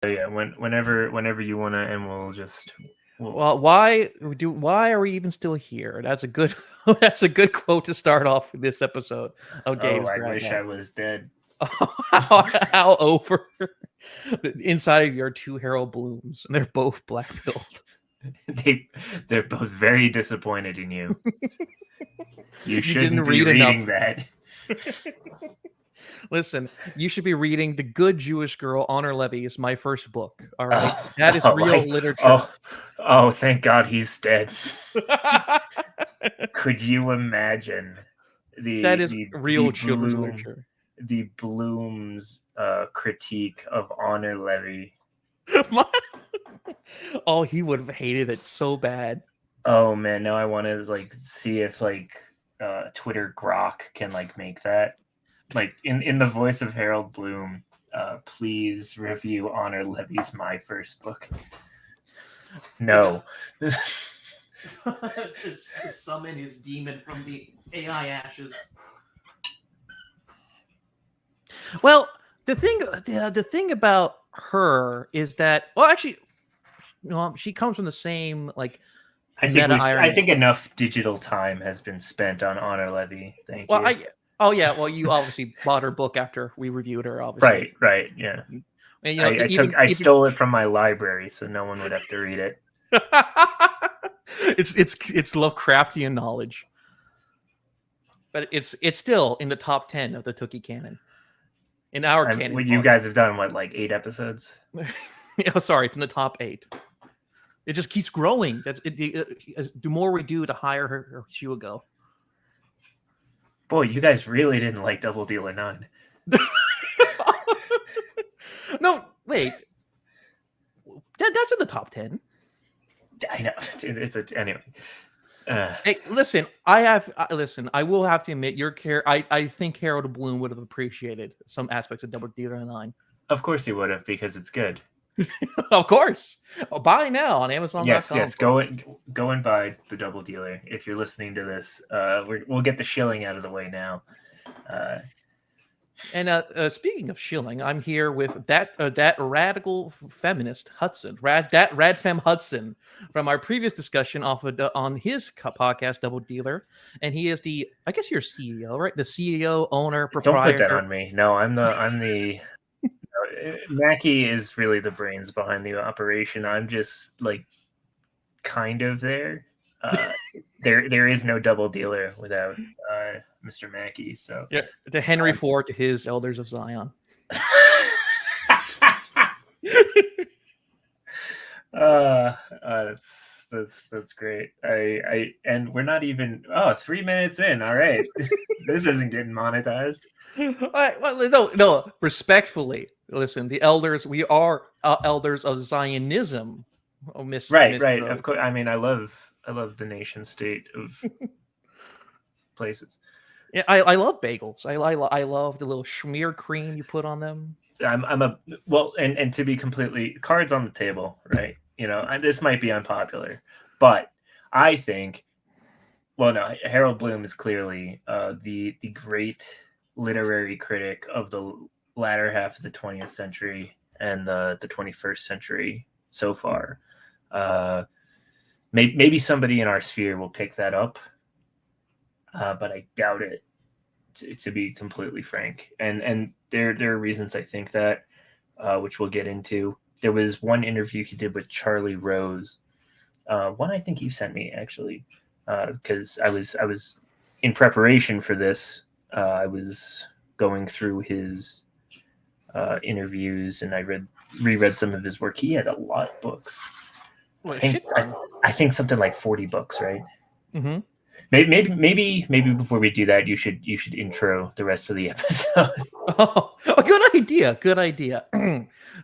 yeah, whenever you wanna, and Well, why are we even still here? That's a good that's a good quote to start off this episode of Oh, Gabe's I Grab wish Bag. I was dead. how over inside of your two Harold Blooms, and they're both black pilled. They're both very disappointed in you. You You didn't shouldn't be read enough. reading that. Listen, you should be reading The Good Jewish Girl, Honor Levy is my first book. All right, Oh, that is oh, real literature. oh, thank God he's dead. Could you imagine That is real children's literature. the Bloom's critique of Honor Levy? Oh, he would have hated it so bad. Oh man, now I want to like see if like Twitter Grok can like make that like in the voice of Harold Bloom. Please review Honor Levy's My First Book. No. To summon his demon from the AI ashes. Well, the thing about her is that, well, actually, she comes from the same like I think enough digital time has been spent on Honor Levy. Thank you. Well, you obviously bought her book after we reviewed her, obviously. Right, yeah. And, I stole it from my library, so no one would have to read it. it's Lovecraftian knowledge, but it's still in the top 10 of the Tooky canon. In our canon, you guys have done what, like 8 episodes? Sorry, it's in the top 8. It just keeps growing. The more we do, the higher she will go. Boy, you guys really didn't like Double Dealer 9. No, wait. That's in the top 10. I know. Anyway. Hey, listen. I will have to admit, I think Harold Bloom would have appreciated some aspects of Double Dealer 9. Of course he would have, because it's good. Of course. Buy now on Amazon.com. Yes. Go and buy the Double Dealer. If you're listening to this, we'll get the shilling out of the way now. And speaking of shilling, I'm here with that radical feminist Hudson, rad femme Hudson, from our previous discussion on his podcast Double Dealer, and he is I guess you're CEO, right? The CEO, owner, proprietor. Don't put that on me. No, I'm the. Mackie is really the brains behind the operation. I'm just like kind of there. There is no Double Dealer without Mr. Mackie. So yeah, the Henry Ford to his Elders of Zion. That's great. And we're not even 3 minutes in. All right, this isn't getting monetized. Well, no. Respectfully, listen. The elders, we are elders of Zionism. Oh, right. Of course. I mean, I love the nation state of places. Yeah, I love bagels. I love the little schmear cream you put on them. And to be completely cards on the table, right? This might be unpopular, but I think, Harold Bloom is clearly the great literary critic of the latter half of the 20th century and the 21st century so far. Maybe somebody in our sphere will pick that up, but I doubt it, to be completely frank. And there are reasons I think that, which we'll get into. There was one interview he did with Charlie Rose, one I think you sent me, actually, because I was in preparation for this. I was going through his interviews, and I reread some of his work. He had a lot of books. I think something like 40 books, right? Mm-hmm. Maybe before we do that, you should intro the rest of the episode. Oh, good idea.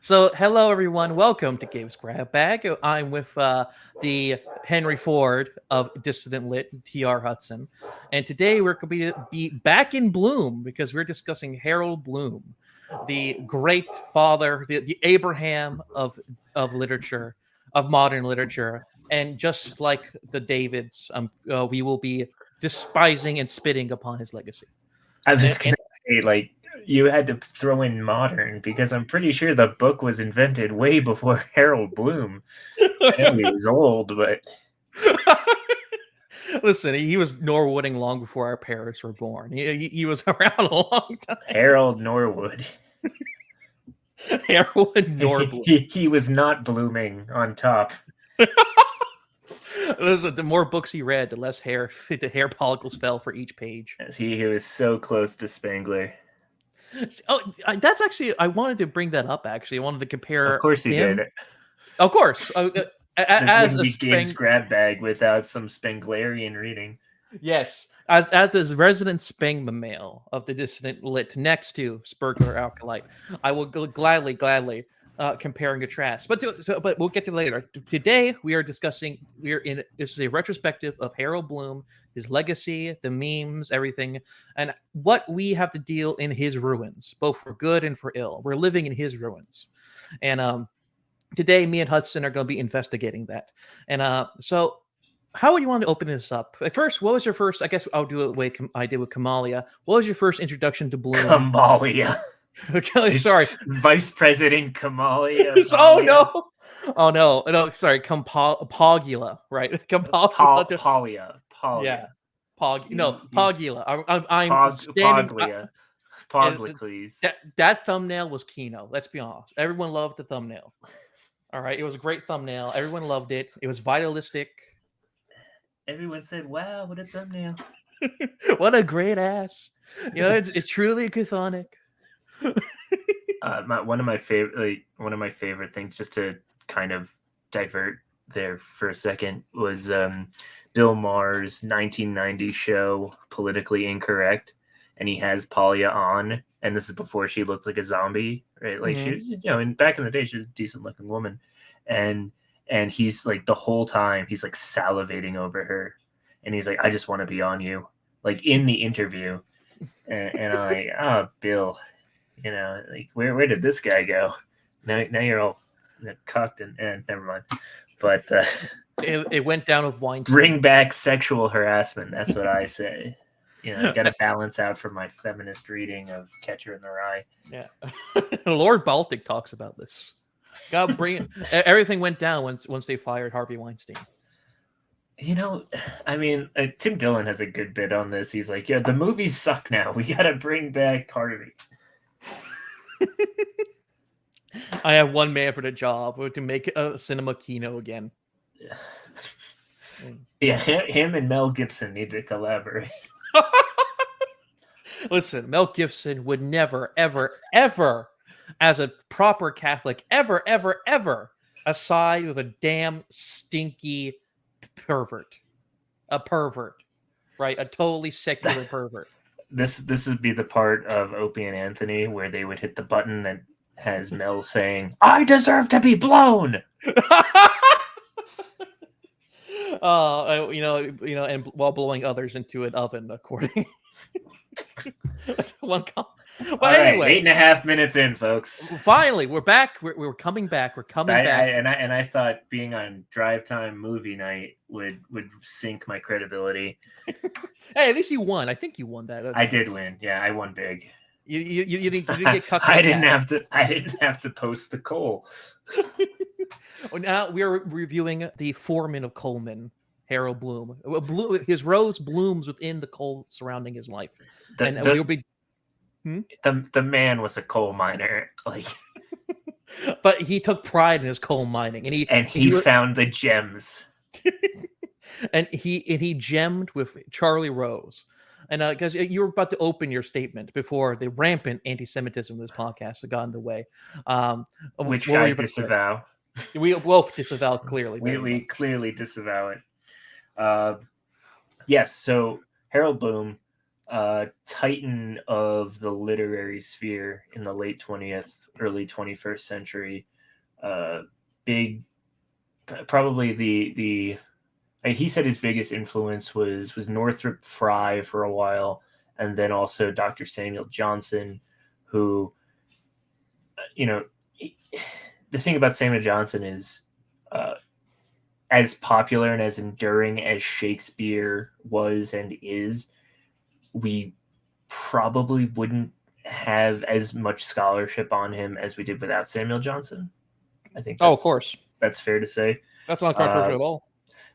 So, hello everyone. Welcome to Gabe's Grab Bag. I'm with the Henry Ford of Dissident Lit, T.R. Hudson, and today we're going to be back in Bloom because we're discussing Harold Bloom, the great father, the Abraham of literature, of modern literature. And just like the Davids, we will be despising and spitting upon his legacy. I was going to say, like, you had to throw in modern because I'm pretty sure the book was invented way before Harold Bloom. I know he was old, but Listen, he was Norwooding long before our parents were born. He was around a long time. Harold Norwood. Harold Norwood. He was not blooming on top. Listen, the more books he read, the less the hair follicles fell for each page. He was so close to Spengler. Oh, that's actually, I wanted to bring that up. Actually, I wanted to compare. Of course he him. did. Of course. This As wouldn't a be Gabe's grab bag without some Spenglerian reading. Yes, as this resident Spengler male of the dissident lit next to Spengler Alkalite, I will gladly compare and contrast. But we'll get to later. Today we are discussing. This is a retrospective of Harold Bloom, his legacy, the memes, everything, and what we have to deal in his ruins, both for good and for ill. We're living in his ruins, and today me and Hudson are going to be investigating that. And so. How would you want to open this up? First, what was your first? I guess I'll do it the way I did with Kamalia. What was your first introduction to Bloom? Kamalia. Okay, sorry, Vice President Kamalia. Oh no! Sorry, Pogula, right? Pogula. Yeah, Pogula. I'm standing. Poglacles. That thumbnail was Kino. Let's be honest. Everyone loved the thumbnail. All right, it was a great thumbnail. Everyone loved it. It was vitalistic. Everyone said, "Wow, what a thumbnail! What a great ass!" It's truly chthonic. One of my favorite things, just to kind of divert there for a second, was Bill Maher's 1990 show Politically Incorrect, and he has Polya on, and this is before she looked like a zombie, right? Like she was, and back in the day, she was a decent looking woman, and he's like the whole time he's like salivating over her, and he's like, "I just want to be on you," like in the interview, and I'm like, "Oh, Bill, like where did this guy go? Now you're all cucked and never mind." But it went down with Weinstein. Bring back sexual harassment. That's what I say. Got to balance out from my feminist reading of Catcher in the Rye. Yeah, Lord Baltic talks about this. God, bring it. Everything went down once they fired Harvey Weinstein. I mean, Tim Dillon has a good bit on this. He's like, "Yeah, the movies suck now. We got to bring back Harvey." I have one man for the job to make a cinema kino again. Yeah, him and Mel Gibson need to collaborate. Listen, Mel Gibson would never, ever, ever, as a proper Catholic, ever, ever, ever aside with a damn stinky pervert. A pervert, right? A totally secular pervert. This would be the part of Opie and Anthony where they would hit the button that has Mel saying, "I deserve to be blown." And while blowing others into an oven, according. But anyway, 8.5 minutes in, folks. Finally, we're back. We're coming back. We're coming back. I thought being on Drive Time movie night would sink my credibility. Hey, at least you won. I think you won that. I did win. Yeah, I won big. You didn't get cucked. I didn't have to post the coal. Now we are reviewing the foreman of Coleman, Harold Bloom. His rose blooms within the coal surrounding his life. The man was a coal miner, like, but he took pride in his coal mining, and he found the gems. and he gemmed with Charlie Rose. And because you were about to open your statement before the rampant anti-Semitism of this podcast got in the way, which I disavow. We both disavow clearly. We clearly disavow it. Yes. So Harold Bloom, titan of the literary sphere in the late 20th, early 21st century. Big, probably the. He said his biggest influence was Northrop Frye for a while, and then also Dr. Samuel Johnson, who, the thing about Samuel Johnson is, as popular and as enduring as Shakespeare was and is, we probably wouldn't have as much scholarship on him as we did without Samuel Johnson. I think of course. That's fair to say. That's not controversial at all.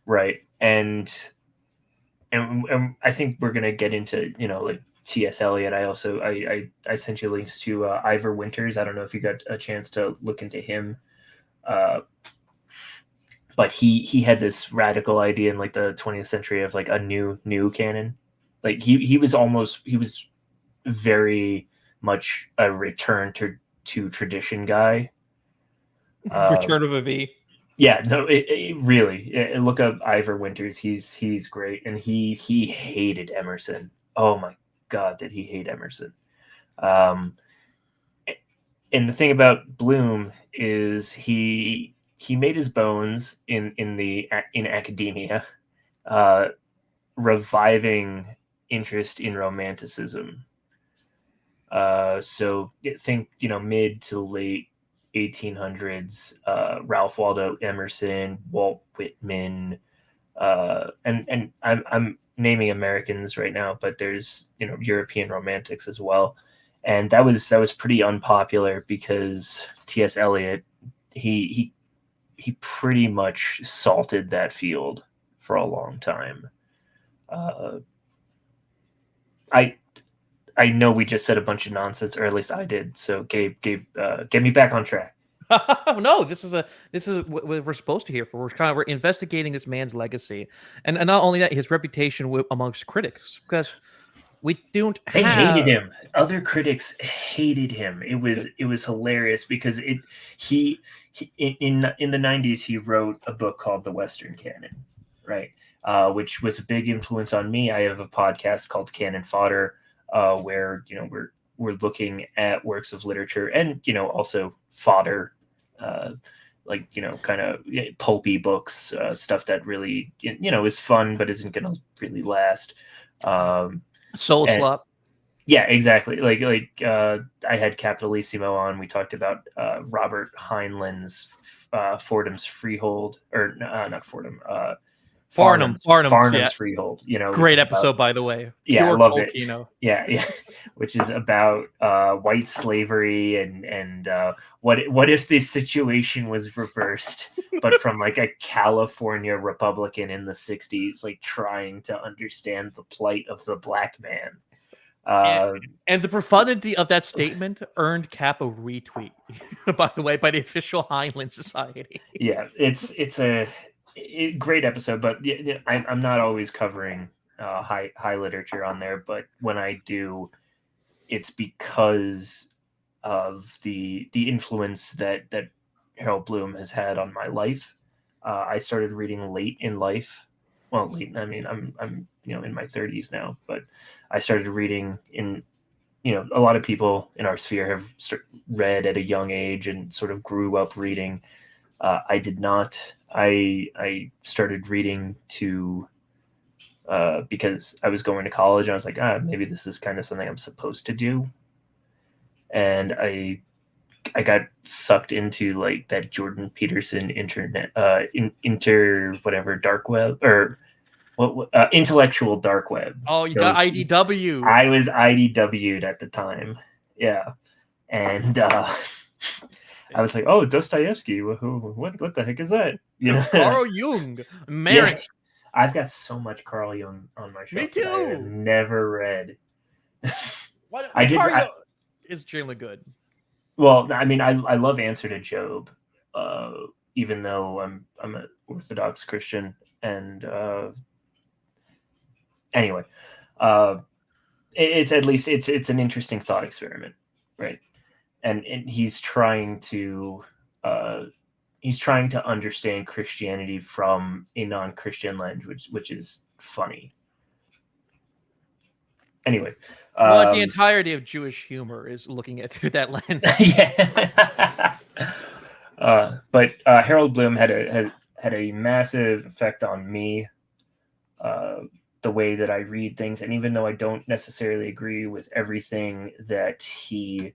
Right. And I think we're going to get into, like T.S. Eliot. I sent you links to Ivor Winters. I don't know if you got a chance to look into him. But he had this radical idea in like the 20th century of like a new canon. Like he was very much a return to tradition guy. Return of a V. Yeah, no, it really. Look up Ivor Winters. He's great, and he hated Emerson. Oh my God, did he hate Emerson? And the thing about Bloom is he made his bones in academia, reviving interest in Romanticism. So think mid to late 1800s, Ralph Waldo Emerson, Walt Whitman, and I'm naming Americans right now, but there's European romantics as well, and that was pretty unpopular because T.S. Eliot he pretty much salted that field for a long time. I know we just said a bunch of nonsense, or at least I did. So Gabe, get me back on track. No, this is what we're supposed to hear. We're investigating this man's legacy, and not only that, his reputation amongst critics, because we don't. They hated him. Other critics hated him. It was hilarious because he in the 90s he wrote a book called The Western Canon, right? Which was a big influence on me. I have a podcast called Canon Fodder, where we're looking at works of literature and also fodder, like kind of pulpy books, stuff that really is fun but isn't gonna really last. Soul slop. Yeah, exactly. Like I had Capitalissimo on. We talked about Robert Heinlein's Fordham's Freehold, or not Fordham. Farnham's yeah. Freehold. Great episode, by the way. Yeah, Pure I loved Tolkien, it. Yeah, which is about white slavery and what if this situation was reversed, but from like a California Republican in the 60s, like trying to understand the plight of the black man. And the profundity of that statement earned Cap a retweet, by the way, by the official Heinlein Society. Yeah, it's a great episode, but I'm not always covering high literature on there, but when I do, it's because of the influence that Harold Bloom has had on my life. I started reading late in life. Well, late. I mean, I'm in my 30s now, but I started reading in a lot of people in our sphere have read at a young age and sort of grew up reading. I did not. I started reading because I was going to college and I was like, maybe this is kind of something I'm supposed to do. And I got sucked into like that Jordan Peterson internet, whatever dark web or what intellectual dark web. Oh, you got IDW. I was IDW'd at the time. Yeah. And I was like, oh, Dostoevsky. What the heck is that? Carl Jung. Merrick. Yeah. I've got so much Carl Jung on my shelf. Me too. That I have never read. It's extremely good. Well, I mean, I love Answer to Job, even though I'm an Orthodox Christian, and anyway, it's at least it's an interesting thought experiment, right? And he's trying to understand Christianity from a non-Christian lens, which is funny. Anyway, the entirety of Jewish humor is looking at through that lens. Yeah. But Harold Bloom had a massive effect on me, the way that I read things, and even though I don't necessarily agree with everything that he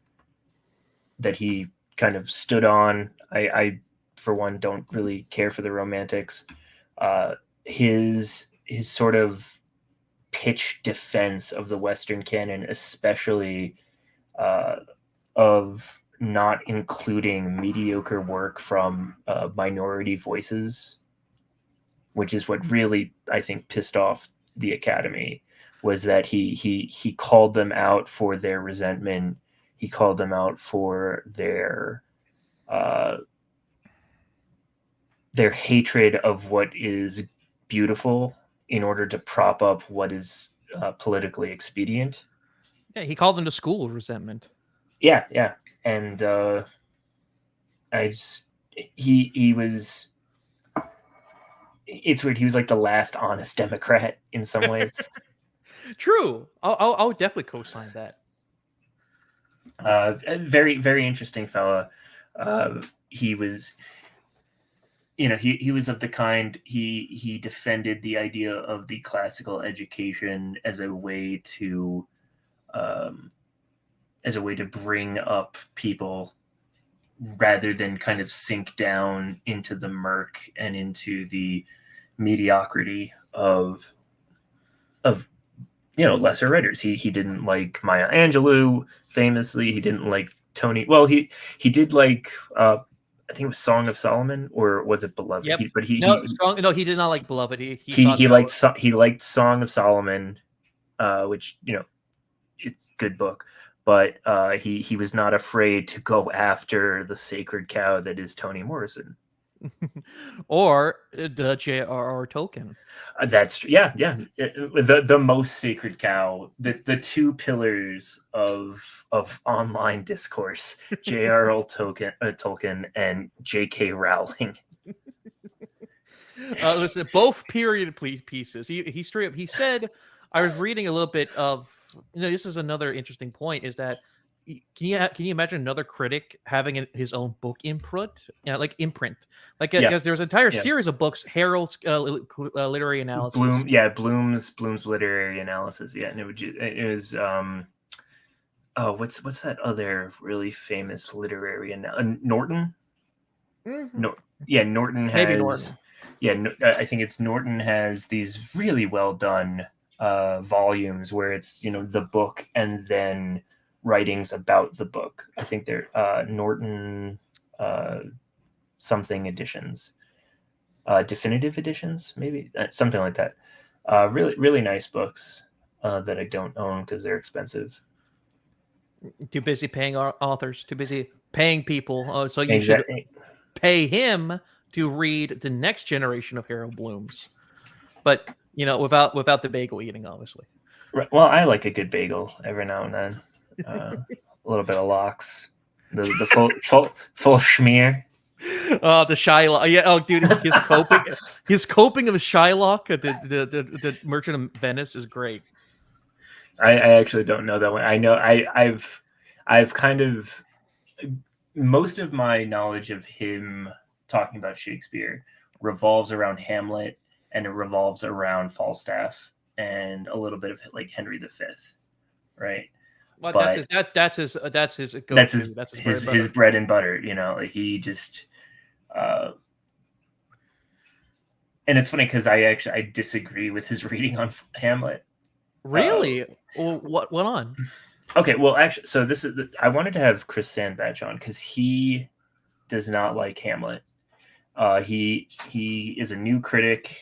kind of stood on, I for one don't really care for the Romantics. His sort of pitch defense of the Western canon, especially of not including mediocre work from minority voices, which is what really, I think, pissed off the Academy, was that he called them out for their resentment. He called them out for their hatred of what is beautiful in order to prop up what is politically expedient. Yeah, he called them to school resentment. Yeah, and he was. It's weird. He was like the last honest Democrat in some ways. True. I'll definitely co-sign that. A very, very interesting fella. He was, he was of the kind. He defended the idea of the classical education as a way to bring up people rather than kind of sink down into the murk and into the mediocrity of lesser writers. He didn't like Maya Angelou famously. He didn't like Tony. Well, he did like I think it was Song of Solomon, or was it Beloved? Yep. But he did not like Beloved. He liked Song of Solomon, which it's a good book. But he was not afraid to go after the sacred cow that is Toni Morrison. Or the J.R.R. Tolkien. That's the most sacred cow, the two pillars of online discourse: J.R.R. Tolkien and J.K. Rowling. Listen, both period pieces. He straight up. He said, I was reading a little bit of. This is another interesting point. Is that can you imagine another critic having his own book imprint? Like because there's an entire series of books, Harold's literary analysis. Bloom's literary analysis. Yeah, and it was what's that other really famous literary Norton? Mm-hmm. Norton has. Maybe Norton. Yeah, I think it's Norton has these really well done volumes where it's the book and then writings about the book. I think they're Norton something editions, definitive editions, maybe something like that. Really, really nice books that I don't own because they're expensive. Too busy paying authors. Too busy paying people. So you should pay him to read the next generation of Harold Blooms, but without the bagel eating, obviously. Right. Well, I like a good bagel every now and then. A little bit of lox, the full schmear. Oh, the Shylock! Yeah, oh, dude, his coping of Shylock at the Merchant of Venice is great. I actually don't know that one. I know I've kind of, most of my knowledge of him talking about Shakespeare revolves around Hamlet, and it revolves around Falstaff and a little bit of like Henry V, right? Well, but that's his his bread and butter. Like he just and it's funny because I disagree with his reading on Hamlet. Really? Well, what went on? Okay, well, actually, so I wanted to have Chris Sandbach on because he does not like Hamlet. He is a new critic,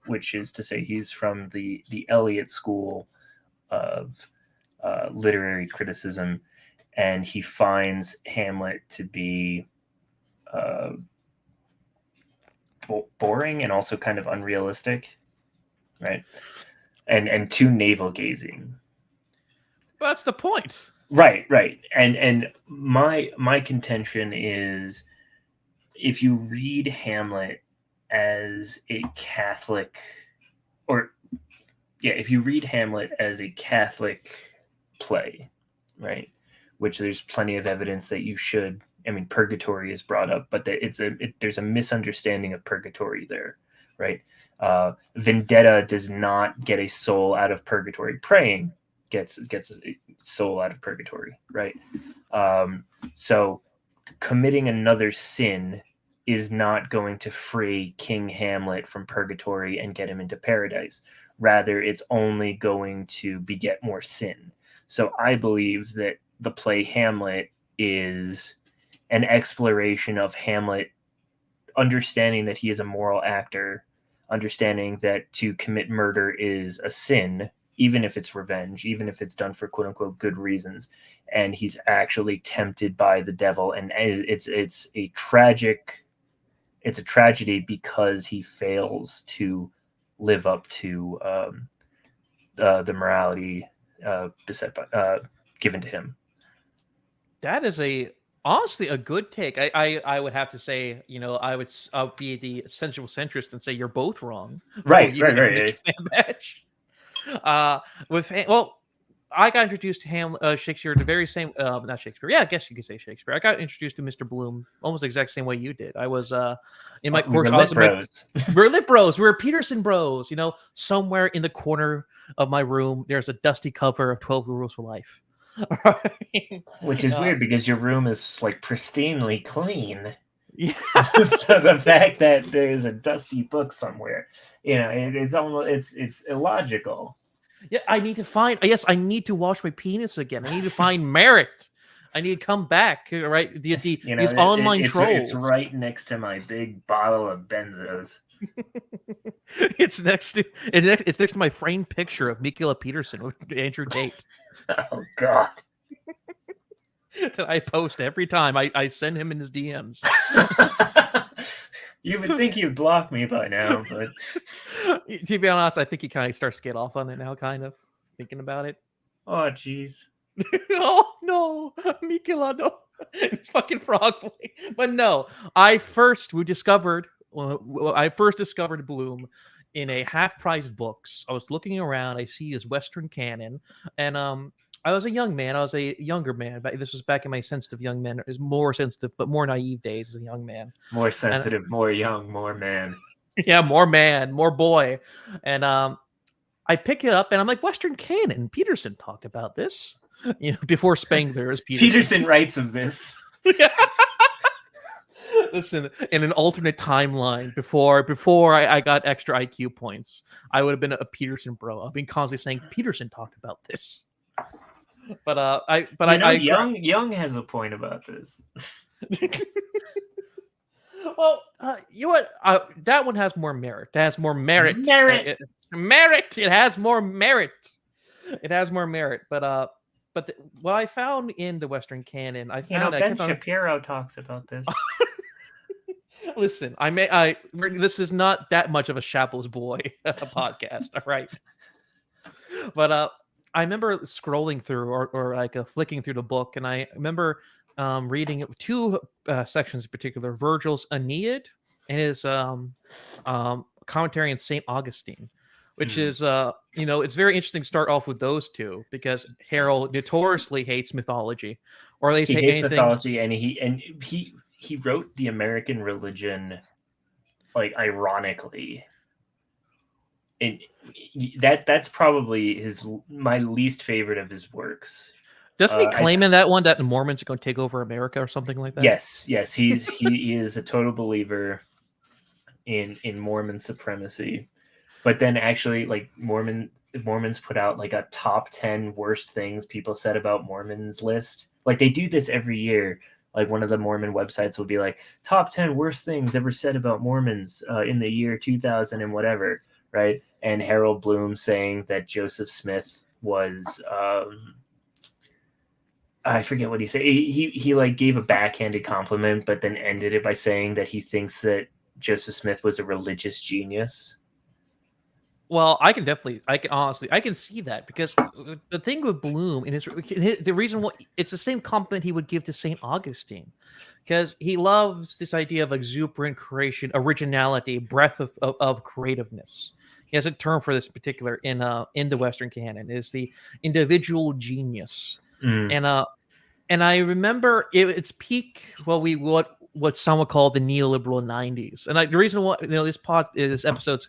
which is to say he's from the Eliot School of literary criticism, and he finds Hamlet to be boring and also kind of unrealistic, right? And too navel gazing. That's the point. Right. And my contention is, if you read Hamlet as a Catholic, if you read Hamlet as a Catholic play, right, which there's plenty of evidence that you should. I mean, purgatory is brought up, but there's a misunderstanding of purgatory there, right? Vendetta does not get a soul out of purgatory. Praying gets a soul out of purgatory, right? So committing another sin is not going to free King Hamlet from purgatory and get him into paradise. Rather, it's only going to beget more sin. So I believe that the play Hamlet is an exploration of Hamlet understanding that he is a moral actor, understanding that to commit murder is a sin, even if it's revenge, even if it's done for quote unquote good reasons, and he's actually tempted by the devil, and it's a tragedy because he fails to live up to the morality given to him. That is honestly a good take. I would have to say, I'll be the sensual centrist and say you're both wrong. Right. Badge. I got introduced to Shakespeare the very same, not Shakespeare. Yeah, I guess you could say Shakespeare. I got introduced to Mr. Bloom almost the exact same way you did. I was in my course. We're lit bros. We're Peterson bros. Somewhere in the corner of my room, there's a dusty cover of 12 Rules for Life. Which is weird because your room is like pristinely clean. Yeah. So the fact that there's a dusty book somewhere, it's illogical. Yeah, I need to wash my penis again. I need to find merit. I need to come back, right? These online trolls. It's right next to my big bottle of benzos. It's next to my framed picture of Mikula Peterson with Andrew Tate. Oh God. That I post every time. I send him in his DMs. You would think he'd block me by now, but to be honest, I think he kind of starts to get off on it now, kind of thinking about it. Oh jeez. Oh no, Mikula, no. It's fucking frog boy. But no, I first discovered Bloom in a half-priced books. I was looking around. I see his Western canon, and I was a young man. I was a younger man. But this was back in my sensitive young man. It was more sensitive, but more naive days as a young man. More sensitive, more young, more man. Yeah, more man, more boy. And I pick it up, and I'm like, Western canon. Peterson talked about this. Before Spengler is Peterson. Peterson writes of this. Listen, in an alternate timeline, before I got extra IQ points, I would have been a Peterson bro. I've been constantly saying Peterson talked about this. But Young has a point about this. Well, you know what? That one has more merit. It has more merit. Merit. It has more merit. It has more merit. But what I found in the Western canon, Ben Shapiro talks about this. Listen, this is not that much of a Shappos boy podcast, all right? But I remember scrolling through or like flicking through the book, and I remember reading two sections in particular: Virgil's Aeneid and his commentary on Saint Augustine, which is it's very interesting to start off with those two because Harold notoriously hates mythology, or at least he hates mythology, and he wrote the American religion like ironically. And that's probably my least favorite of his works. Doesn't he claim in that one that the Mormons are going to take over America or something like that? Yes, he is a total believer in Mormon supremacy. But then actually, like Mormons put out like a top 10 worst things people said about Mormons list. Like they do this every year. Like one of the Mormon websites will be like top 10 worst things ever said about Mormons in the year 2000 and whatever, right? And Harold Bloom saying that Joseph Smith was I forget what he said. He like gave a backhanded compliment, but then ended it by saying that he thinks that Joseph Smith was a religious genius. Well, I can see that because the thing with Bloom and the reason why it's the same compliment he would give to Saint Augustine, because he loves this idea of exuberant creation, originality, breadth of creativeness. He has a term for this in particular in the Western canon is the individual genius, and I remember its peak. What some would call the neoliberal 90s. And the reason why this episode's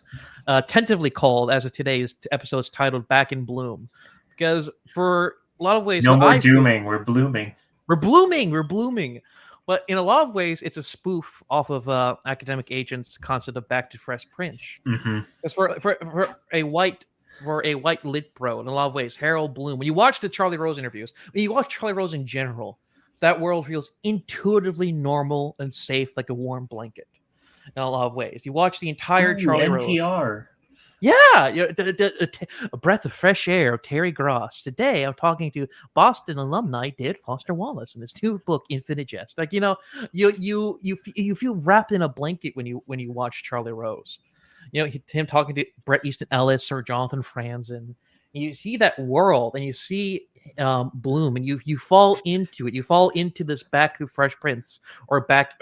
tentatively called, as of today's episode's titled Back in Bloom, because for a lot of ways... No more dooming, we're blooming. We're blooming. But in a lot of ways, it's a spoof off of Academic Agent's concept of Back to Fresh Prince. Mm-hmm. Because for a white for a white lit bro in a lot of ways. Harold Bloom. When you watch the Charlie Rose interviews, when you watch Charlie Rose in general, that world feels intuitively normal and safe, like a warm blanket. In a lot of ways, you watch the entire Ooh, Charlie Rose. NPR. Yeah, a breath of fresh air of Terry Gross. Today, I'm talking to Boston alumni David Foster Wallace in his new book Infinite Jest. Like you feel wrapped in a blanket when you watch Charlie Rose. Him talking to Bret Easton Ellis or Jonathan Franzen. You see that world, and you see Bloom, and you fall into it. You fall into this back to Fresh Prince or back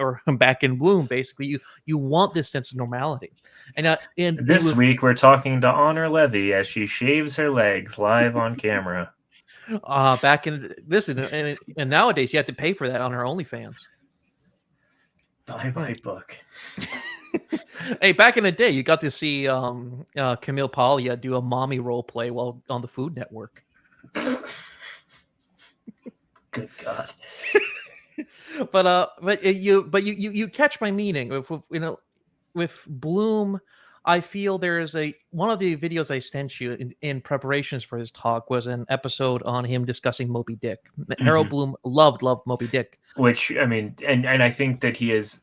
in Bloom. Basically, you want this sense of normality. And This week we're talking to Honor Levy as she shaves her legs live on camera. Back in this, and nowadays you have to pay for that on her OnlyFans. Buy my book. Hey, back in the day, you got to see Camille Paglia do a mommy role play while on the Food Network. Good God. But you catch my meaning. With Bloom, I feel there is one of the videos I sent you in preparations for his talk was an episode on him discussing Moby Dick. Harold Bloom loved Moby Dick. Which, I mean, and I think that he is.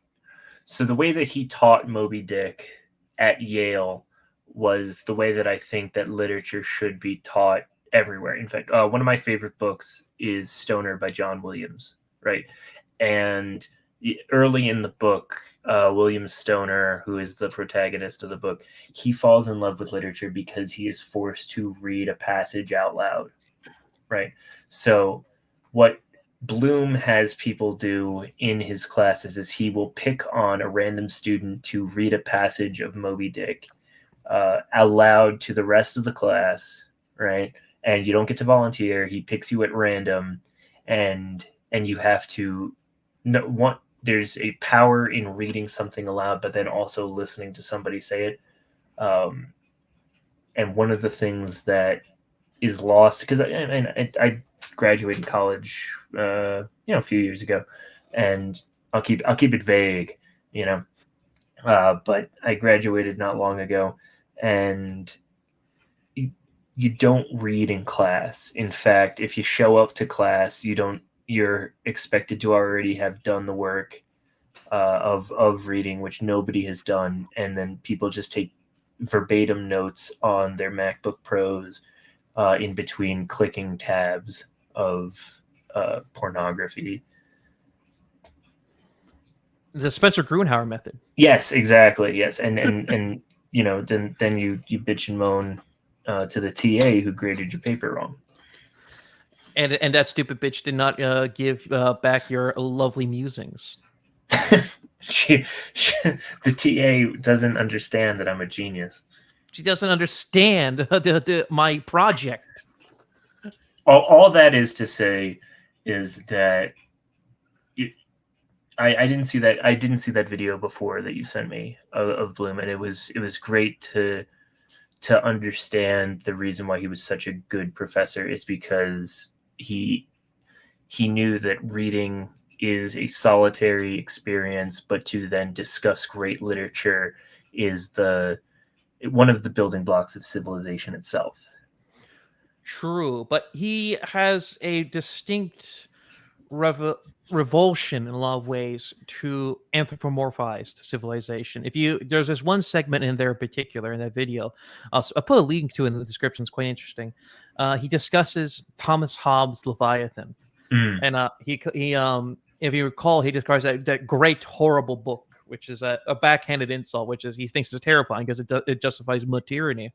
So the way that he taught Moby Dick at Yale was the way that I think that literature should be taught everywhere. In fact, one of my favorite books is Stoner by John Williams, right? And early in the book, William Stoner, who is the protagonist of the book, he falls in love with literature because he is forced to read a passage out loud, right? So what Bloom has people do in his classes is he will pick on a random student to read a passage of Moby Dick aloud to the rest of the class, right? And you don't get to volunteer. He picks you at random, and you have to there's a power in reading something aloud, but then also listening to somebody say it. And one of the things that is lost, because I graduated college, a few years ago, and I'll keep it vague, but I graduated not long ago, and you don't read in class. In fact, if you show up to class, you're expected to already have done the work of reading, which nobody has done, and then people just take verbatim notes on their MacBook Pros in between clicking tabs of pornography. The Spencer Grunhauer method. Yes, exactly. Yes, and then you bitch and moan to the TA who graded your paper wrong. And that stupid bitch did not give back your lovely musings. she the TA doesn't understand that I'm a genius. She doesn't understand my project. All that is to say is that I didn't see that. I didn't see that video before that you sent me of Bloom, and it was great to understand the reason why he was such a good professor is because he knew that reading is a solitary experience, but to then discuss great literature is one of the building blocks of civilization itself. True, but he has a distinct revulsion in a lot of ways to anthropomorphized civilization. There's this one segment in there in particular in that video, I'll put a link to it in the description. It's quite interesting. He discusses Thomas Hobbes' Leviathan, and he if you recall, he describes that great horrible book, which is a backhanded insult, which is he thinks is terrifying because it justifies tyranny.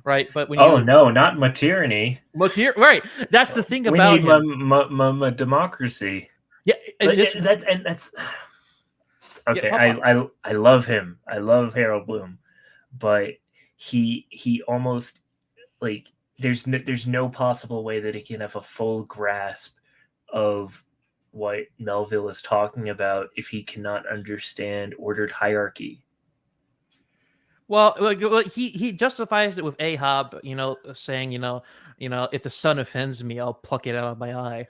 Right, but when no, not tyranny. Right, that's the thing about him. Democracy. Yeah, that's okay. Yeah, I love him. I love Harold Bloom, but he almost like there's no possible way that he can have a full grasp of what Melville is talking about if he cannot understand ordered hierarchy. Well, he justifies it with Ahab, saying, if the sun offends me, I'll pluck it out of my eye.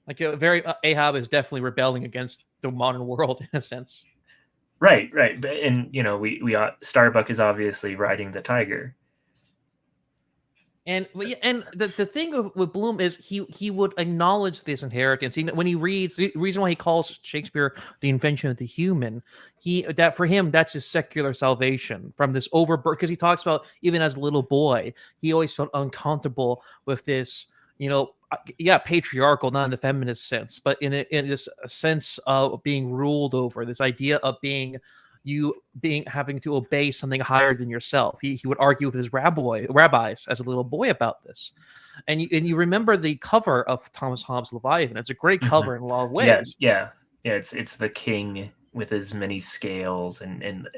Like Ahab is definitely rebelling against the modern world in a sense. Right. And we Starbuck is obviously riding the tiger. And the thing with Bloom is he would acknowledge this inheritance. When he reads the reason why he calls Shakespeare the invention of the human, that for him that's his secular salvation from this because he talks about even as a little boy he always felt uncomfortable with this, patriarchal, not in the feminist sense, but in this sense of being ruled over, this idea of having to obey something higher than yourself. He would argue with his rabbis as a little boy about this. And you remember the cover of Thomas Hobbes' Leviathan. It's a great cover in a lot of ways. Yeah. It's the king with his many scales and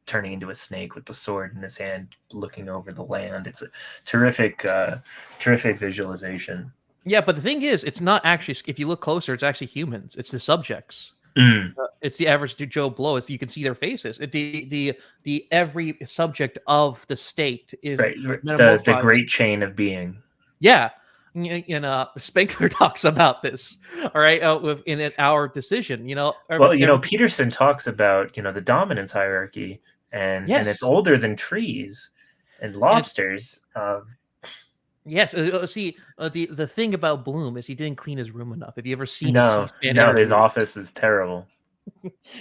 turning into a snake with the sword in his hand, looking over the land. It's a terrific visualization. Yeah, but the thing is, it's not actually. If you look closer, it's actually humans. It's the subjects. It's the average Joe Blow. You can see their faces. The every subject of the state is right. The great chain of being. Yeah, and Spengler talks about this. All right, in Our Decision. Peterson talks about the dominance hierarchy, and it's older than trees and lobsters. Yes. See, the thing about Bloom is he didn't clean his room enough. Have you ever seen? His office is terrible.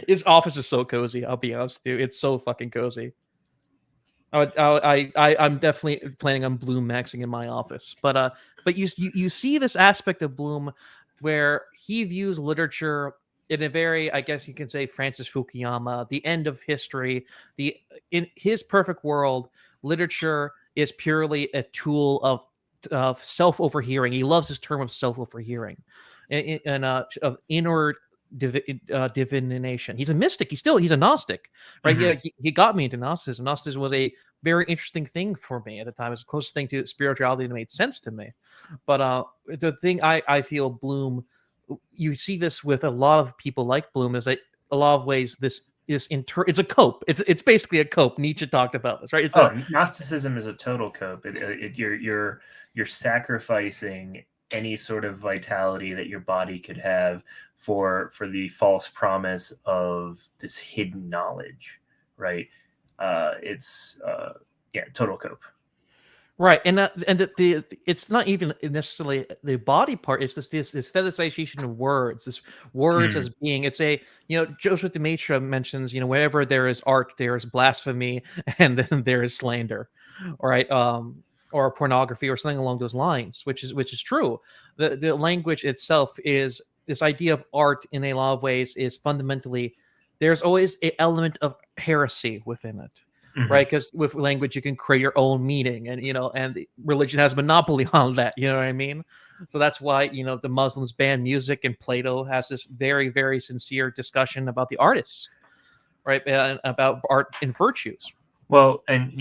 His office is so cozy. I'll be honest with you, it's so fucking cozy. I'm definitely planning on Bloom maxing in my office, but you see this aspect of Bloom where he views literature in a very, I guess you can say, Francis Fukuyama, the end of history. In his perfect world, literature is purely a tool of self-overhearing. He loves this term of self-overhearing and of inward divination. He's a mystic. He's a Gnostic, right? Mm-hmm. He got me into Gnosticism. Gnosticism was a very interesting thing for me at the time. It's the closest thing to spirituality that made sense to me. But the thing I feel Bloom, you see this with a lot of people like Bloom, is that a lot of ways it's a cope. It's basically a cope. Nietzsche talked about this, right? Gnosticism is a total cope. You're sacrificing any sort of vitality that your body could have for the false promise of this hidden knowledge, right? It's total cope. Right, and it's not even necessarily the body part. It's this fetishization of words. This words as being. It's Joseph de Maistre mentions. Wherever there is art, there is blasphemy, and then there is slander. All right, or pornography, or something along those lines, which is true. The language itself is this idea of art. In a lot of ways, is fundamentally there's always an element of heresy within it. Mm-hmm. Right, because with language you can create your own meaning, and religion has a monopoly on that. You know what I mean? So that's why the Muslims ban music, and Plato has this very, very sincere discussion about the artists, right, and about art and virtues. Well, and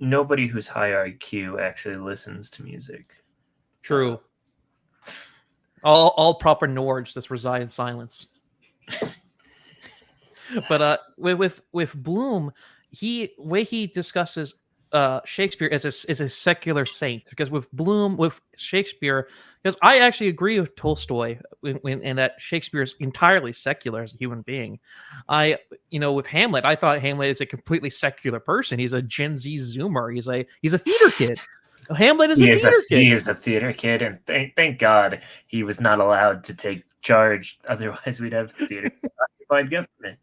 nobody who's high IQ actually listens to music. True. All proper Nords just reside in silence. But with Bloom, he discusses Shakespeare as a secular saint, because with Shakespeare, because I actually agree with Tolstoy in that Shakespeare is entirely secular as a human being. With Hamlet, I thought Hamlet is a completely secular person. He's a Gen Z Zoomer. He's a theater kid. Hamlet is a theater kid. He is a theater kid, and thank God he was not allowed to take charge. Otherwise, we'd have theater occupied government.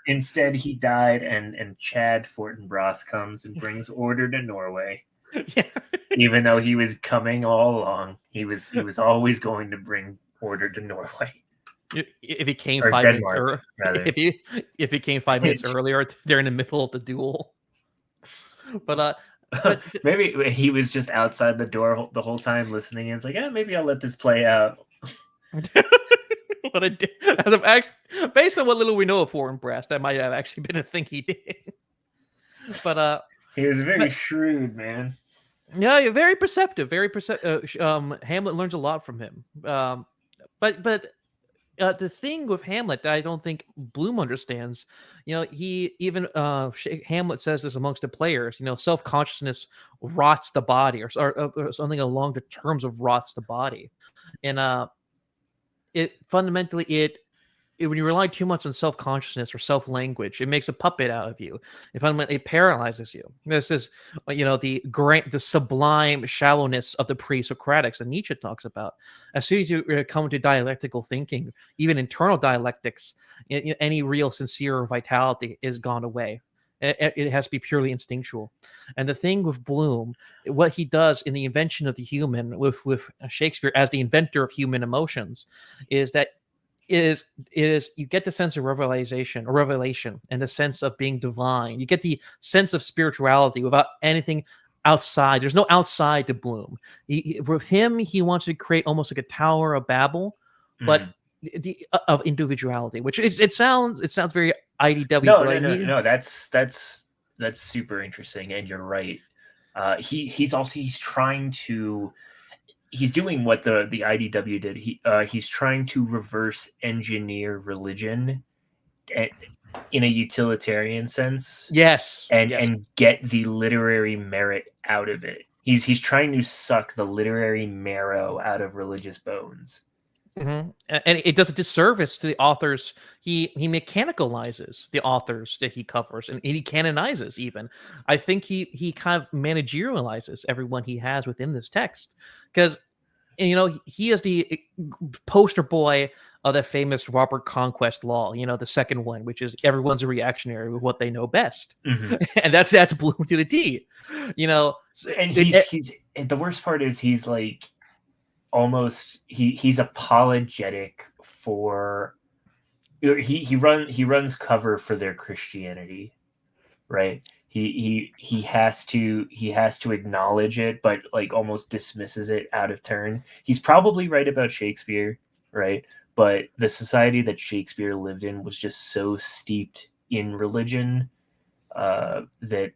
Instead, he died, and Chad Fortinbras comes and brings order to Norway. Yeah. Even though he was coming all along, he was always going to bring order to Norway. If he came 5 minutes, if he came 5 minutes earlier, they're in the middle of the duel. But maybe he was just outside the door the whole time listening, and it's like, maybe I'll let this play out. What I did, based on what little we know of Fortinbras, that might have actually been a thing he did. But he was very shrewd, man. Yeah, very perceptive. Hamlet learns a lot from him. But the thing with Hamlet that I don't think Bloom understands, Hamlet says this amongst the players. Self-consciousness rots the body, or something along the terms of rots the body, and it fundamentally when you rely too much on self-consciousness or self-language, it makes a puppet out of you. It paralyzes you. This is, the sublime shallowness of the pre-Socratics that Nietzsche talks about. As soon as you come to dialectical thinking, even internal dialectics, any real sincere vitality is gone away. It has to be purely instinctual. And the thing with Bloom, what he does in the invention of the human with Shakespeare as the inventor of human emotions, is that is you get the sense of revelation and the sense of being divine. You get the sense of spirituality without anything outside. There's no outside to Bloom. With him, he wants to create almost like a Tower of Babel, but of individuality, which it sounds very IDW. No. That's super interesting, and you're right. He's trying to. He's doing what the IDW did. He's trying to reverse engineer religion in a utilitarian sense. Yes. And get the literary merit out of it. He's trying to suck the literary marrow out of religious bones. Mm-hmm. And it does a disservice to the authors. He mechanicalizes the authors that he covers, and he canonizes even. I think he kind of managerializes everyone he has within this text, because he is the poster boy of the famous Robert Conquest law, the second one, which is everyone's a reactionary with what they know best. Mm-hmm. And that's Bloom to the T. And the worst part is he's like almost he's apologetic for he runs cover for their Christianity, right? He has to acknowledge it, but like almost dismisses it out of turn. He's probably right about Shakespeare, right? But the society that Shakespeare lived in was just so steeped in religion that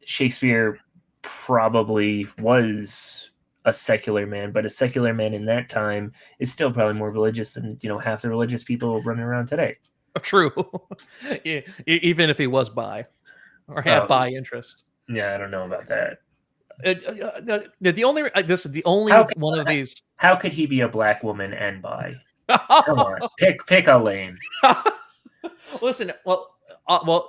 Shakespeare probably was a secular man, but a secular man in that time is still probably more religious than half the religious people running around today. True. Yeah, even if he was bi or had bi interest. Yeah, I don't know about that. The only one of these. How could he be a black woman and bi? Come on, pick a lane. Listen,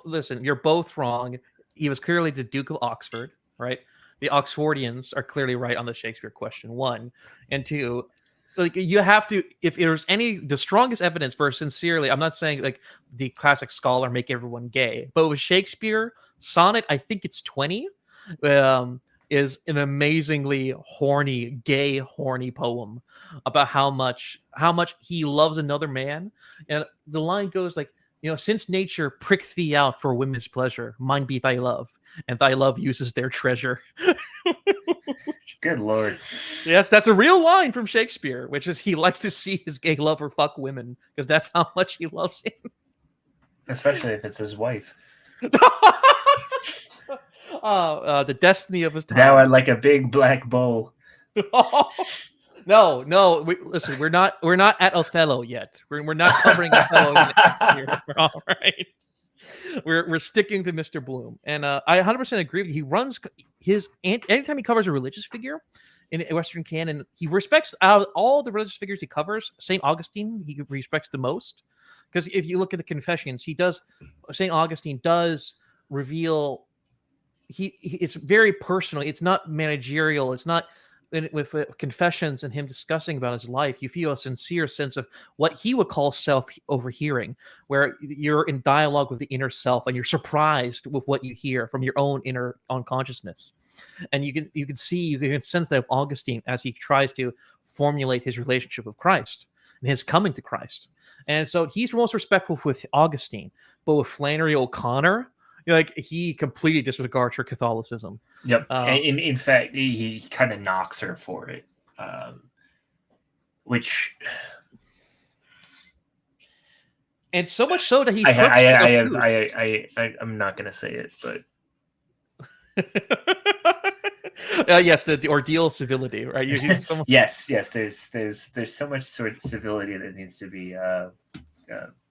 listen. You're both wrong. He was clearly the Duke of Oxford, right? The Oxfordians are clearly right on the Shakespeare question, 1, and 2. Like, you have to, if there's the strongest evidence for sincerely, I'm not saying like the classic scholar make everyone gay, but with Shakespeare, sonnet, I think it's 20, is an amazingly horny poem about how much he loves another man. And the line goes like, since nature pricked thee out for women's pleasure, mine be thy love, and thy love uses their treasure. Good Lord. Yes, that's a real line from Shakespeare, which is he likes to see his gay lover fuck women because that's how much he loves him. Especially if it's his wife. The destiny of his time. Thou art like a big black bull. No. Listen, we're not at Othello yet. We're not covering Othello here. All right. We're sticking to Mr. Bloom, and I 100% agree with you. He runs anytime he covers a religious figure in Western canon, he respects out of all the religious figures he covers. St. Augustine he respects the most, because if you look at the Confessions, St. Augustine does reveal it's very personal. It's not managerial. It's not. With Confessions and him discussing about his life, you feel a sincere sense of what he would call self-overhearing, where you're in dialogue with the inner self and you're surprised with what you hear from your own inner unconsciousness. And you can sense that of Augustine as he tries to formulate his relationship with Christ and his coming to Christ. And so he's most respectful with Augustine, but with Flannery O'Connor, like, he completely disregards her Catholicism. Yep. In fact, he kind of knocks her for it, which, and so much so that he's. I'm not gonna say it, but yes, the ordeal of civility, right? Yes. There's so much sort of civility that needs to be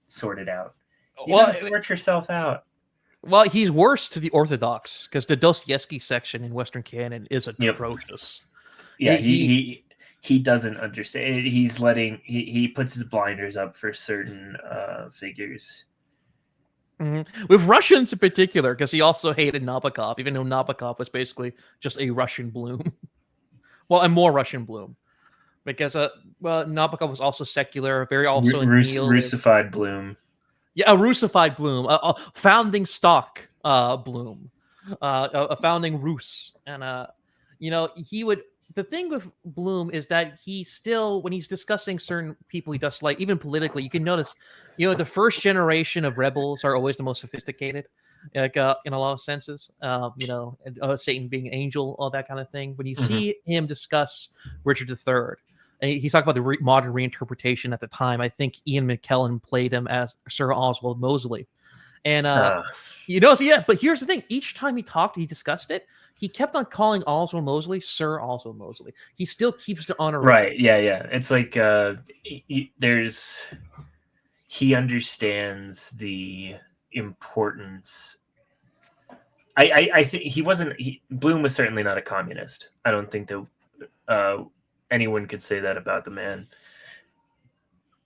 sorted out. Sort yourself out. Well, he's worse to the Orthodox, because the Dostoevsky section in Western canon is atrocious. Yeah, he he doesn't understand. He puts his blinders up for certain figures. Mm-hmm. With Russians in particular, because he also hated Nabokov, even though Nabokov was basically just a Russian Bloom. Well, a more Russian Bloom. Because Nabokov was also secular, very also a nihilist. Russified Bloom. Yeah, a Russified Bloom, a founding stock Bloom, a founding Rus. And, he would. The thing with Bloom is that he still, when he's discussing certain people he dislikes, even politically, you can notice, the first generation of rebels are always the most sophisticated, like in a lot of senses. Satan being an angel, all that kind of thing. When you see him discuss Richard III, and he's talking about the modern reinterpretation at the time. I think Ian McKellen played him as Sir Oswald Mosley. And, but here's the thing. Each time he discussed it, he kept on calling Oswald Mosley Sir Oswald Mosley. He still keeps the honor. Right, yeah. It's like he understands the importance. I think Bloom was certainly not a communist. I don't think that anyone could say that about the man.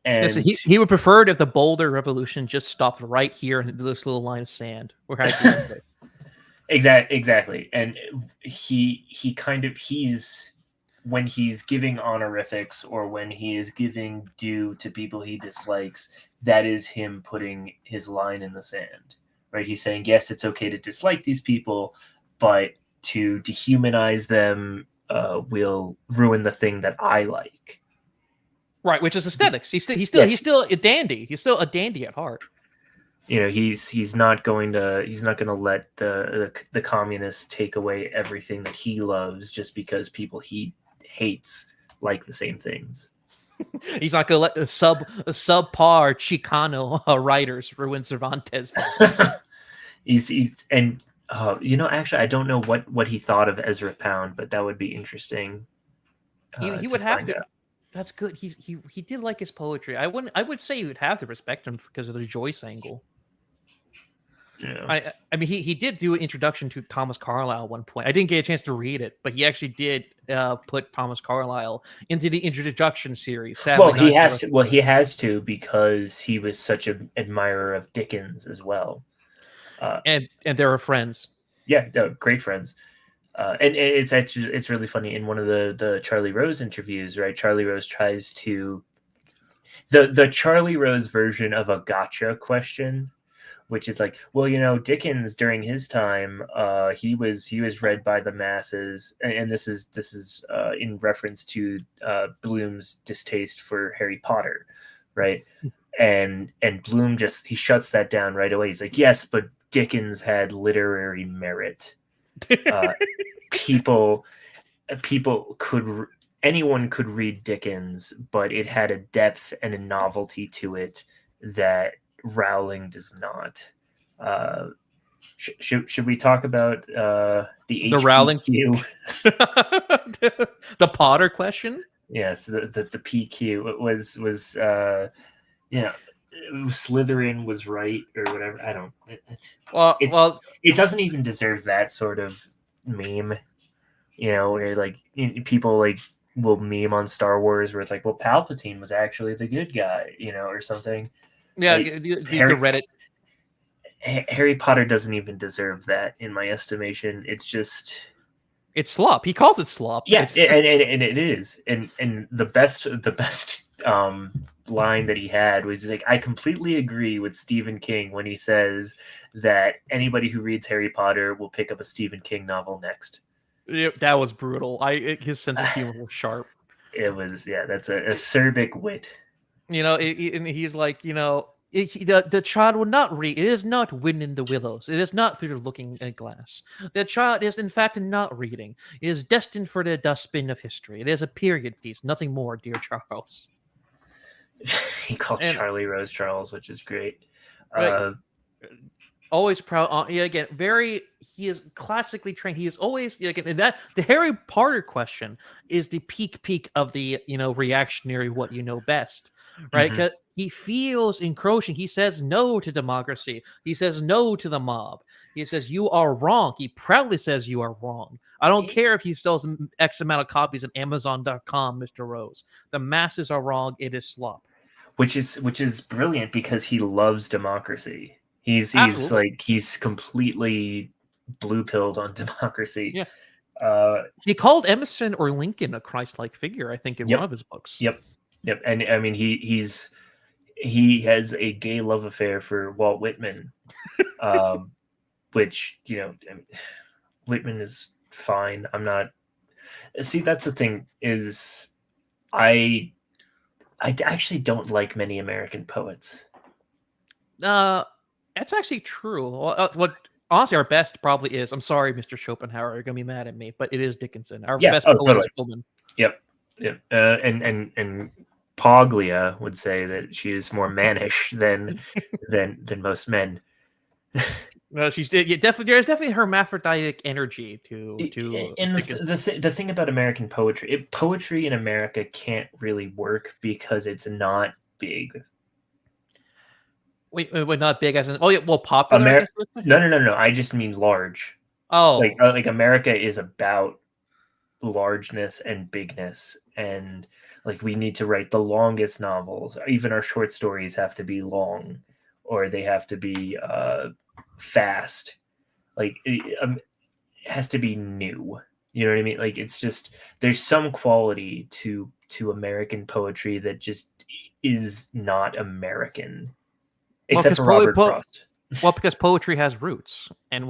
And listen, he would prefer if the Boulder Revolution just stopped right here in this little line of sand. Exactly. And when he's giving honorifics or when he is giving due to people he dislikes, that is him putting his line in the sand, right? He's saying, yes, it's okay to dislike these people, but to dehumanize them will ruin the thing that I like. Right, which is aesthetics. He's still a dandy. He's still a dandy at heart. He's not going to let the communists take away everything that he loves just because people he hates like the same things. He's not going to let the subpar Chicano writers ruin Cervantes. Actually, I don't know what he thought of Ezra Pound, but that would be interesting. He would have to. That's good. He did like his poetry. I would say you would have to respect him because of the Joyce angle. Yeah. I mean, he did do an introduction to Thomas Carlyle at one point. I didn't get a chance to read it, but he actually did put Thomas Carlyle into the introduction series. Sadly, he has to because he was such an admirer of Dickens as well. And they were friends. Yeah, great friends. And it's really funny in one of the Charlie Rose interviews, right? Charlie Rose tries to the Charlie Rose version of a gotcha question, which is like, well, Dickens during his time, he was read by the masses, and this is in reference to Bloom's distaste for Harry Potter, right? And Bloom he shuts that down right away. He's like, yes, but Dickens had literary merit. Anyone could read Dickens, but it had a depth and a novelty to it that Rowling does not. Should we talk about the Rowling the Potter question? Yes, the PQ. It was Slytherin was right or whatever. I don't. It doesn't even deserve that sort of meme. Where people will meme on Star Wars where it's like, well, Palpatine was actually the good guy, or something. Yeah, Reddit. Harry Potter doesn't even deserve that in my estimation. It's slop. He calls it slop. Yes, and it is. And the best line that he had was like, I completely agree with Stephen King when he says that anybody who reads Harry Potter will pick up a Stephen King novel next. Yeah, that was brutal. His sense of humor was sharp. It was, that's a acerbic wit. And he's like, the child will not read. It is not wind in the willows. It is not through the looking glass. The child is, in fact, not reading. It is destined for the dustbin of history. It is a period piece, nothing more, dear Charles. He called Charlie Rose Charles, which is great. Always proud. Again, he is classically trained. He is always, again, that the Harry Potter question is the peak of the, reactionary, what you know best, right? Because He feels encroaching. He says no to democracy. He says no to the mob. He says you are wrong. He proudly says you are wrong. I don't care if he sells X amount of copies on Amazon.com, Mr. Rose. The masses are wrong. It is slop. Which is brilliant because he loves democracy. He's Absolutely. like he's completely blue pilled on democracy. Yeah. He called Emerson or Lincoln a Christ-like figure, I think, in one of his books. Yep. And I mean, he has a gay love affair for Walt Whitman, which I mean, Whitman is fine. I'm not. See, that's the thing is, I actually don't like many American poets. That's actually true. What honestly our best probably is. I'm sorry, Mr. Schopenhauer, you're gonna be mad at me, but it is Dickinson. Our best poet totally. is Pullman. Yep. And Poglia would say that she is more mannish than most men. No, she's definitely there's definitely hermaphroditic energy to. And the thing about American poetry, poetry in America can't really work because it's not big. Wait, not big as in popular. No. I just mean large. Oh, like America is about largeness and bigness, and like we need to write the longest novels. Even our short stories have to be long, or they have to be fast. Like it has to be new. You know what I mean? Like it's just there's some quality to American poetry that just is not American, except for Robert Frost. Well, because poetry has roots, and I'm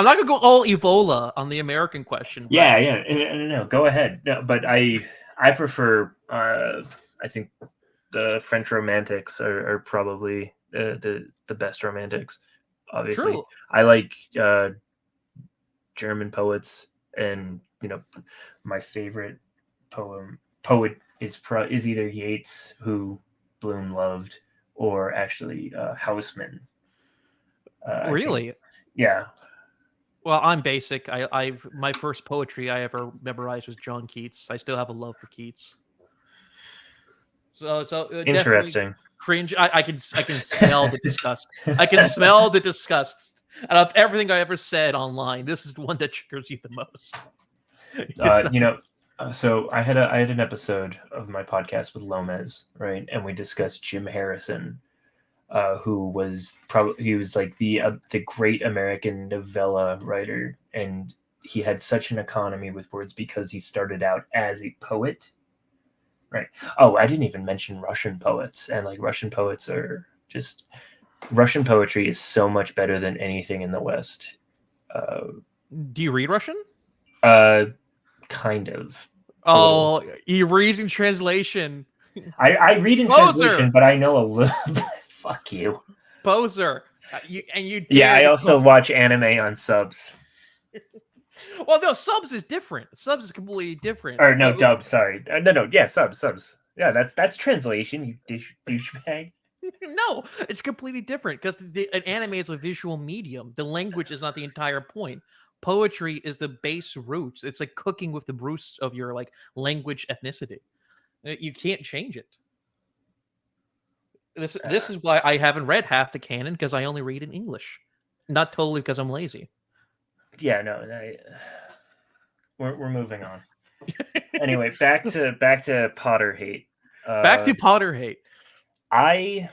not gonna go all Evola on the American question. But... Yeah. No, go ahead. No, but I prefer. I think the French Romantics are probably the best Romantics. Obviously, True. I like German poets, and my favorite poet is either Yeats, who Bloom loved, or actually Houseman. Really? Yeah. Well, I'm basic. My first poetry I ever memorized was John Keats. I still have a love for Keats. So Interesting. Cringe. I can smell the disgust. I can smell the disgust. And of everything I ever said online, this is the one that triggers you the most. So I had an episode of my podcast with Lomez, right, and we discussed Jim Harrison, who was like the great American novella writer, and he had such an economy with words because he started out as a poet, right? Oh, I didn't even mention Russian poets, and like Russian poets are just Russian poetry is so much better than anything in the West. Do you read Russian? Kind of. Oh, he reads in translation. I read in translation, but I know a little. Fuck you, poser. I also watch anime on subs. Well, no, subs is different. Subs is completely different. Or no, dub. Sorry, no. Yeah, subs. Yeah, that's translation. You douchebag. No, it's completely different because an anime is a visual medium. The language is not the entire point. Poetry is the base roots. It's like cooking with the roots of your like language ethnicity. You can't change it. This is why I haven't read half the canon, because I only read in English. Not totally because I'm lazy. Yeah, no. We're moving on. Anyway, back to Potter hate. Back to Potter hate. I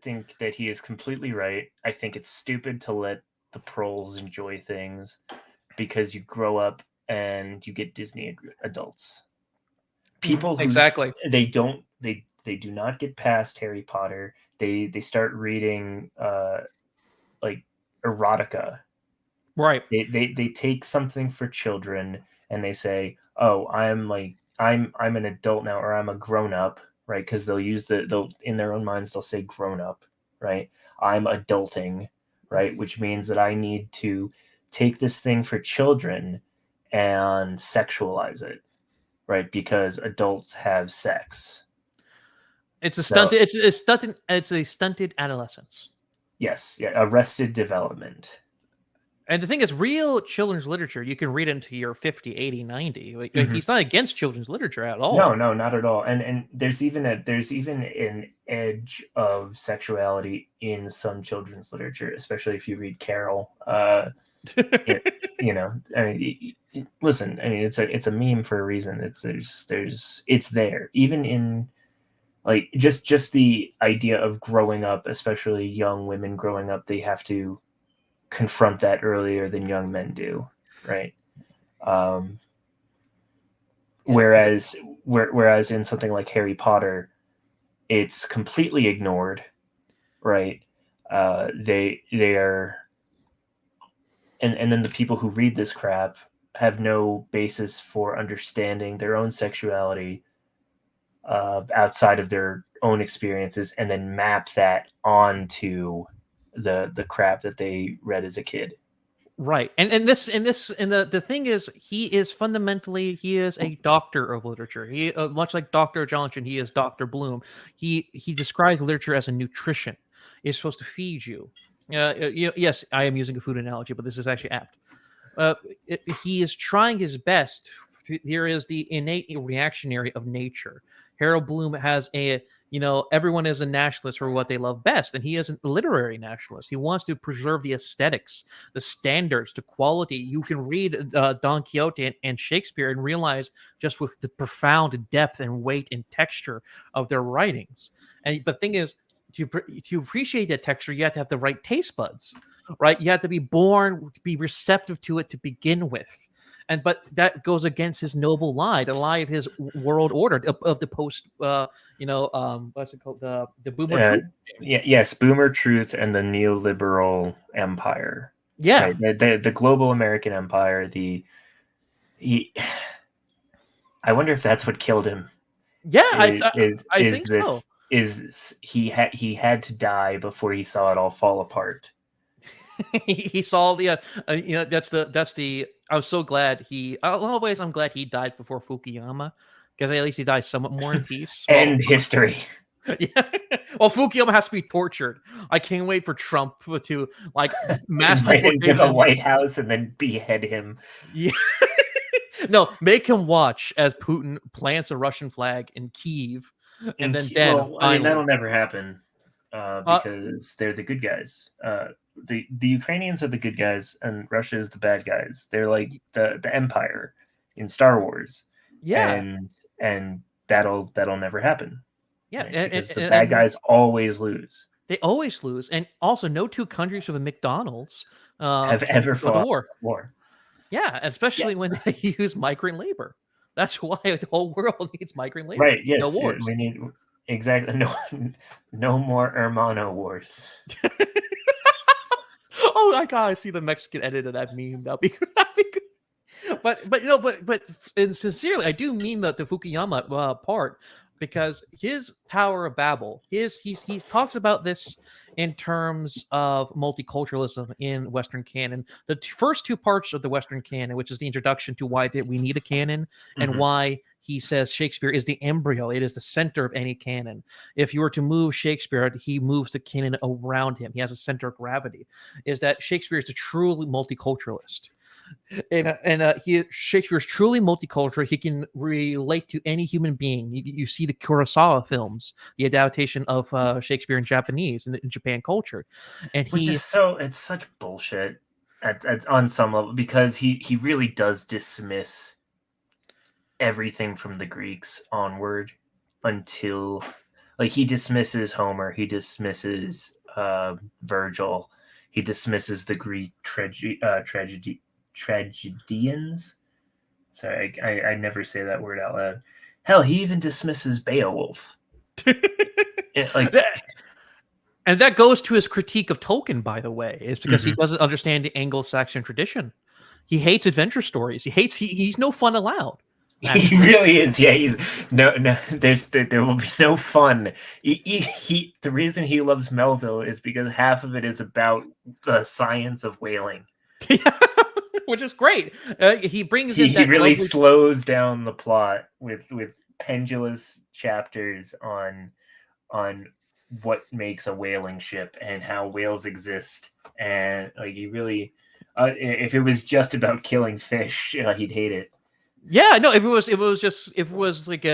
think that he is completely right. I think it's stupid to let the proles enjoy things because you grow up and you get Disney adults. People who exactly they do not get past Harry Potter. They start reading like erotica. Right. They take something for children and they say, "Oh, I'm an adult now, or I'm a grown up." Right, because they'll in their own minds they'll say grown up, right? I'm adulting, right, which means that I need to take this thing for children and sexualize it, right? Because adults have sex. It's a stunted adolescence. Yes, yeah, arrested development. And the thing is, real children's literature, you can read into your 50, 80, 90. Like, Mhm. he's not against children's literature at all. No, not at all. And there's even an edge of sexuality in some children's literature, especially if you read Carol. It, I mean, listen, I mean, it's a meme for a reason. It's there, even in like just the idea of growing up, especially young women growing up. They have to confront that earlier than young men do, right? Um, whereas whereas in something like Harry Potter, it's completely ignored, right? They are, and then the people who read this crap have no basis for understanding their own sexuality outside of their own experiences, and then map that onto the crap that they read as a kid. Right. And the thing is, he is a doctor of literature. He much like Dr. Johnson, he is Dr. Bloom. He describes literature as a nutrition. It's supposed to feed you. Yes, I am using a food analogy, but this is actually apt. He is trying his best. Here is the innate reactionary of nature. Harold Bloom has everyone is a nationalist for what they love best, and he is a literary nationalist. He wants to preserve the aesthetics, the standards, the quality. You can read Don Quixote and Shakespeare and realize just with the profound depth and weight and texture of their writings. And the thing is, to appreciate that texture, you have to have the right taste buds, right? You have to be born to be receptive to it to begin with. But that goes against his noble lie, the lie of his world order of the post, what's it called, the boomer truth. Yes, boomer truth and the neoliberal empire. Yeah, right. The global American empire. I wonder if that's what killed him. yeah, I Is think so. this is he had to die before he saw it all fall apart. He saw that's the. I was so glad always I'm glad he died before Fukuyama, because at least he died somewhat more in peace. End history. Yeah. Well, Fukuyama has to be tortured. I can't wait for Trump to like mass Invite him to the deportations. White House and then behead him. Yeah. No, make him watch as Putin plants a Russian flag in Kyiv, and then I mean, finally, that'll never happen because they're the good guys. The Ukrainians are the good guys, and Russia is the bad guys. They're like the Empire in Star Wars, yeah, and that'll never happen. yeah, Right? Because the bad guys always lose. they always lose, and also no two countries with a McDonald's Have can ever go to fought war. war. Yeah, especially when they use migrant labor. That's why the whole world needs migrant labor. Right? No Yes, wars. we need exactly no more Hermano wars. Oh my god, I see the Mexican edit of that meme. That'd be good. But and sincerely, I do mean the Fukuyama part, because his Tower of Babel, he talks about this in terms of multiculturalism in Western canon. The first two parts of the Western canon, which is the introduction to why we need a canon and why he says Shakespeare is the embryo, it is the center of any canon. If you were to move Shakespeare, he moves the canon around him. He has a center of gravity. Is that Shakespeare is a truly multiculturalist. Shakespeare is truly multicultural. He can relate to any human being. You see the Kurosawa films, the adaptation of Shakespeare in Japanese and in Japan culture, and it's such bullshit on some level, because he really does dismiss everything from the Greeks onward, until like he dismisses Homer, he dismisses Virgil, he dismisses the Greek tragedians. Sorry, I never say that word out loud. Hell, he even dismisses Beowulf. And that goes to his critique of Tolkien, by the way, is because he doesn't understand the Anglo-Saxon tradition. He hates adventure stories. He's no fun allowed. Actually. He really is. Yeah, he's no. There will be no fun. The reason he loves Melville is because half of it is about the science of whaling. Which is great. He brings in that really slows down the plot with pendulous chapters on what makes a whaling ship and how whales exist, and like he really If it was just about killing fish, he'd hate it. Yeah, no. If it was like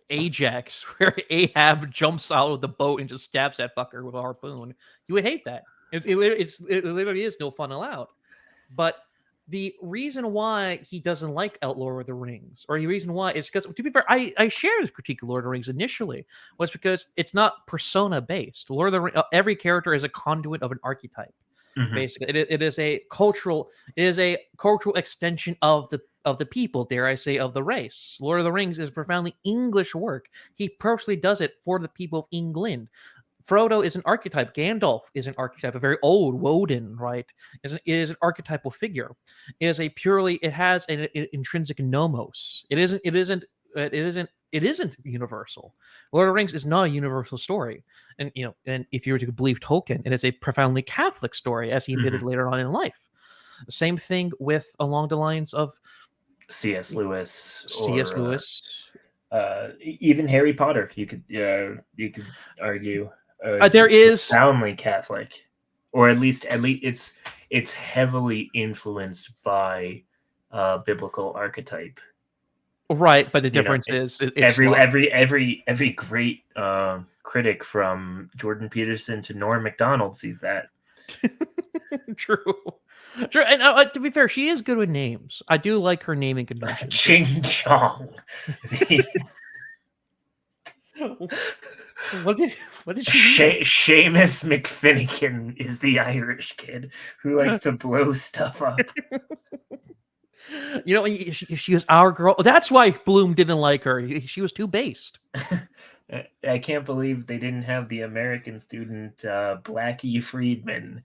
Ajax, where Ahab jumps out of the boat and just stabs that fucker with a harpoon, you would hate that. It literally is no fun allowed. But the reason why he doesn't like Lord of the Rings, or the reason why, is because, to be fair, I shared his critique of Lord of the Rings initially, was because it's not persona based. Lord of the Rings, every character is a conduit of an archetype. Mhm. Basically, it is a cultural extension of the people, dare I say, of the race. Lord of the Rings is profoundly English work. He purposely does it for the people of England. Frodo is an archetype. Gandalf is an archetype. A very old Woden, right, is an archetypal figure. It has an intrinsic nomos. It isn't universal. Lord of the Rings is not a universal story. And if you were to believe Tolkien, it is a profoundly Catholic story, as he admitted later on in life. Same thing with along the lines of C.S. Lewis. C.S. Lewis. Even Harry Potter, you could argue. There is profoundly Catholic, or at least it's heavily influenced by biblical archetype. Right, but the difference is every great critic, from Jordan Peterson to Norm Macdonald, sees that. True. And to be fair, she is good with names. I do like her naming conventions. Ching Chong. What did she Seamus McFinnigan is the Irish kid who likes to blow stuff up. She was our girl. That's why Bloom didn't like her. She was too based. I can't believe they didn't have the American student Blackie Friedman.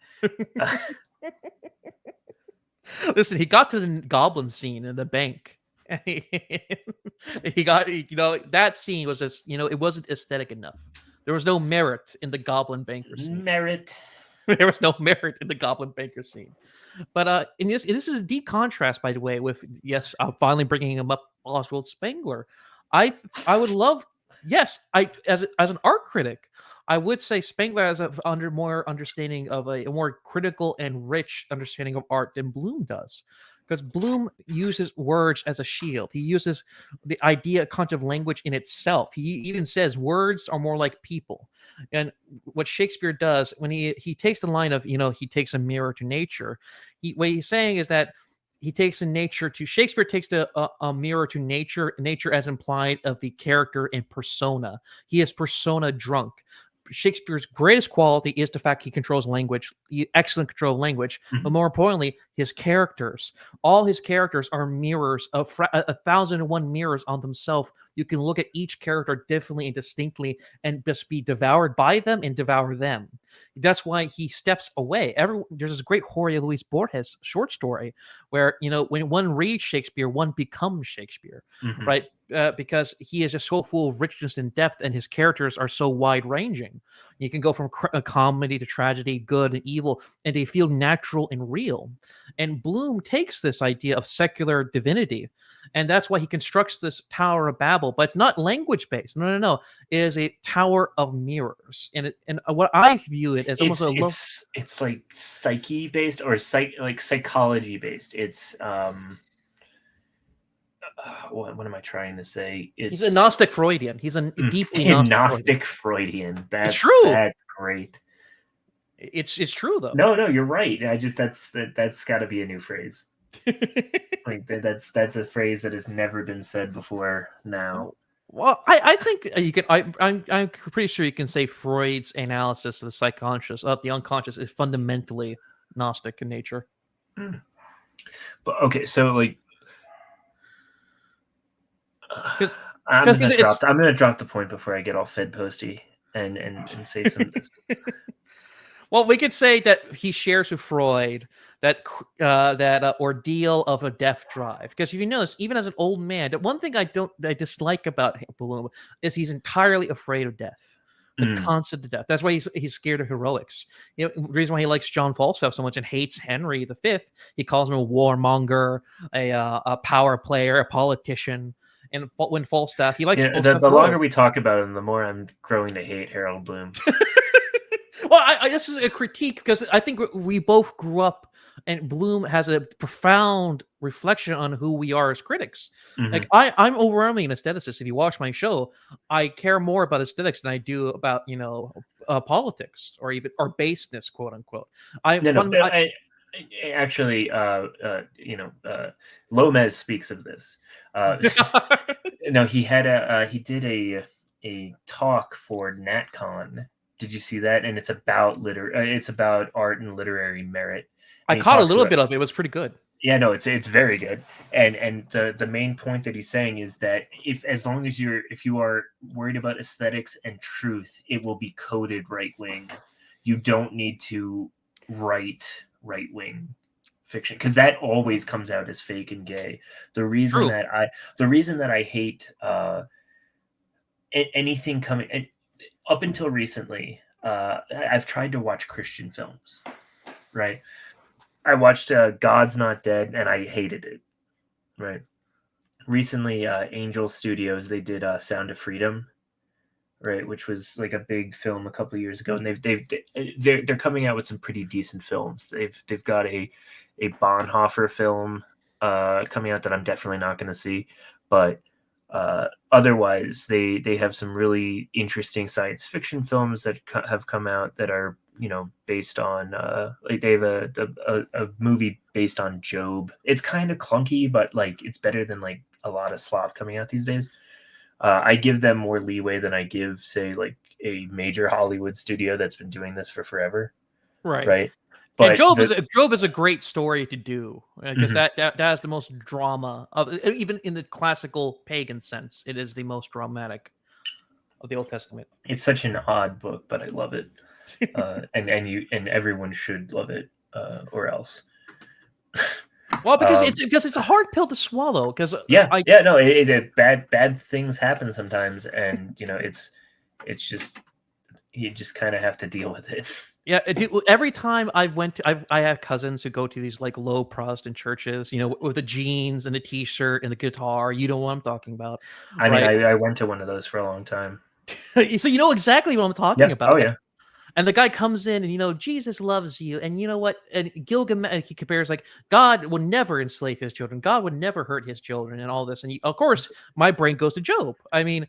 Listen, he got to the goblin scene in the bank. He got, that scene was just, it wasn't aesthetic enough. There was no merit in the goblin banker scene. There was no merit in the goblin banker scene. But this is a deep contrast, by the way, with, yes, I'm finally bringing him up, Oswald Spengler. I would love, yes, as an art critic, I would say Spengler has more understanding of a more critical and rich understanding of art than Bloom does. Because Bloom uses words as a shield. He uses the concept of language in itself. He even says words are more like people. And what Shakespeare does when he takes the line of, he takes a mirror to nature, what he's saying is that he takes Shakespeare takes a mirror to nature as implied of the character in persona. He is persona drunk. Shakespeare's greatest quality is the fact he controls language, excellent control of language, but more importantly, his characters. All his characters are mirrors of 1,001 mirrors on themselves. You can look at each character differently and distinctly and just be devoured by them and devour them. That's why he steps away. There's this great Jorge Luis Borges short story where, when one reads Shakespeare, one becomes Shakespeare, right? Because he is just so full of richness and depth, and his characters are so wide-ranging. You can go from comedy to tragedy, good and evil, and they feel natural and real. And Bloom takes this idea of secular divinity, and that's why he constructs this Tower of Babel. But it's not language-based. No. It is a tower of mirrors, and what I view it as almost it's like psyche-based or psychology-based. It's what am I trying to say? He's a Gnostic Freudian. He's a deeply Gnostic Freudian. That's true. That's great. It's true though. No, you're right. That's got to be a new phrase. Like that's a phrase that has never been said before. Now, well, I think you can. I'm pretty sure you can say Freud's analysis of the psychonscious, of the unconscious, is fundamentally Gnostic in nature. But okay, so like. I'm gonna drop the point before I get all fed posty and say some. Well, we could say that he shares with Freud that ordeal of a death drive. Because if you notice, even as an old man, the one thing I dislike about Bloom is he's entirely afraid of death. The concept of death. That's why he's scared of heroics. The reason why he likes John Falstaff so much and hates Henry V. He calls him a warmonger, a power player, a politician. And when Falstaff, he likes Falstaff. The longer we talk about him, the more I'm growing to hate Harold Bloom. Well, this is a critique because I think we both grew up and Bloom has a profound reflection on who we are as critics. Like Mhm. I'm overwhelmingly an aestheticist. If you watch my show, I care more about aesthetics than I do about politics or even or baseness, quote unquote. I No, no. fun I, Actually, Lomez speaks of this. Uh, no, he did a talk for NatCon. Did you see that? And it's about it's about art and literary merit. I And he caught a talks little about, bit of it. It was pretty good. yeah, no, it's very good. And the main point that he's saying is that as long as if you are worried about aesthetics and truth, it will be coded right wing. You don't need to write right wing fiction, because that always comes out as fake and gay. The reason True. that I hate anything coming, and up until recently, I've tried to watch Christian films, right? I watched God's Not Dead, and I hated it, right? Recently, Angel Studios, they did Sound of Freedom, right, which was like a big film a couple of years ago, and they're coming out with some pretty decent films. They've got a Bonhoeffer film coming out that I'm definitely not going to see, but otherwise they have some really interesting science fiction films that have come out that are based on like they have a movie based on Job. It's kind of clunky, but like it's better than like a lot of slop coming out these days. I give them more leeway than I give, say, like a major Hollywood studio that's been doing this for forever, Right. right? And But Job is a great story to do because Mhm. that has the most drama of even in the classical pagan sense. It is the most dramatic of the Old Testament. It's such an odd book, but I love it, and everyone should love it, or else. Well, because um, it's a hard pill to swallow. Because yeah, I yeah, no, bad things happen sometimes, and it's just you just kind of have to deal with it. yeah, every time I went to I have cousins who go to these like low Protestant churches, with the jeans and the t-shirt and the guitar. You know what I'm talking about, I mean, right? I went to one of those for a long time. So you know exactly what I'm talking Yeah. Oh about. yeah. And the guy comes in and Jesus loves you, and you know what? And Gilgamesh, he compares like God would never enslave his children, God would never hurt his children, and all this. And of course, my brain goes to Job. I mean,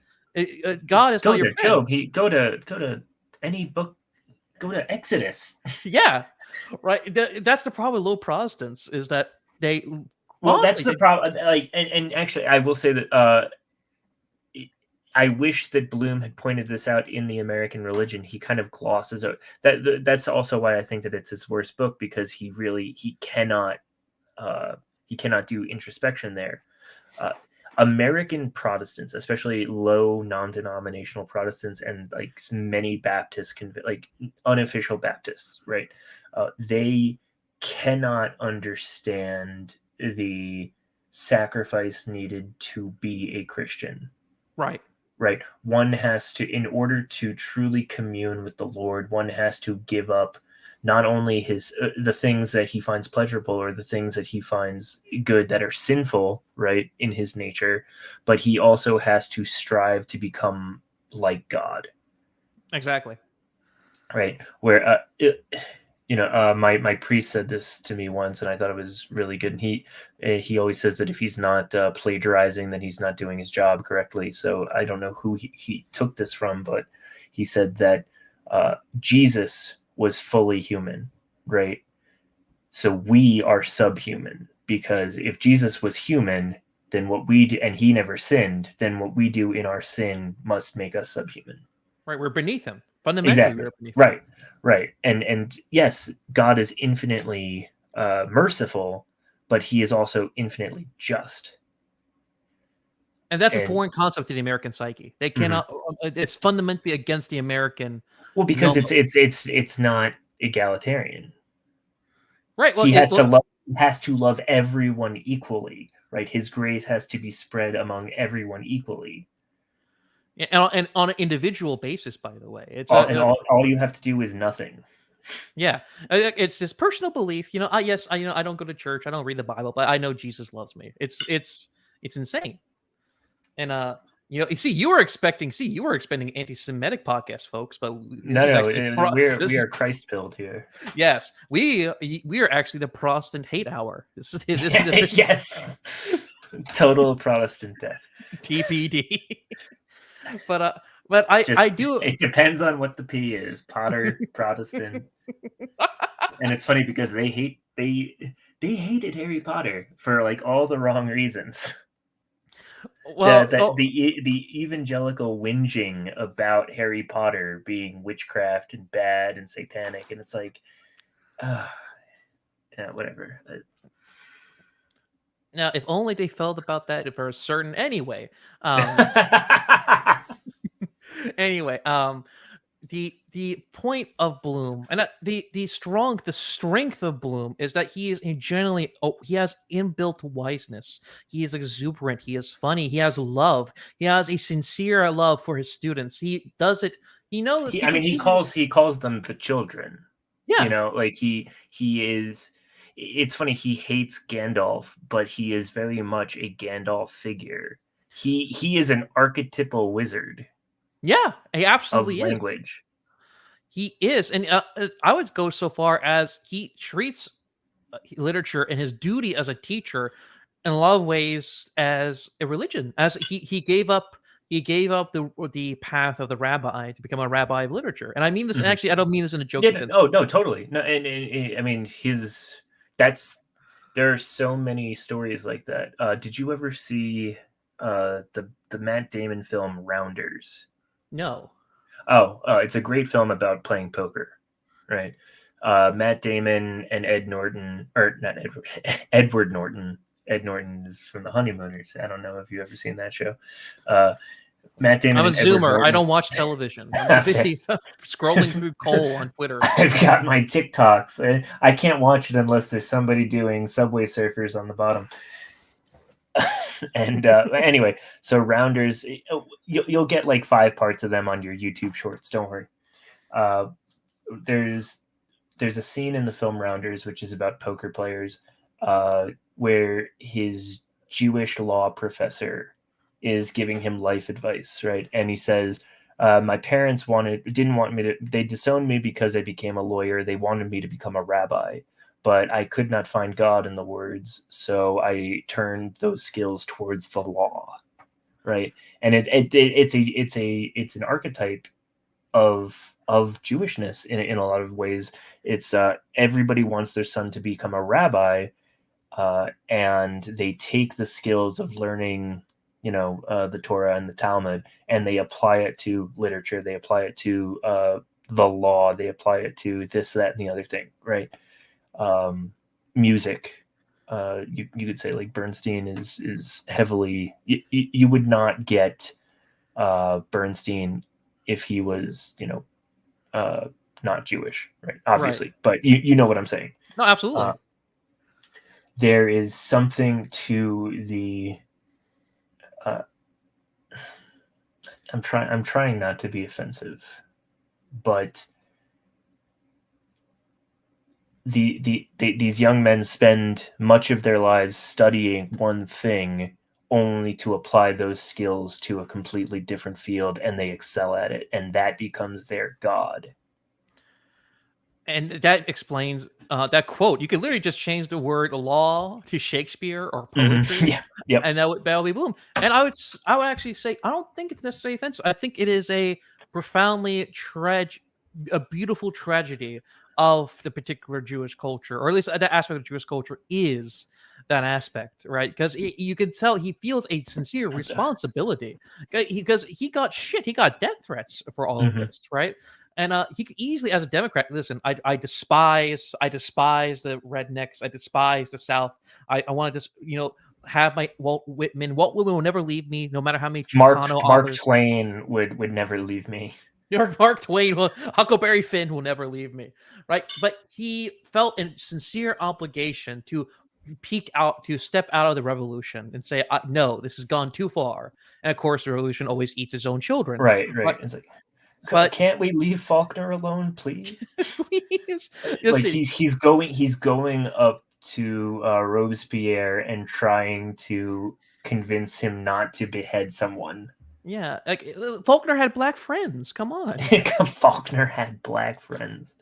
God is not Go your to friend. Job. He go to any book. Go to Exodus. Yeah, right. That's the problem with low Protestants is that they Well, that's honestly the they, problem. Like, and actually, I will say that I wish that Bloom had pointed this out in The American Religion. He kind of glosses out that. That's also why I think that it's his worst book, because uh, he cannot do introspection there. Uh, American Protestants, especially low non-denominational Protestants, and like many Baptists, like unofficial Baptists, right? They cannot understand the sacrifice needed to be a Christian, right. right? One has to, in order to truly commune with the Lord, one has to give up not only his the things that he finds pleasurable, or the things that he finds good that are sinful, right, in his nature, but he also has to strive to become like God, Exactly. right? Where my priest said this to me once, and I thought it was really good. And he always says that if he's not plagiarizing, then he's not doing his job correctly. So I don't know who he took this from, but he said that Jesus was fully human, right? So we are subhuman, because if Jesus was human, then what we do, and he never sinned, then what we do in our sin must make us subhuman. Right. We're beneath him. Fundamentally, Exactly. we're beneath him. Right. And yes, God is infinitely merciful, but he is also infinitely just. And that's a And foreign concept to the American psyche. They mhm. cannot. It's fundamentally against the American. Well, because No, it's not egalitarian. right. Well, He has to love everyone equally, right? His grace has to be spread among everyone equally. and on an individual basis, by the way, it's a All you have to do is nothing. yeah, it's this personal belief. Yes, I don't go to church, I don't read the Bible, but I know Jesus loves me. It's insane, and You see, you were expecting anti-Semitic podcast, folks, but this is No, actually we are Christ pilled here. yes, we are actually the Protestant hate hour. This is Yes, total Protestant death. TPD. But I do. It depends on what the P is. Potter, Protestant, and it's funny because they hated Harry Potter for like all the wrong reasons. Well, the evangelical whinging about Harry Potter being witchcraft and bad and satanic, and it's like, yeah, whatever. Now, if only they felt about that for a certain anyway. Anyway, the point of Bloom and the strength of Bloom is that he is generally he has inbuilt wiseness. He is exuberant. He is funny. He has love. He has a sincere love for his students. He does it. He knows. He calls them the children. Yeah. You know, like he is. It's funny. He hates Gandalf, but he is very much a Gandalf figure. He is an archetypal wizard. Yeah, he absolutely of language. He is, and I would go so far as he treats literature and his duty as a teacher in a lot of ways as a religion. As he gave up the path of the rabbi to become a rabbi of literature. And I mean this actually. I don't mean this in a joking sense. Oh no, totally. No, and I mean there are so many stories like that. Did you ever see the Matt Damon film Rounders? No. Oh, it's a great film about playing poker, right? Matt Damon and Ed Norton, or not Edward, Edward Norton. Ed Norton is from The Honeymooners. I don't know if you've ever seen that show. Matt Damon. I'm a Zoomer. I don't watch television. I'm busy scrolling through Cole on Twitter. I've got my TikToks. I can't watch it unless there's somebody doing Subway Surfers on the bottom. And anyway, so Rounders, you'll get like 5 parts of them on your YouTube shorts. Don't worry. There's a scene in the film Rounders, which is about poker players, where his Jewish law professor is giving him life advice, right? And he says, my parents they disowned me because I became a lawyer. They wanted me to become a rabbi, but I could not find God in the words, so I turned those skills towards the law, right? And it's an archetype of Jewishness in a lot of ways. It's everybody wants their son to become a rabbi, and they take the skills of learning, the Torah and the Talmud, and they apply it to literature. They apply it to the law. They apply it to this, that, and the other thing, right? Music. You could say like Bernstein is heavily. You would not get Bernstein if he was, not Jewish, right? Obviously, right. But you know what I'm saying. No, absolutely. There is something to the. I'm trying not to be offensive, but these young men spend much of their lives studying one thing only to apply those skills to a completely different field, and they excel at it, and that becomes their God. And that explains that quote. You could literally just change the word law to Shakespeare or poetry, and that would be Bloom. And I would actually say I don't think it's necessarily offensive. I think it is a profoundly a beautiful tragedy of the particular Jewish culture, or at least that aspect of Jewish culture is that aspect, right? Because you can tell he feels a sincere responsibility because he got death threats for all of this, right? And he could easily, as a Democrat, listen, I despise the rednecks. I despise the South. I want to just, have my Walt Whitman. Walt Whitman will never leave me, no matter how many Chicano Mark Twain would never leave me. Mark Twain Huckleberry Finn will never leave me, right? But he felt a sincere obligation to step out of the revolution and say, no, this has gone too far. And of course, the revolution always eats its own children. Right. It's like, but can't we leave Faulkner alone, please? Please. Like he's going up to Robespierre and trying to convince him not to behead someone. Yeah, like Faulkner had black friends. Come on. Faulkner had black friends.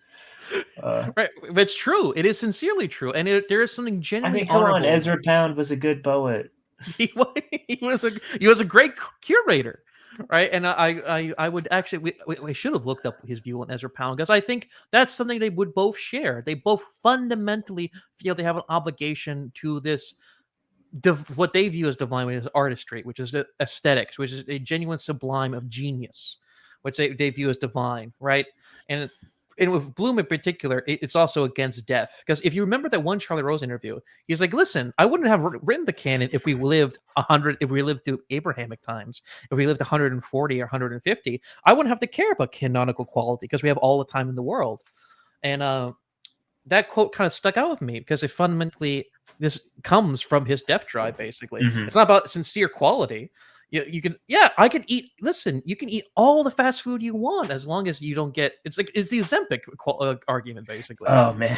Right, it's true. It is sincerely true, and there is something I genuinely mean, come on, honorable. Ezra Pound was a good poet. He was a great curator, right? And I would actually we should have looked up his view on Ezra Pound, because I think that's something they would both share. They both fundamentally feel they have an obligation to this what they view as divine as artistry, which is the aesthetics, which is a genuine sublime of genius, which they view as divine, right? And with Bloom in particular, it's also against death. Because if you remember that one Charlie Rose interview, he's like, "Listen, I wouldn't have written the canon if we lived 100, if we lived through Abrahamic times, if we lived 140 or 150. I wouldn't have to care about canonical quality because we have all the time in the world." And that quote kind of stuck out with me because it fundamentally this comes from his death drive. Basically, it's not about sincere quality. You can, yeah, I can eat. Listen, you can eat all the fast food you want as long as you don't get. It's the Ozempic argument, basically. Oh man,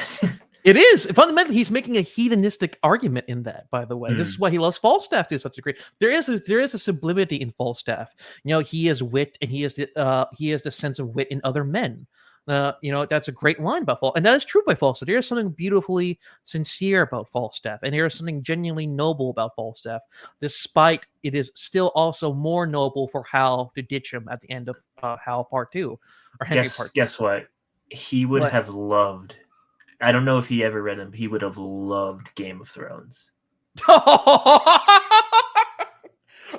it is fundamentally he's making a hedonistic argument in that. By the way, this is why he loves Falstaff to such a degree. There is a sublimity in Falstaff. He has wit, and he has the sense of wit in other men. That's a great line about Falstaff, and that is true by Falstaff. There is something beautifully sincere about Falstaff, and there is something genuinely noble about Falstaff, despite it is still also more noble for Hal to ditch him at the end of Hal Part 2, or Henry Part 2. Guess what? He would have loved. I don't know if he ever read him. He would have loved Game of Thrones.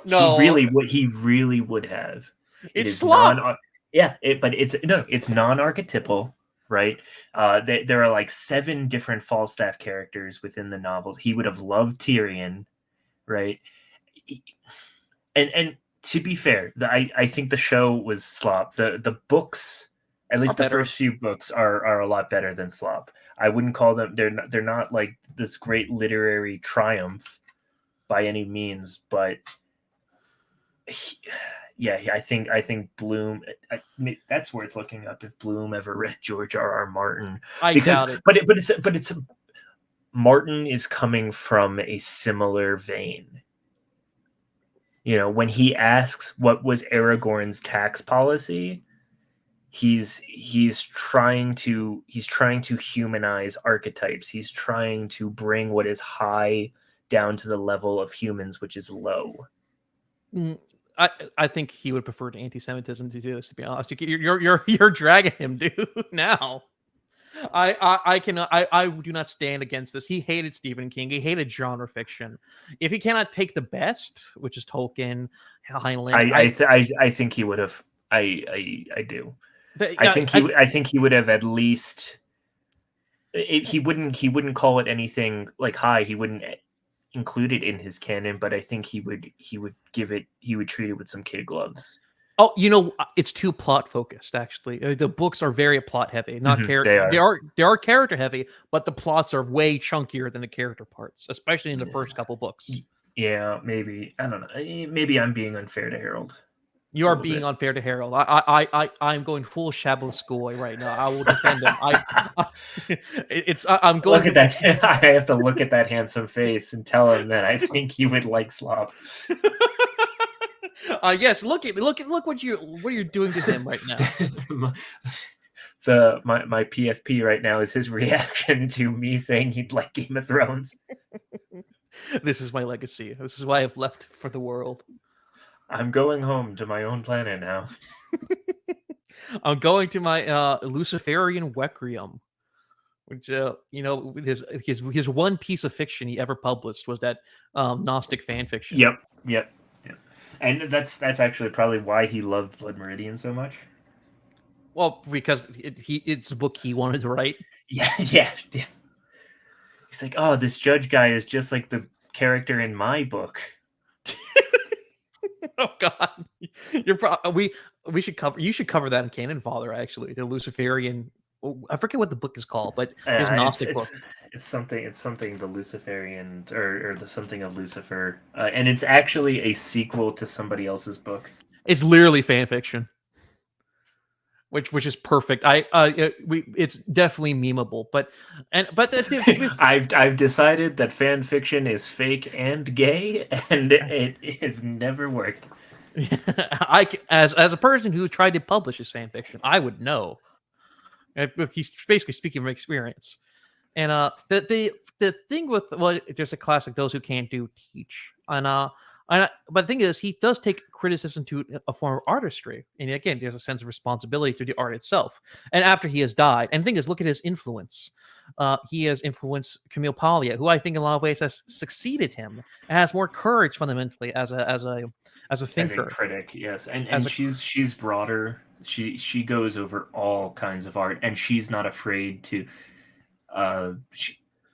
No, he really would have. It's slop. But it's non-archetypal, right? There are like 7 different Falstaff characters within the novels. He would have loved Tyrion, right? And to be fair, I think the show was slop. The books, at least the first few books, are a lot better than slop. I wouldn't call them. They're not like this great literary triumph by any means, but. I think Bloom. That's worth looking up if Bloom ever read George R.R. Martin. I doubt it. But it's Martin is coming from a similar vein. When he asks what was Aragorn's tax policy, he's trying to humanize archetypes. He's trying to bring what is high down to the level of humans, which is low. I think he would prefer to anti-Semitism to do this. To be honest, you're dragging him, dude. Now, I do not stand against this. He hated Stephen King. He hated genre fiction. If he cannot take the best, which is Tolkien, Heinlein, I think he would have. I do. I think he would have at least. He wouldn't call it anything like high. He wouldn't include it in his canon, but I think he would treat it with some kid gloves. Oh, it's too plot focused. Actually, the books are very plot heavy, not character. They are character heavy, but the plots are way chunkier than the character parts, especially in the first couple books. Yeah, maybe I don't know. Maybe I'm being unfair to Harold. You are being unfair to Harold. I'm going full Shabu school right now. I will defend him. I'm going. Look at that. I have to look at that handsome face and tell him that I think he would like slop. Yes. Look what you're doing to him right now. My PFP right now is his reaction to me saying he'd like Game of Thrones. This is my legacy. This is why I've left for the world. I'm going home to my own planet now. I'm going to my Luciferian Requiem, which his one piece of fiction he ever published was that Gnostic fan fiction. Yep. And that's actually probably why he loved Blood Meridian so much. Well, because it's a book he wanted to write. Yeah. He's like, oh, this judge guy is just like the character in my book. Oh God, we should cover. You should cover that in Canon, Father. Actually, the Luciferian. I forget what the book is called, but his Gnostic book. It's something. The Luciferian or the something of Lucifer, and it's actually a sequel to somebody else's book. It's literally fan fiction, which is perfect. It's definitely memeable, but I've decided that fan fiction is fake and gay, and it has never worked. As a person who tried to publish his fan fiction, I would know. He's basically speaking from experience. And the thing with, well, there's a classic, those who can't do teach. But the thing is, he does take criticism to a form of artistry, and again, there's a sense of responsibility to the art itself. And after he has died, and the thing is, look at his influence. He has influenced Camille Paglia, who I think in a lot of ways has succeeded him and has more courage fundamentally as a thinker, as a critic. Yes, and she's broader. She goes over all kinds of art, and she's not afraid to.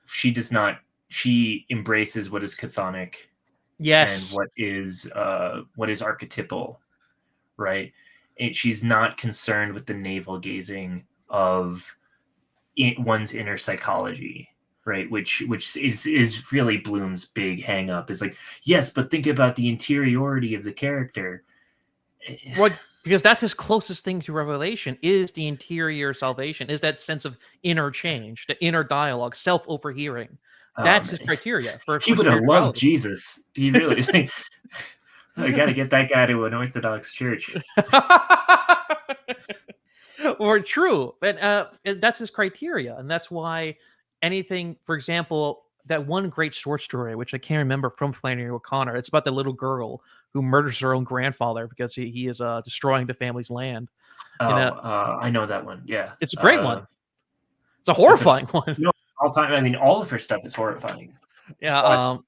She embraces what is chthonic. Yes. And what is archetypal, right? She's not concerned with the navel gazing of one's inner psychology, right? Which is really Bloom's big hang up. Is like, yes, but think about the interiority of the character. Well, because that's his closest thing to revelation, is the interior salvation, is that sense of inner change, the inner dialogue, self-overhearing. That's his criteria. He would have loved Jesus. He really is. I got to get that guy to an Orthodox church. Or true, but that's his criteria, and that's why anything, for example, that one great short story, which I can't remember, from Flannery O'Connor. It's about the little girl who murders her own grandfather because he is destroying the family's land. I know that one. Yeah, it's a great one. It's a horrifying one. No, all time. I mean, all of her stuff is horrifying. Yeah. But,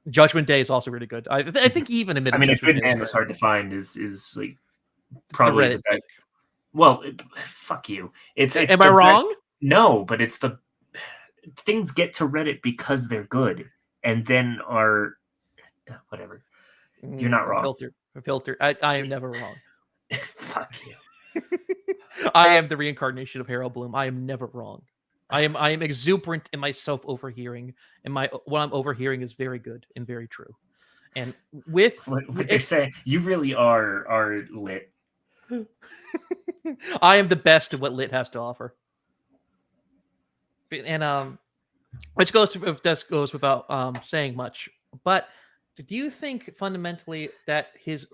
Judgment Day is also really good. I think even admitted. I mean, Good Man is hard to find. Is like probably the best. Well, fuck you. Am I wrong? Best. No, but it's the things get to Reddit because they're good, and then are whatever. You're not wrong. Filter. I am never wrong. Fuck you. I am the reincarnation of Harold Bloom. I am never wrong. I am exuberant in my self-overhearing, and what I'm overhearing is very good and very true. And with what they're saying, you really are lit. I am the best at what lit has to offer. And which goes without saying much. But do you think fundamentally that his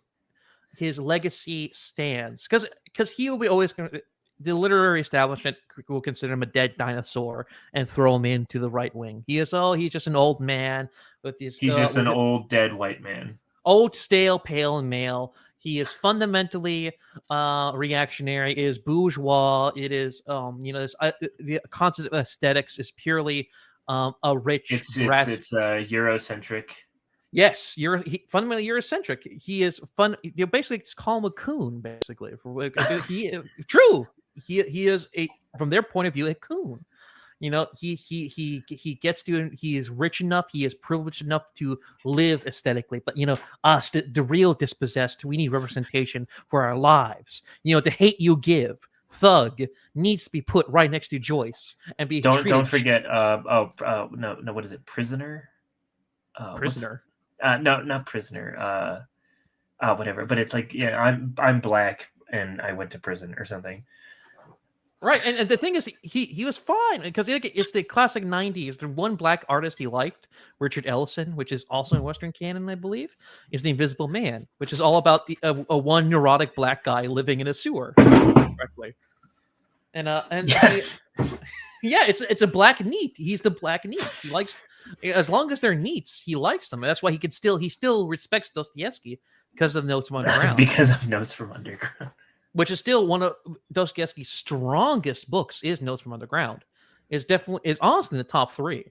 legacy stands? Because he will be always going to. The literary establishment will consider him a dead dinosaur and throw him into the right wing. He's just an old man with these. He's just an old dead white man. Old, stale, pale, and male. He is fundamentally reactionary. It is bourgeois. It is the concept of aesthetics is purely a rich. It's Eurocentric. Yes, fundamentally Eurocentric. He is fun. You basically just call him a coon. Basically, true. He is from their point of view a coon. You know, he gets to. He is rich enough. He is privileged enough to live aesthetically. But us, the real dispossessed, we need representation for our lives. The hate you give. Thug needs to be put right next to Joyce and be. Don't forget. No. What is it? Prisoner. Prisoner. No, not prisoner. Whatever. But it's like, yeah, I'm black and I went to prison or something. Right, and the thing is, he was fine because it's the classic '90s. The one black artist he liked, Richard Ellison, which is also in Western canon, I believe, is The Invisible Man, which is all about a one neurotic black guy living in a sewer. Correctly, yeah, it's a black neat. He's the black neat. He likes, as long as they're neats, he likes them. And that's why he still respects Dostoevsky because of Notes from Underground. Because of Notes from Underground. Which is still one of Dostoevsky's strongest books. Is Notes from Underground? Is honestly in the top 3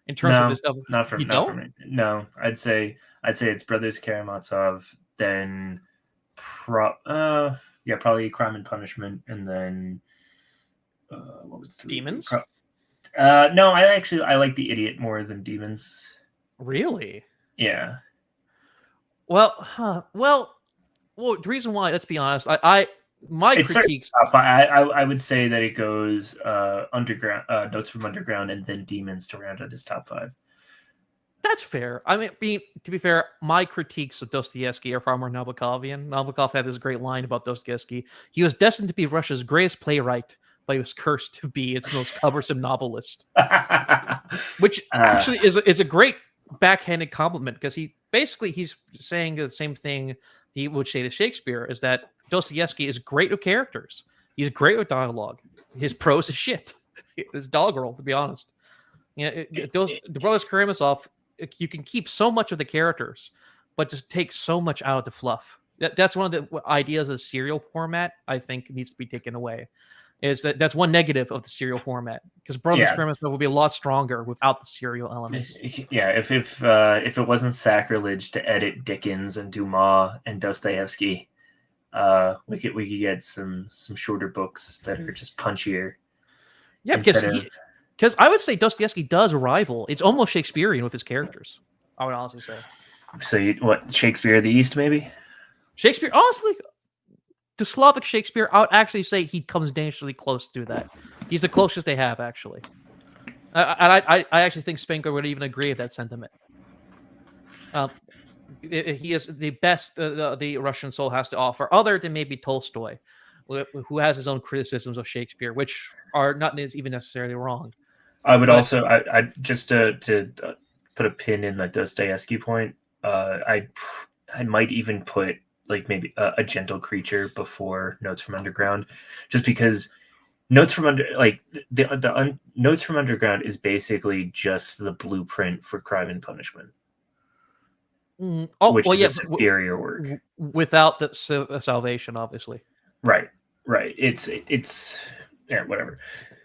in terms of not for me. No, I'd say it's Brothers Karamazov, then probably Crime and Punishment, and then what was the Demons? No, I like The Idiot more than Demons. Really? Yeah. Well, the reason why, let's be honest, my critiques. I would say that it goes Underground, Notes from Underground, and then Demons to round out his top 5. That's fair. I mean, to be fair, my critiques of Dostoevsky are far more Nabokovian. Nabokov had this great line about Dostoevsky. He was destined to be Russia's greatest playwright, but he was cursed to be its most cumbersome novelist. Which actually is a great backhanded compliment, because he's saying the same thing he would say to Shakespeare is that Dostoevsky is great with characters. He's great with dialogue. His prose is shit. It's doggerel, to be honest. The Brothers Karamazov, you can keep so much of the characters, but just take so much out of the fluff. That's one of the ideas of the serial format I think needs to be taken away. Is that's one negative of the serial format, because Brothers Karamazov would be a lot stronger without the serial elements. Yeah, if it wasn't sacrilege to edit Dickens and Dumas and Dostoevsky, we could get some shorter books that are just punchier. Yeah, because I would say Dostoevsky does rival. It's almost Shakespearean with his characters. I would honestly say. So what, Shakespeare of the East, maybe? Shakespeare, honestly, the Slavic Shakespeare, I would actually say he comes dangerously close to that. He's the closest they have, actually. I actually think Spengler would even agree with that sentiment. He is the best the Russian soul has to offer, other than maybe Tolstoy, who has his own criticisms of Shakespeare, which are not even necessarily wrong. I would also, I just to put a pin in the Dostoevsky point, I might even put like maybe a Gentle Creature before Notes from Underground, just because Notes from Notes from Underground is basically just the blueprint for Crime and Punishment, which is a superior work without the salvation, obviously. Right. It's yeah, whatever.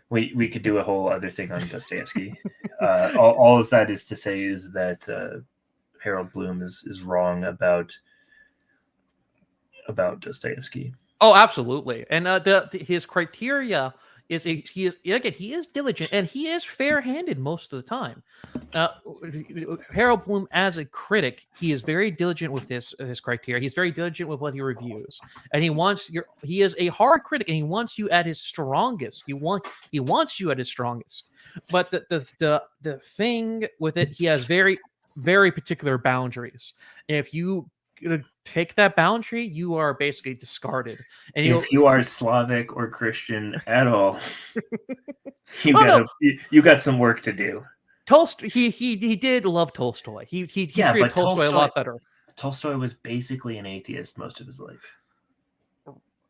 We could do a whole other thing on Dostoevsky. All that is to say is that Harold Bloom is wrong about Dostoevsky. Oh, absolutely. And his criteria is he is diligent and he is fair-handed most of the time. Harold Bloom, as a critic, he is very diligent with his criteria. He's very diligent with what he reviews, and he is a hard critic, and he wants you at his strongest. He wants you at his strongest. But the thing with it, he has very, very particular boundaries. And if you take that boundary, you are basically discarded. And if you are Slavic or Christian at all, you got some work to do. Tolstoy, he did love Tolstoy. He treated Tolstoy a lot better. Tolstoy was basically an atheist most of his life.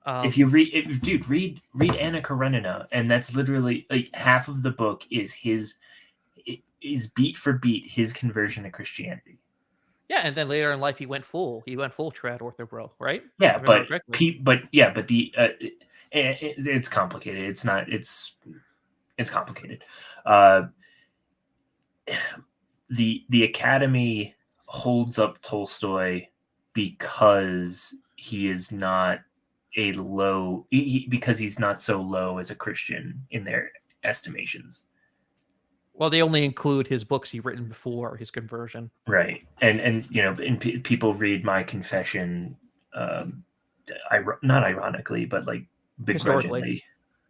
If you read Anna Karenina, and that's literally like half of the book is beat for beat his conversion to Christianity. Yeah, and then later in life he went full trad orthobro, right? Yeah, it's complicated. It's complicated. The Academy holds up Tolstoy because he is not because he's not so low as a Christian in their estimations. Well, they only include his books he'd written before his conversion. Right. And people read my confession, not ironically, but like begrudgingly.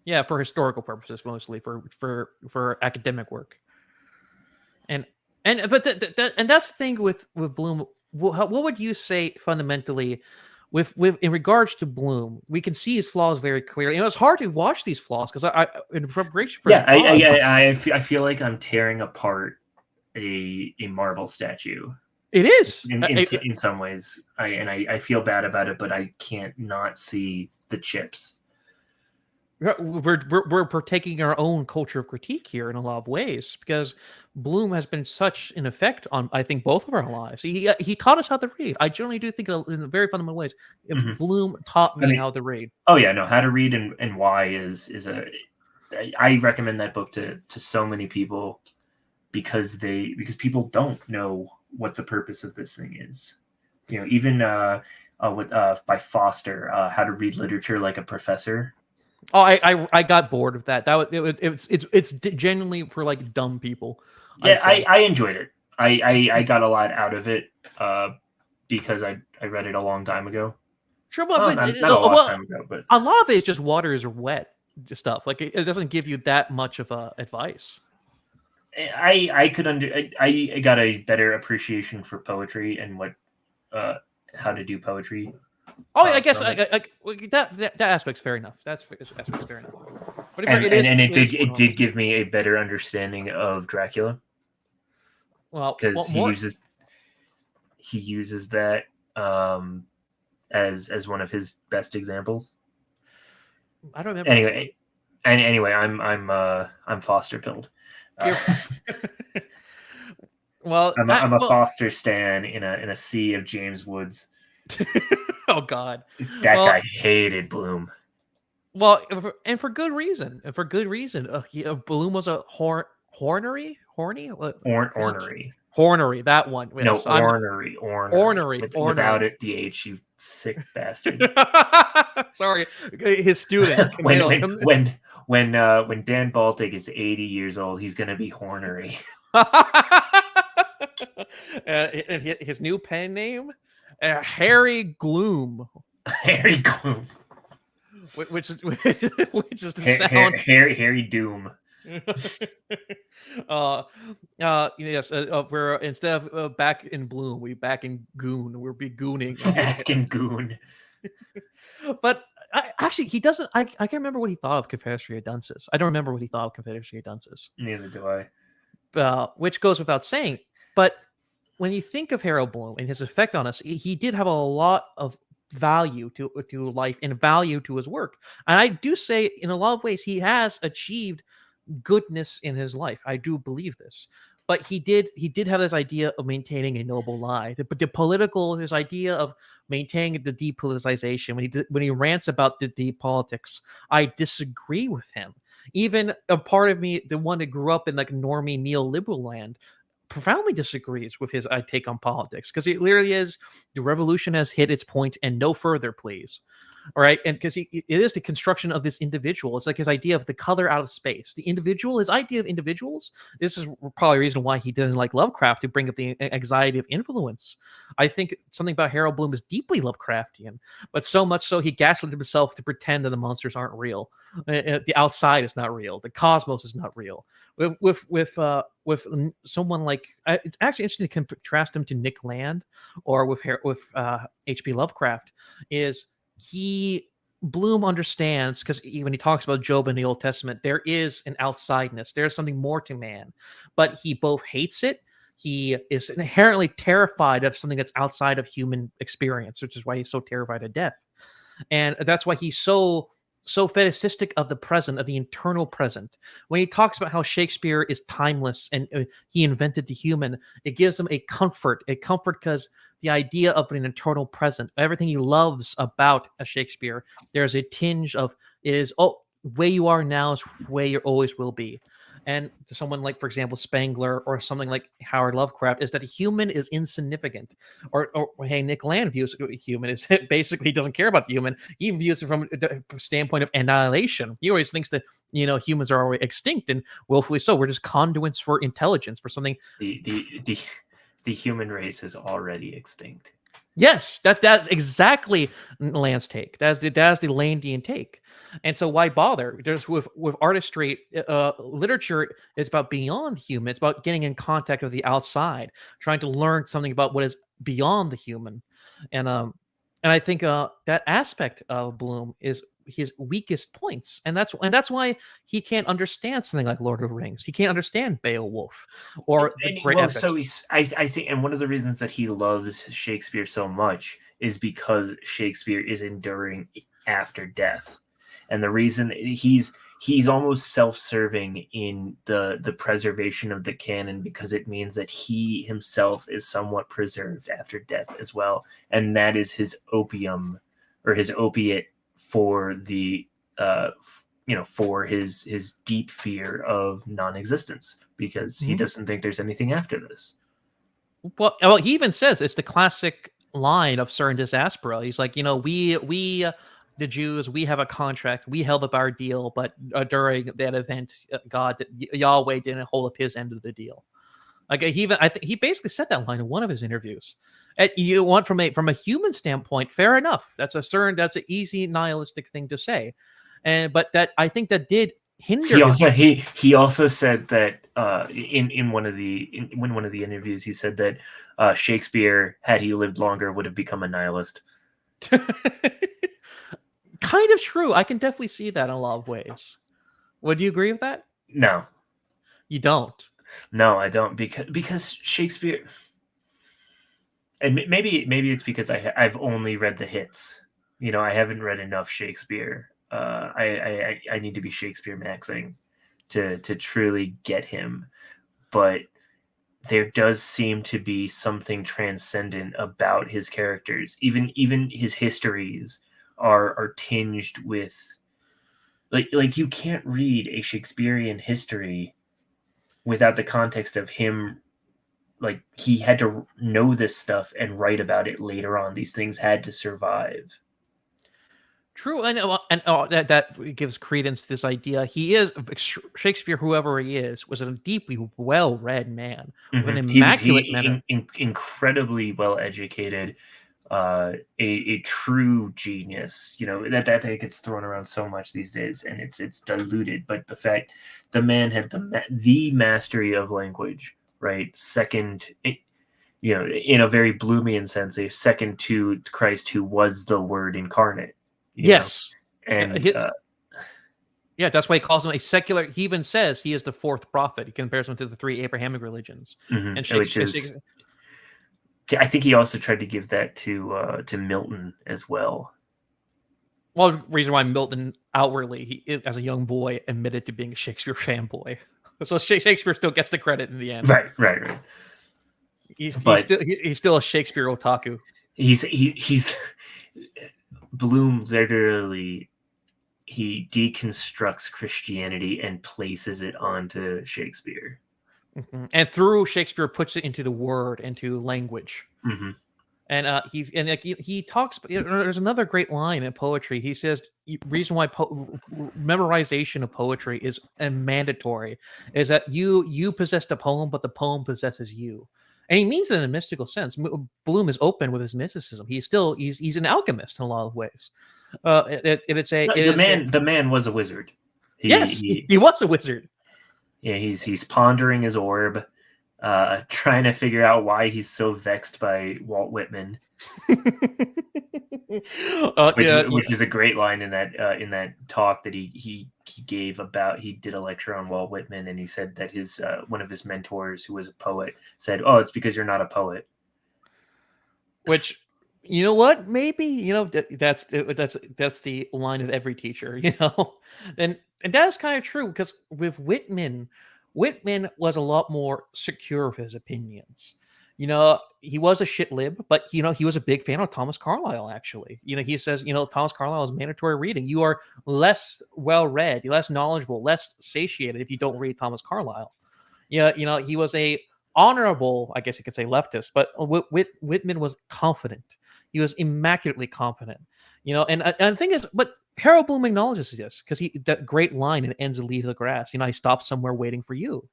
Yeah, for historical purposes, mostly for academic work. And that's the thing with Bloom. What would you say fundamentally with in regards to Bloom? We can see his flaws very clearly. It was hard to watch these flaws because in preparation for I feel like I'm tearing apart a marble statue. It is in some ways. I feel bad about it, but I can't not see the chips. We're partaking our own culture of critique here in a lot of ways, because Bloom has been such an effect on, I think, both of our lives. He taught us how to read. I generally do think in very fundamental ways. Mm-hmm. Bloom taught me how to read. Oh yeah, no, how to read and why is I recommend that book to so many people because people don't know what the purpose of this thing is. Even by Foster, How to Read Literature Like a Professor. Oh, I got bored of that. It's genuinely for like dumb people. Yeah, I enjoyed it. I got a lot out of it because I read it a long time ago. Sure, but not a long time ago, but a lot of it is just water is wet stuff. Like it doesn't give you that much of advice. I got a better appreciation for poetry and what how to do poetry. Oh, I guess that aspect's fair enough. That aspect's fair enough. But it did give me a better understanding of Dracula. Well, because he uses that as one of his best examples. I don't remember. Anyway, I'm Foster pilled. Well, I'm a Foster stan in a sea of James Woods. Oh God, that guy hated Bloom. Well, and for good reason. And for good reason. Bloom was a hornery. Hornery. That one. Yes. No, ornery. Without it, the H, you sick bastard. Sorry, his student. when Dan Baltic is 80 years old, he's gonna be hornery. And his new pen name, Harry Gloom. Harry Gloom. Which is the sound. Harry Doom. Yes. We're instead of back in Bloom, we back in Goon. We're be gooning. Back in Goon. But actually, he doesn't. I can't remember what he thought of Confederacy Dunces. I don't remember what he thought of Confederacy Dunces. Neither do I. Which goes without saying. But when you think of Harold Bloom and his effect on us, he did have a lot of value to life and value to his work. And I do say, in a lot of ways, he has achieved goodness in his life. I do believe this. But he did have this idea of maintaining a noble lie. His idea of maintaining the depoliticization. When he rants about the politics, I disagree with him. Even a part of me, the one that grew up in like normie neoliberal land, profoundly disagrees with his take on politics, because it literally is the revolution has hit its point and no further, please. All right. And because it is the construction of this individual. It's like his idea of the color out of space. The individual, his idea of individuals. This is probably a reason why he doesn't like Lovecraft, to bring up the anxiety of influence. I think something about Harold Bloom is deeply Lovecraftian, but so much so he gaslit himself to pretend that the monsters aren't real. The outside is not real. The cosmos is not real. With someone like, it's actually interesting to contrast him to Nick Land or with H.P. Lovecraft. Bloom understands, because when he talks about Job in the Old Testament, there is an outsideness. There's something more to man, but he both hates it. He is inherently terrified of something that's outside of human experience, which is why he's so terrified of death. And that's why he's so fetishistic of the present, of the internal present. When he talks about how Shakespeare is timeless and he invented the human, it gives him a comfort because the idea of an eternal present, everything he loves about a Shakespeare, there's a tinge of it is, way you are now is way you always will be. And to someone like, for example, Spengler or something like Howard Lovecraft, is that a human is insignificant. Or hey, Nick Land views a human is basically he doesn't care about the human. He views it from the standpoint of annihilation. He always thinks that humans are already extinct, and willfully so. We're just conduits for intelligence, for something. The human race is already extinct. Yes, that's exactly Land's take. That's the Landian take. And so why bother? There's with artistry, literature is about beyond human. It's about getting in contact with the outside, trying to learn something about what is beyond the human. And I think that aspect of Bloom is his weakest points, and that's why he can't understand something like Lord of the Rings. He can't understand Beowulf or the great epics. So I think, and one of the reasons that he loves Shakespeare so much is because Shakespeare is enduring after death, and the reason he's almost self-serving in the preservation of the canon, because it means that he himself is somewhat preserved after death as well, and that is his opium or his opiate for the for his deep fear of non-existence, because he doesn't think there's anything after this. Well, he even says it's the classic line of Cernunnos Aspera. He's like, we the Jews, we have a contract. We held up our deal, but during that event, Yahweh didn't hold up his end of the deal. Like I think he basically said that line in one of his interviews. You want from a human standpoint, fair enough. That's an easy nihilistic thing to say, but that I think that did hinder. He also said that in one of the interviews, he said that Shakespeare, had he lived longer, would have become a nihilist. Kind of true. I can definitely see that in a lot of ways. Would you agree with that? No, you don't. No, I don't, because Shakespeare. And maybe it's because I've only read the hits. I haven't read enough Shakespeare. I need to be Shakespeare maxing to truly get him. But there does seem to be something transcendent about his characters. Even his histories are tinged with like you can't read a Shakespearean history without the context of him. Like, he had to know this stuff and write about it later on. These things had to survive. True, and that gives credence to this idea. He is Shakespeare, whoever he is, was a deeply well-read man with an He was immaculate manner. incredibly well educated, a true genius. That gets thrown around so much these days, and it's diluted. But the fact the man had the mastery of language, right? Second, in a very Bloomian sense, a second to Christ, who was the Word incarnate. Yes, And yeah, that's why he calls him a secular. He even says he is the fourth prophet. He compares him to the three Abrahamic religions, and Shakespeare. I think he also tried to give that to Milton as well. Well, the reason why Milton outwardly, as a young boy, admitted to being a Shakespeare fanboy, so Shakespeare still gets the credit in the end. Right. He's still a Shakespeare otaku. He's Bloom literally, he deconstructs Christianity and places it onto Shakespeare. Mm-hmm. And through Shakespeare puts it into the word, into language. Mm-hmm. And he talks. There's another great line in poetry. He says, "Reason why memorization of poetry is mandatory is that you possess the poem, but the poem possesses you." And he means it in a mystical sense. Bloom is open with his mysticism. He's an alchemist in a lot of ways. The man was a wizard. He was a wizard. Yeah, he's pondering his orb, trying to figure out why he's so vexed by Walt Whitman. Which is a great line in that talk that he gave about. He did a lecture on Walt Whitman, and he said that his one of his mentors, who was a poet, said, "Oh, it's because you're not a poet." Which, you know what? Maybe that's the line of every teacher, and that's kind of true, because with Whitman was a lot more secure of his opinions. He was a shit lib, but he was a big fan of Thomas Carlyle. Actually, he says, Thomas Carlyle is mandatory reading. You are less well read, less knowledgeable, less satiated if you don't read Thomas Carlyle. He was a honorable, I guess you could say, leftist, but Whitman was confident. He was immaculately confident. And the thing is, but Harold Bloom acknowledges this, because that great line in Ends of Leave the Grass. I stopped somewhere waiting for you.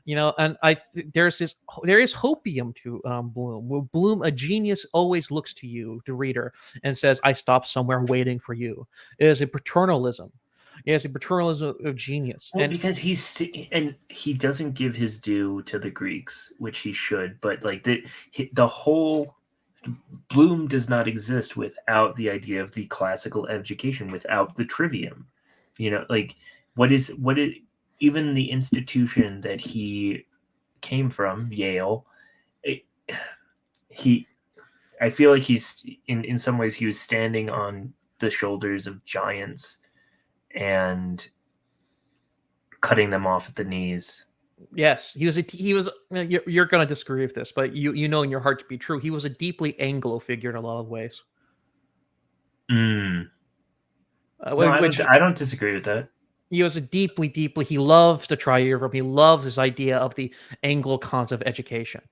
And there is hopium to Bloom. Bloom, a genius, always looks to you, the reader, and says, "I stopped somewhere waiting for you." It is a paternalism. It is a paternalism of genius. Well, because he doesn't give his due to the Greeks, which he should. But like the whole Bloom does not exist without the idea of the classical education, without the trivium. What is even the institution that he came from, Yale. I feel like he's in some ways he was standing on the shoulders of giants and cutting them off at the knees. Yes, he was. You're going to disagree with this, but you know in your heart to be true. He was a deeply Anglo figure in a lot of ways. I don't disagree with that. He was a deeply. He loves to try Europe. He loves this idea of the Anglo concept of education.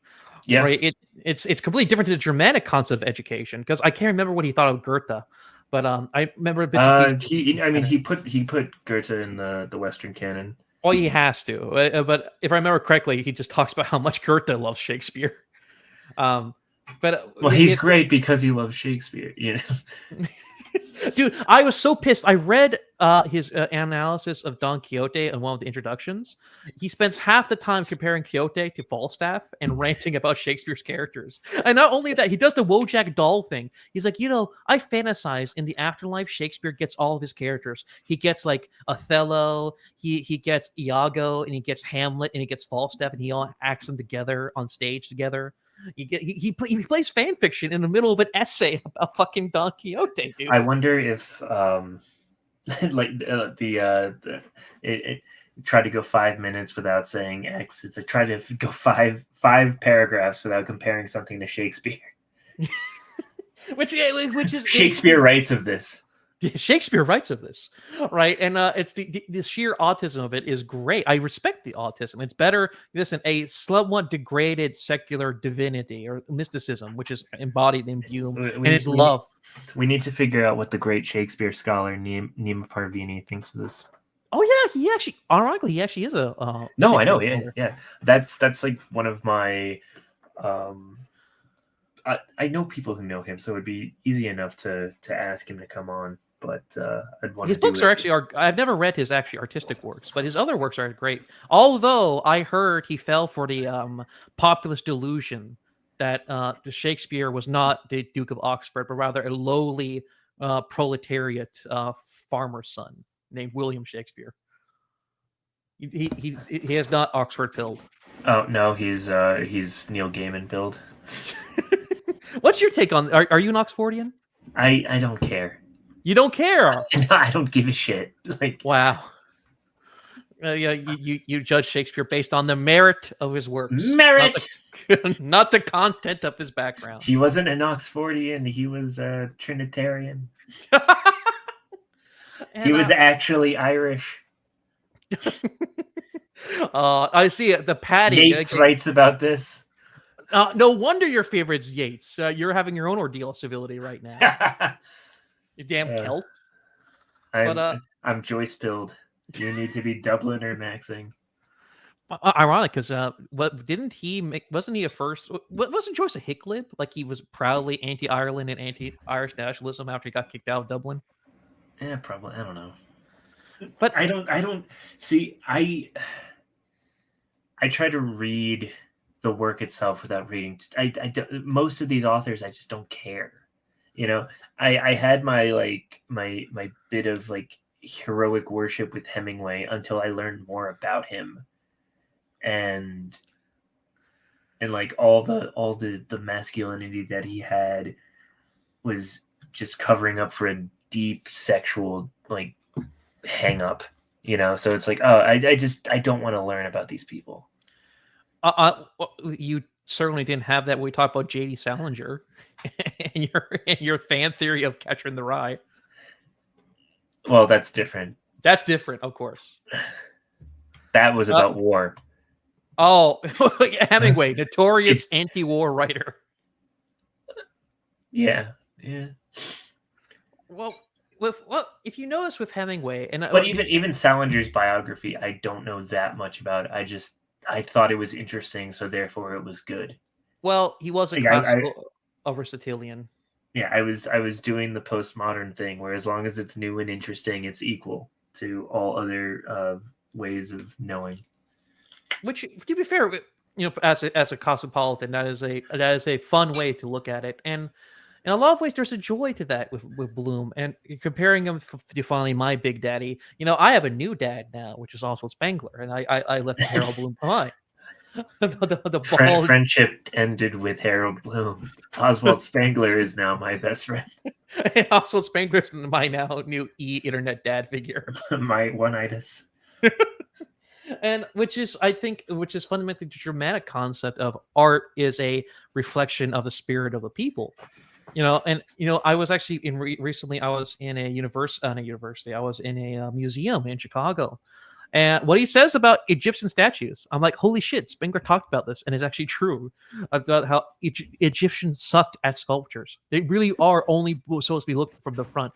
Yeah, right. It's completely different to the Germanic concept of education, because I can't remember what he thought of Goethe, but I remember he put Goethe in the Western canon. Oh, he has to. But if I remember correctly, he just talks about how much Goethe loves Shakespeare. He's great because he loves Shakespeare. Dude, I was so pissed. I read his analysis of Don Quixote in one of the introductions. He spends half the time comparing Quixote to Falstaff and ranting about Shakespeare's characters. And not only that, he does the Wojak doll thing. He's like, I fantasize in the afterlife Shakespeare gets all of his characters. He gets like Othello, he gets Iago, and he gets Hamlet, and he gets Falstaff, and he all acts them together on stage together. He plays fan fiction in the middle of an essay about fucking Don Quixote, dude. I wonder if like it tried to go 5 minutes without saying X. It's a try to go five paragraphs without comparing something to Shakespeare. which is Shakespeare writes of this. Shakespeare writes of this, right? And it's the sheer autism of it is great. I respect the autism. It's better. Listen, a somewhat degraded secular divinity or mysticism, which is embodied in Hume and his love. We need to figure out what the great Shakespeare scholar Nima Parvini thinks of this. Oh yeah, he actually, ironically, he actually is a. No, I know. Yeah. That's like one of my. I know people who know him, so it'd be easy enough to ask him to come on. But I'd want his to books are actually I've never read his actually artistic works, but his other works are great. Although I heard he fell for the populist delusion that Shakespeare was not the Duke of Oxford, but rather a lowly proletariat farmer's son named William Shakespeare. He has not Oxford pilled. Oh no, he's Neil Gaiman pilled. What's your take on? Are you an Oxfordian? I don't care. You don't care. No, I don't give a shit. Like wow. Yeah, you judge Shakespeare based on the merit of his works. Merit, not the content of his background. He wasn't an Oxfordian. He was a Trinitarian. He was actually Irish. I see it. The padding. Yates writes about this. No wonder your favorite's Yates. You're having your own ordeal of civility right now. You damn Celt. I'm Joyce pilled. You need to be Dublin or maxing. Ironic, because wasn't he a first? Wasn't Joyce a Hicklib? Like he was proudly anti-Ireland and anti-Irish nationalism after he got kicked out of Dublin. Yeah, probably. I don't know. But I don't see. I try to read the work itself without reading. Most of these authors, I just don't care. You know, I had my bit of like heroic worship with Hemingway until I learned more about him, and like all the masculinity that he had was just covering up for a deep sexual like hang up, you know. So it's like, I don't want to learn about these people. You certainly didn't have that when we talked about J.D. Salinger and your fan theory of Catcher in the Rye. Well, that's different. That's different, of course. That was about war. Oh, Hemingway, notorious anti-war writer. Yeah. Well, if you notice with Hemingway, but even Salinger's biography, I don't know that much about it. I thought it was interesting, so therefore it was good. Well, he wasn't classical Aristotelian. Yeah, I was doing the postmodern thing, where as long as it's new and interesting, it's equal to all other ways of knowing. Which, to be fair, you know, as a cosmopolitan, that is a fun way to look at it, and in a lot of ways, there's a joy to that with Bloom. And comparing him to finally my big daddy, you know, I have a new dad now, which is Oswald Spengler, and I left Harold Bloom behind. the friendship ended with Harold Bloom. Oswald Spengler is now my best friend. Oswald Spengler is my now new internet dad figure. My one-itis. And which is fundamentally the dramatic concept of art is a reflection of the spirit of the people. You know, and you know, I was actually recently. I was in a university. I was in a museum in Chicago, and what he says about Egyptian statues, I'm like, holy shit! Spengler talked about this, and it's actually true about how Egyptians sucked at sculptures. They really are only supposed to be looked from the front.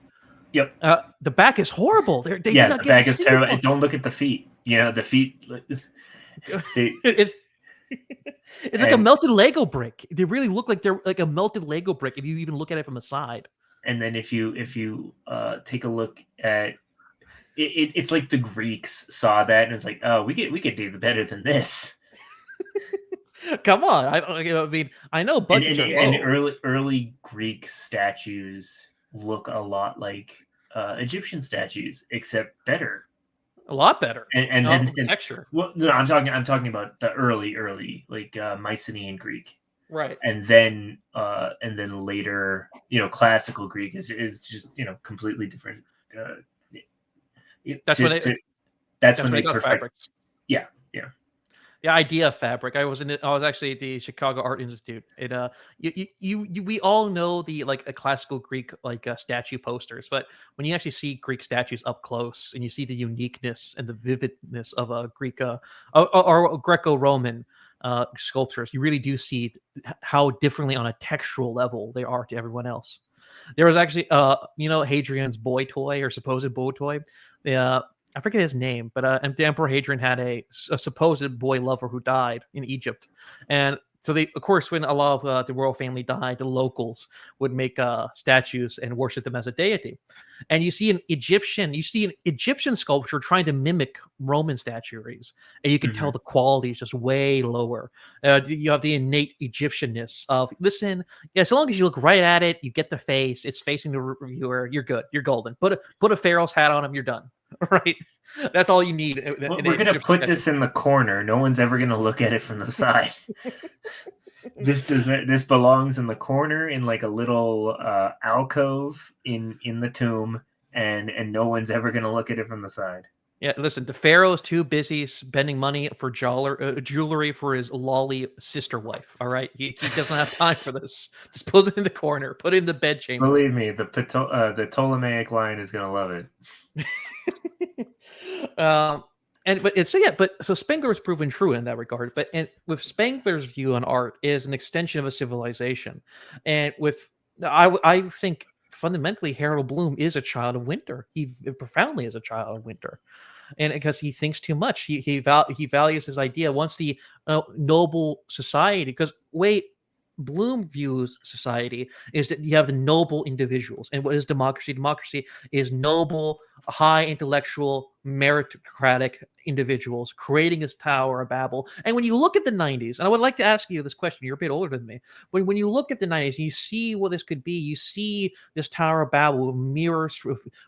Yep. The back is horrible. The back is terrible. And don't look at the feet. You know, the feet. It's like a melted Lego brick. They really look like they're like a melted Lego brick if you even look at it from the side. And then if you take a look at it, it's like the Greeks saw that and it's like, oh, we could do better than this. Come on, I mean, I know budgets are low. And early Greek statues look a lot like Egyptian statues, except better. A lot better, and texture. Well, no, I'm talking about the early like Mycenaean Greek. Right. and then later, classical Greek is just completely different. That's when they That's that's when when they they got perfect. fabrics. Yeah. The idea of fabric. I was actually at the Chicago Art Institute. We all know the a classical Greek statue posters, but when you actually see Greek statues up close and you see the uniqueness and the vividness of a Greek or Greco-Roman sculptures, you really do see how differently on a textural level they are to everyone else. There was actually Hadrian's boy toy or supposed boy toy. I forget his name, but the Emperor Hadrian had a supposed boy lover who died in Egypt, and so they, of course, when a lot of the royal family died, the locals would make statues and worship them as a deity. And you see an Egyptian sculpture trying to mimic Roman statuaries, and you can tell the quality is just way lower. You have the innate Egyptianness of listen. Yeah, as long as you look right at it, you get the face. It's facing the reviewer. You're good. You're golden. Put a pharaoh's hat on him. You're done. Right. That's all you need. We're gonna put this in the corner. No one's ever gonna look at it from the side. This belongs in the corner in like a little alcove in the tomb, and no one's ever gonna look at it from the side. Yeah, listen, the pharaoh's too busy spending money for jewelry for his lolly sister wife. All right, he doesn't have time for this. Just put it in the corner, put it in the bedchamber. Believe me, the Ptolemaic line is gonna love it. So Spengler was proven true in that regard. But with Spengler's view on art is an extension of a civilization, and I think fundamentally Harold Bloom is a child of winter. He profoundly is a child of winter, and because he thinks too much, he values his idea. Once the noble society, because Bloom views society is that you have the noble individuals. And what is democracy? Democracy is noble, high intellectual, meritocratic individuals creating this Tower of Babel. And when you look at the 90s, and I would like to ask you this question, you're a bit older than me. When you look at the 90s, you see what this could be. You see this Tower of Babel with mirrors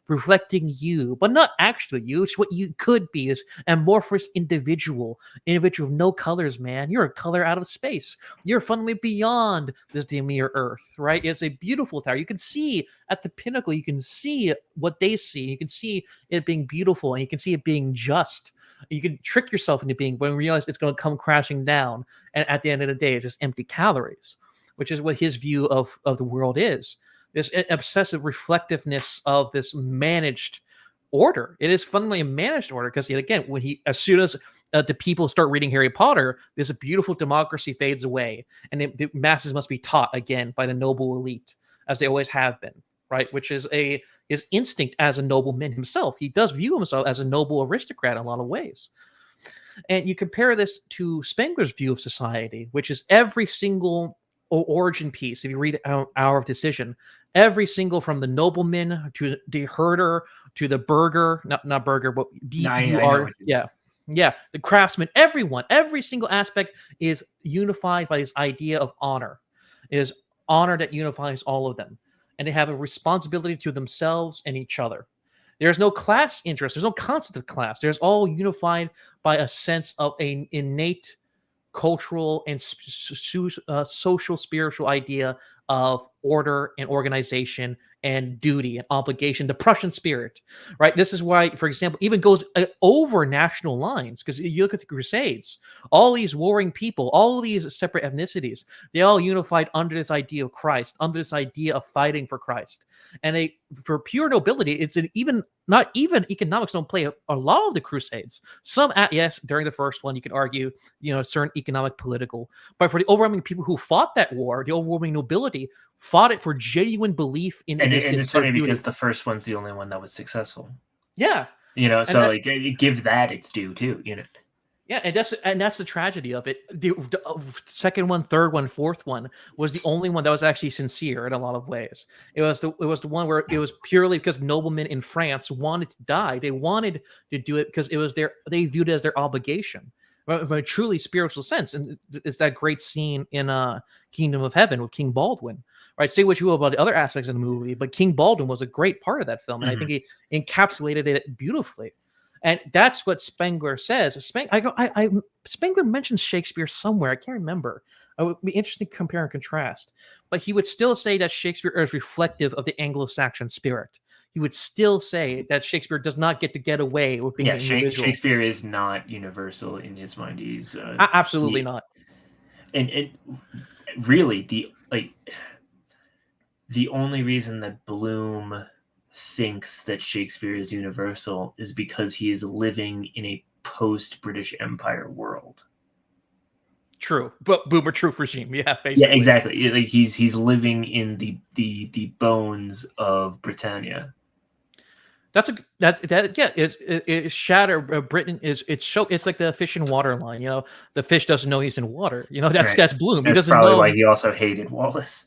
reflecting you, but not actually you. It's what you could be, is amorphous individual with no colors, man. You're a color out of space. You're fundamentally beyond this mere Earth, right? It's a beautiful tower. You can see at the pinnacle, you can see what they see. You can see it being beautiful, and you can see it being just. You can trick yourself into being, when you realize it's going to come crashing down, and at the end of the day, it's just empty calories, which is what his view of the world is. This obsessive reflectiveness of this managed order. It is fundamentally a managed order because, again, as soon as the people start reading Harry Potter, this beautiful democracy fades away, and the masses must be taught again by the noble elite, as they always have been, right? Which is his instinct as a nobleman himself. He does view himself as a noble aristocrat in a lot of ways. And you compare this to Spengler's view of society, which is every single origin piece. If you read Hour of Decision, every single, from the nobleman to the herder to the burgher, not burger, but B-U-R, yeah, the craftsman, every single aspect is unified by this idea of honor. It is honor that unifies all of them. And they have a responsibility to themselves and each other. There's no class interest. There's no concept of class. There's all unified by a sense of an innate cultural and social spiritual idea of order and organization and duty and obligation, the Prussian spirit, right? This is why, for example, even goes over national lines, because you look at the Crusades, all these warring people, all these separate ethnicities, they all unified under this idea of Christ, under this idea of fighting for Christ. And for pure nobility, it's not even economics don't play a lot of the Crusades. Some, yes, during the first one, you can argue, certain economic, political, but for the overwhelming people who fought that war, the overwhelming nobility fought it for genuine belief in. And it's funny because the first one's the only one that was successful. Yeah, so give that its due too. Yeah, and that's the tragedy of it. The second one, third one, fourth one was the only one that was actually sincere in a lot of ways. It was the one where it was purely because noblemen in France wanted to die. They wanted to do it because they viewed it as their obligation, from a truly spiritual sense. And it's that great scene in Kingdom of Heaven with King Baldwin. Right, say what you will about the other aspects of the movie, but King Baldwin was a great part of that film, and I think he encapsulated it beautifully. And that's what Spengler says. Spengler mentions Shakespeare somewhere. I can't remember. It would be interesting to compare and contrast. But he would still say that Shakespeare is reflective of the Anglo-Saxon spirit. He would still say that Shakespeare does not get to get away with being an individual. Shakespeare is not universal in his mind. He's Absolutely not. And really, the only reason that Bloom thinks that Shakespeare is universal is because he is living in a post-British Empire world. True, but boomer truth regime. Yeah, basically. Yeah, exactly. Like he's living in the bones of Britannia. It's shatter. Britain is it's like the fish in water line. You know, the fish doesn't know he's in water. You know, that's Bloom. That's he doesn't probably know. Why he also hated Wallace.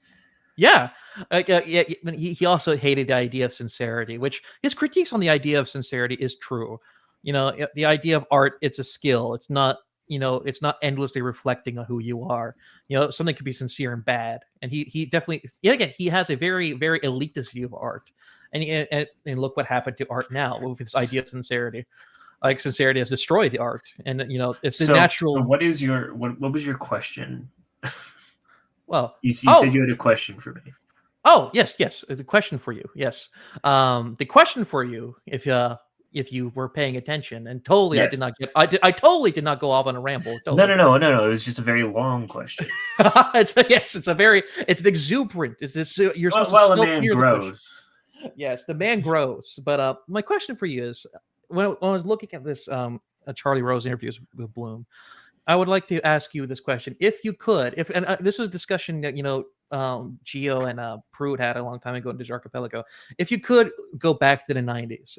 Yeah, he also hated the idea of sincerity, which his critiques on the idea of sincerity is true. You know, the idea of art, it's a skill. It's not, it's not endlessly reflecting on who you are. You know, something could be sincere and bad. And he definitely, again, he has a very, very elitist view of art. And look what happened to art now with this idea of sincerity. Like sincerity has destroyed the art, and it's the natural. So what is your what was your question? Well, you said you had a question for me. Oh, yes. The question for you, yes. The question for you, if you were paying attention, and totally, yes. I totally did not go off on a ramble. Totally. No. It was just a very long question. It's exuberant. It's this. You're supposed to still man grows. Yes, the man grows. But my question for you is, when I was looking at this Charlie Rose interviews with Bloom, I would like to ask you this question. If you could, this was a discussion that, Geo and Pruitt had a long time ago in Digital Archipelago. If you could go back to the 90s,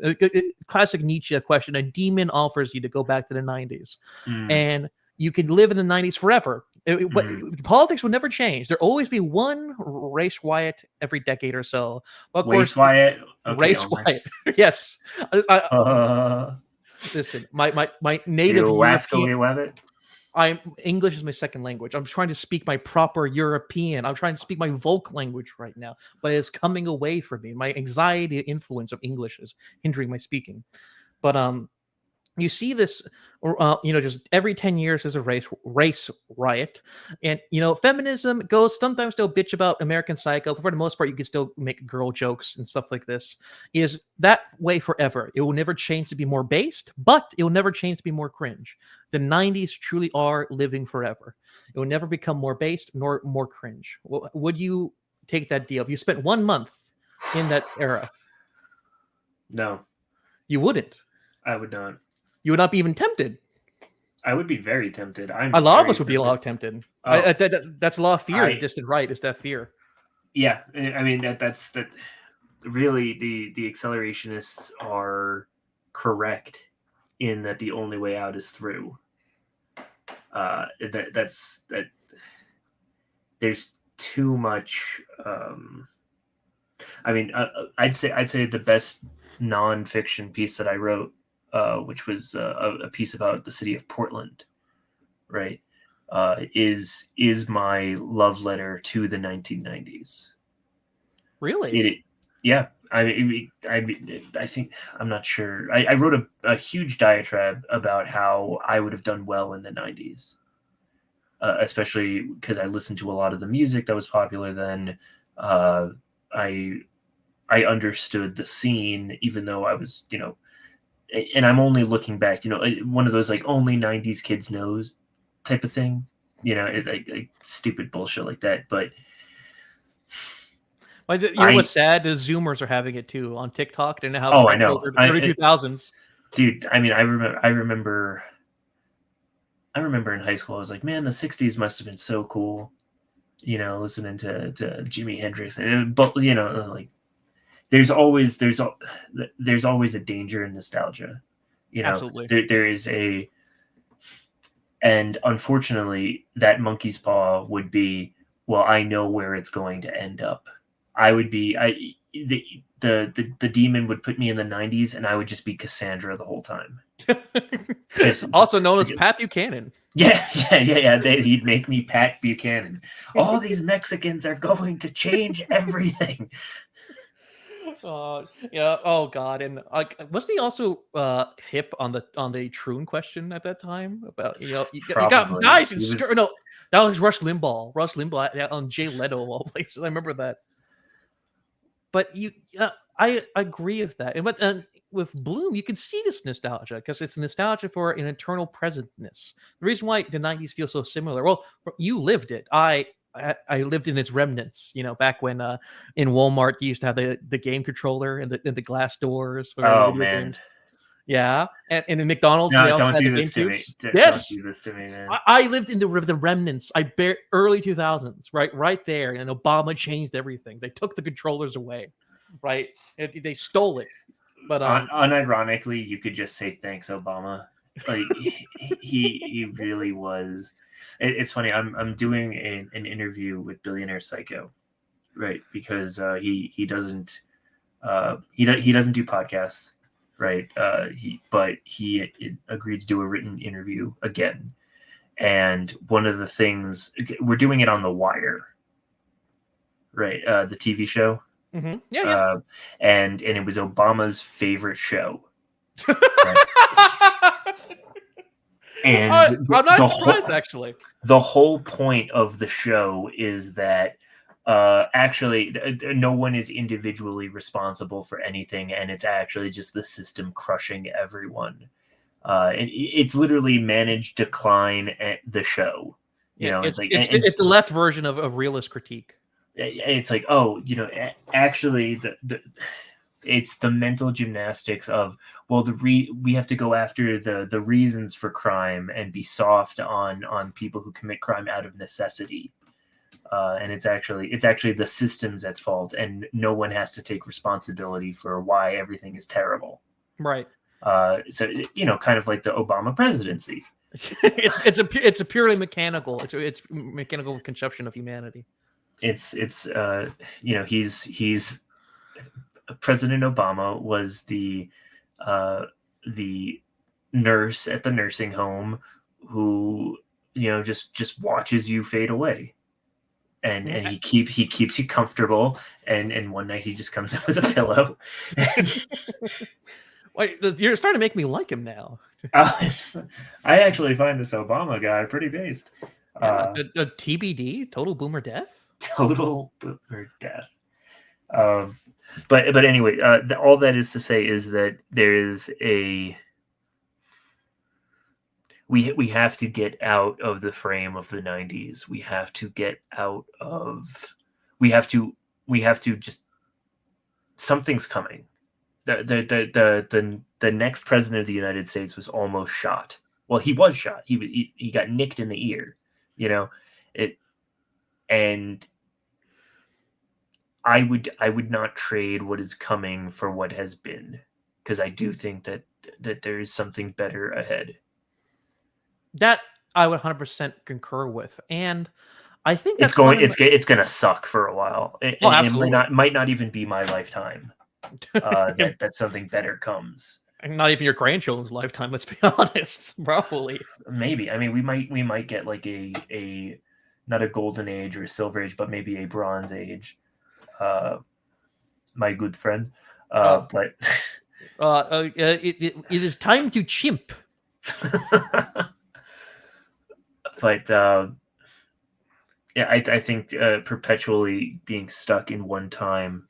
classic Nietzsche question, a demon offers you to go back to the 90s, and you could live in the 90s forever. But politics would never change. There'll always be one race riot every decade or so. Well, of course, riot? Okay, race riot. Yes. Listen, my native European... English is my second language. I'm trying to speak my proper European. I'm trying to speak my Volk language right now, but it's coming away from me. My anxiety influence of English is hindering my speaking. But you see this, just every 10 years there's a race riot, and feminism goes. Sometimes they'll bitch about American Psycho, but for the most part, you can still make girl jokes and stuff like this. Is that way forever? It will never change to be more based, but it will never change to be more cringe. The 90s truly are living forever. It will never become more based nor more cringe. Would you take that deal if you spent 1 month in that era? No, you wouldn't. I would not. You would not be even tempted. I would be very tempted. A lot of us would be a lot tempted. That's a lot of fear. Distant right is that fear. Yeah, I mean that's really the accelerationists are correct in that the only way out is through. That's there's too much. I mean, I'd say the best nonfiction piece that I wrote, which was a piece about the city of Portland, right, is my love letter to the 1990s. Really? Yeah. I think, I'm not sure. I wrote a huge diatribe about how I would have done well in the 90s, especially because I listened to a lot of the music that was popular then. I understood the scene, even though I was, and I'm only looking back, one of those like only 90s kids knows type of thing, it's like stupid bullshit like that. But what's sad? The Zoomers are having it too on TikTok. They know how. Oh, I know. 2000s. Dude, I mean, I remember in high school, I was like, man, the 60s must have been so cool, listening to Jimi Hendrix, but like. There's always a danger in nostalgia, Absolutely. There is and unfortunately that monkey's paw would be, well, I know where it's going to end up. The demon would put me in the 90s and I would just be Cassandra the whole time. Also known as Pat Buchanan. Yeah. He'd make me Pat Buchanan. All these Mexicans are going to change everything. Yeah. Oh God. And wasn't he also hip on the Troon question at that time about you got Probably. guys in He was. skirt? No, that was Rush Limbaugh. Rush Limbaugh on Jay Leno of all places. I remember that. But I agree with that. And but with Bloom, you can see this nostalgia because it's nostalgia for an eternal presentness. The reason why the '90s feel so similar. Well, you lived it. I lived in its remnants. Back when in Walmart you used to have the game controller and the glass doors for the Oh video man. games. Yeah, and in McDonald's they No, also don't had the do game this to me. cubes. Don't Yes, do this to me, man. I lived in the remnants. Early 2000s, right there, and Obama changed everything. They took the controllers away, right? They stole it. But Unironically, you could just say thanks, Obama. Like he really was. It's funny. I'm doing an interview with Billionaire Psycho, right? Because he doesn't he doesn't do podcasts, right? He agreed to do a written interview again. And one of the things we're doing it on The Wire, right? The TV show. yeah. And it was Obama's favorite show. And I'm not surprised, actually. The whole point of the show is that actually no one is individually responsible for anything, and it's actually just the system crushing everyone. And it's literally managed decline at the show. It's the left version of realist critique. It's like, actually it's the mental gymnastics of, well, we have to go after the reasons for crime and be soft on people who commit crime out of necessity. And it's actually the system's at fault, and no one has to take responsibility for why everything is terrible. Right. So kind of like the Obama presidency. it's a purely mechanical. It's mechanical conception of humanity. He's President Obama was the nurse at the nursing home who just watches you fade away, and he keeps you comfortable, and one night he just comes in with a pillow. Wait, you're starting to make me like him now. I actually find this Obama guy pretty based. Yeah, a TBD, total boomer death. Total boomer death. But anyway, all that is to say is that there is we have to get out of the frame of the 90s. We have to get out of we have to just something's coming. The next president of the United States was almost shot. Well, he was shot. He got nicked in the ear, and I would not trade what is coming for what has been, because I do think that there is something better ahead. That I would 100% concur with, and I think it's going to suck for a while. It might not even be my lifetime that something better comes. Not even your grandchildren's lifetime. Let's be honest. Probably. Maybe. I mean, we might get like a not a golden age or a silver age, but maybe a bronze age. My good friend. But it is time to chimp. But I think perpetually being stuck in one time,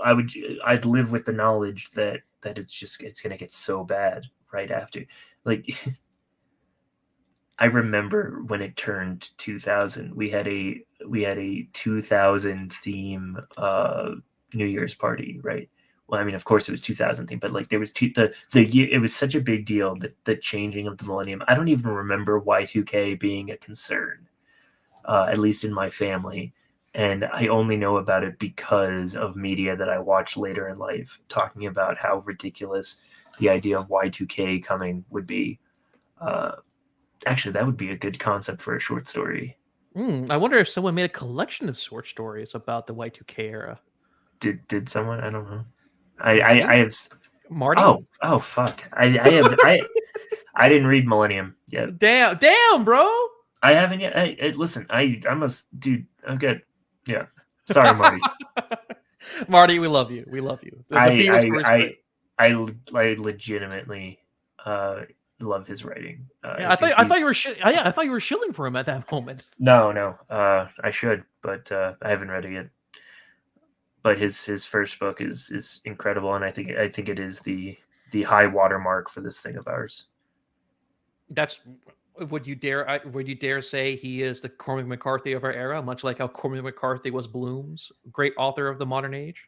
I'd live with the knowledge that it's gonna get so bad right after. Like, I remember when it turned 2000, we had a 2000 theme New Year's party, right? Well, I mean, of course it was 2000 theme, but like there was the year. It was such a big deal that the changing of the millennium. I don't even remember Y2K being a concern, at least in my family, and I only know about it because of media that I watched later in life talking about how ridiculous the idea of Y2K coming would be. Actually, that would be a good concept for a short story. I wonder if someone made a collection of short stories about the Y2K era. Did someone? I don't know. I have Marty. Oh fuck! I didn't read Millennium yet. Damn, bro. I haven't yet. Listen, I must, dude. I'm good. Yeah. Sorry, Marty. Marty, we love you. We love you. The Beatles story is great. I legitimately love his writing. Yeah, I thought you were I thought you were shilling for him at that moment. No. I should, but I haven't read it yet. But his first book is incredible, and I think it is the high watermark for this thing of ours. That's would you dare say he is the Cormac McCarthy of our era, much like how Cormac McCarthy was Bloom's great author of the modern age?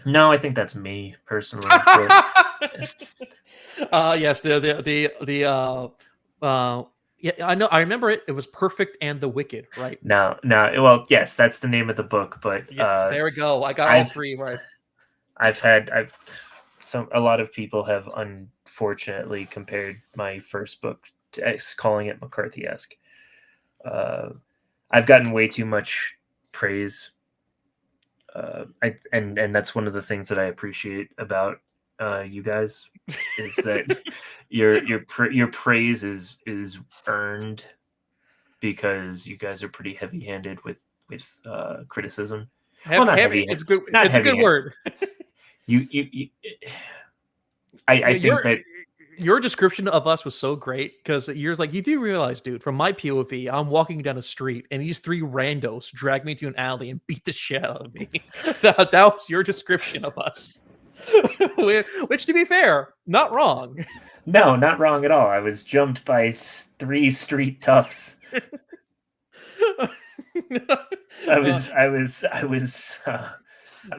No, I think that's me personally. Yes, yeah, I know. I remember it. It was Perfect and the Wicked, right? No. Well, yes, that's the name of the book, but there we go. I got all three right. A lot of people have unfortunately compared my first book to calling it McCarthy-esque. I've gotten way too much praise. And that's one of the things that I appreciate about you guys is that your praise is earned because you guys are pretty heavy-handed with criticism. Heavy. It's good. It's a good word. I think that your description of us was so great because you're like, you do realize, dude, from my POV, I'm walking down a street and these three randos drag me to an alley and beat the shit out of me. that was your description of us. Which, to be fair, not wrong. No, not wrong at all. I was jumped by three street toughs. I was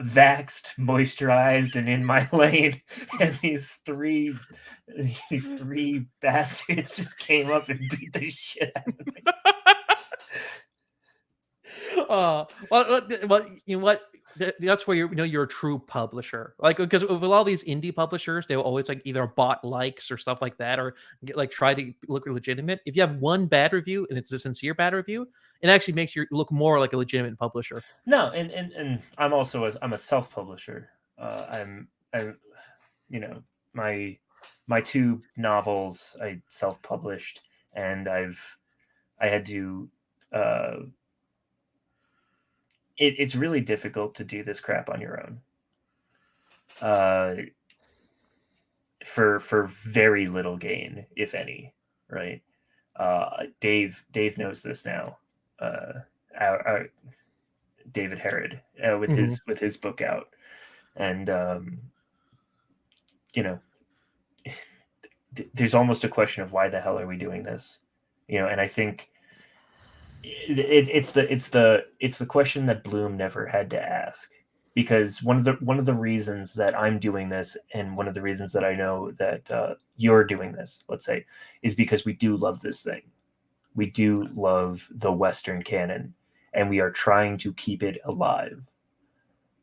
vaxxed, moisturized, and in my lane, and these three bastards just came up and beat the shit out of me. Well, you know what? That's where you're a true publisher. Like, because with all these indie publishers, they will always like either bot likes or stuff like that, or try to look legitimate. If you have one bad review and it's a sincere bad review, it actually makes you look more like a legitimate publisher. No, and I'm also I'm a self-publisher. I'm my two novels I self-published, and I had to. It's really difficult to do this crap on your own. For very little gain, if any, right? Dave knows this now. Our David Herod with his book out, and there's almost a question of why the hell are we doing this, and I think it's the question that Bloom never had to ask, because one of the reasons that I'm doing this, and one of the reasons that I know that you're doing this, let's say, is because we do love this thing. We do love the Western canon, and we are trying to keep it alive.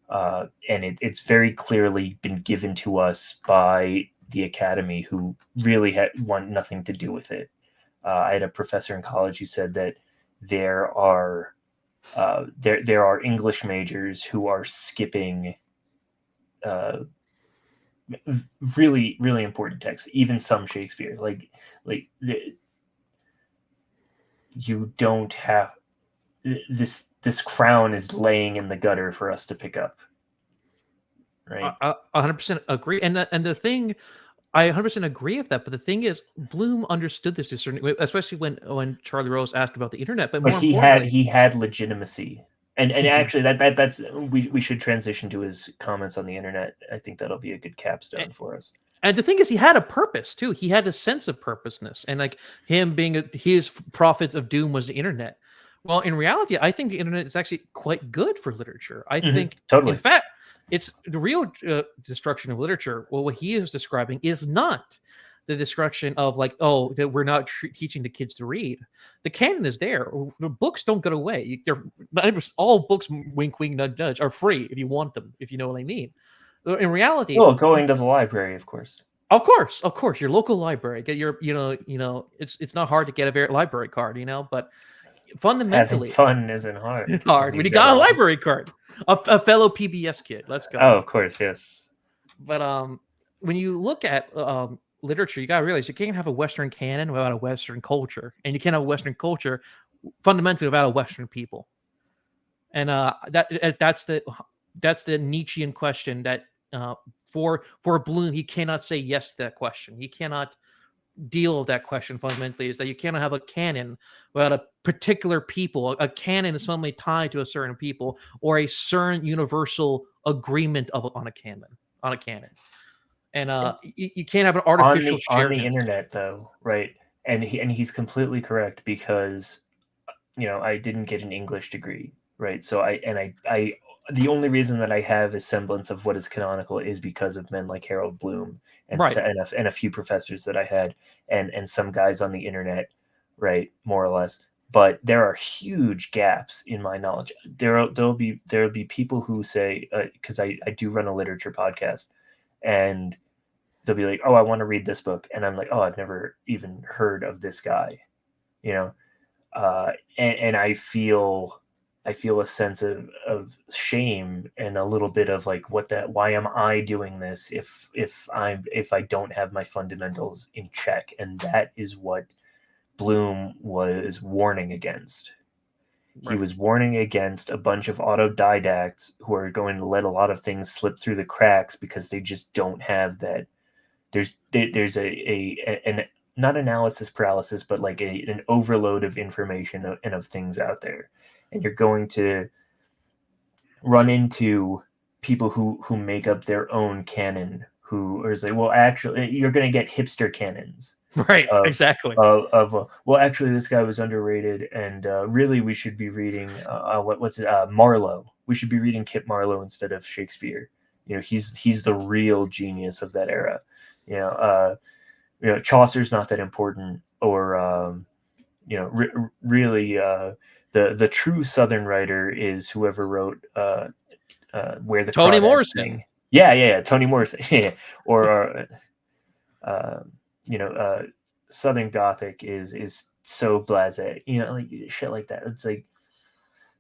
And it's very clearly been given to us by the Academy, who really want nothing to do with it. I had a professor in college who said that there are English majors who are skipping really, really important texts, even some Shakespeare. You don't have this crown is laying in the gutter for us to pick up, right? I 100% agree, and the thing, I 100% agree with that. But the thing is, Bloom understood this to a certain way, especially when Charlie Rose asked about the internet. But more he had legitimacy, and actually that's we should transition to his comments on the internet. I think that'll be a good capstone for us. And the thing is, he had a purpose too. He had a sense of purposeness, and like him being his prophet of doom was the internet. Well, in reality, I think the internet is actually quite good for literature. I think, totally. In fact, it's the real destruction of literature. Well, what he is describing is not the destruction of like, oh, that we're not teaching the kids to read. The canon is there. The books don't go away. All books, wink, wink, nudge, nudge, are free if you want them, if you know what I mean. In reality, going to the library, of course. Of course, your local library. Get your, it's not hard to get a library card, but fundamentally, having fun isn't hard. When you got a library card, a fellow PBS kid. Let's go. Oh, of course, yes. But when you look at literature, you gotta realize you can't have a Western canon without a Western culture, and you can't have a Western culture fundamentally without a Western people. And that's the That's the Nietzschean question that for Bloom, he cannot say yes to that question. He cannot deal with that question fundamentally, is that you cannot have a canon without a particular people. A canon is suddenly tied to a certain people or a certain universal agreement on a canon. And you can't have an artificial on the sharedness. internet, though, right? And he's completely correct, because I didn't get an English degree, right? So I the only reason that I have a semblance of what is canonical is because of men like Harold Bloom and Right. and a few professors that I had, and some guys on the internet, right, more or less. But there are huge gaps in my knowledge. There'll be people who say, because I do run a literature podcast, and they'll be like, "Oh, I want to read this book," and I'm like, "Oh, I've never even heard of this guy," you know. And I feel a sense of shame and a little bit of like, why am I doing this if I don't have my fundamentals in check? And that is what Bloom was warning against. He was warning against a bunch of autodidacts who are going to let a lot of things slip through the cracks because they just don't have that. There's an not analysis paralysis, but like an overload of information and of things out there, and you're going to run into people who make up their own canon, who are like, well, actually, you're going to get hipster canons, Right. Exactly. well, actually, this guy was underrated, and really, we should be reading what's it, Marlowe. We should be reading Kit Marlowe instead of Shakespeare. He's the real genius of that era. Chaucer's not that important, or really, the true Southern writer is whoever wrote Where the Toni Crawdads Morrison. Sing. Yeah, Toni Morrison. Yeah. Or Southern Gothic is so blasé, like shit like that. It's like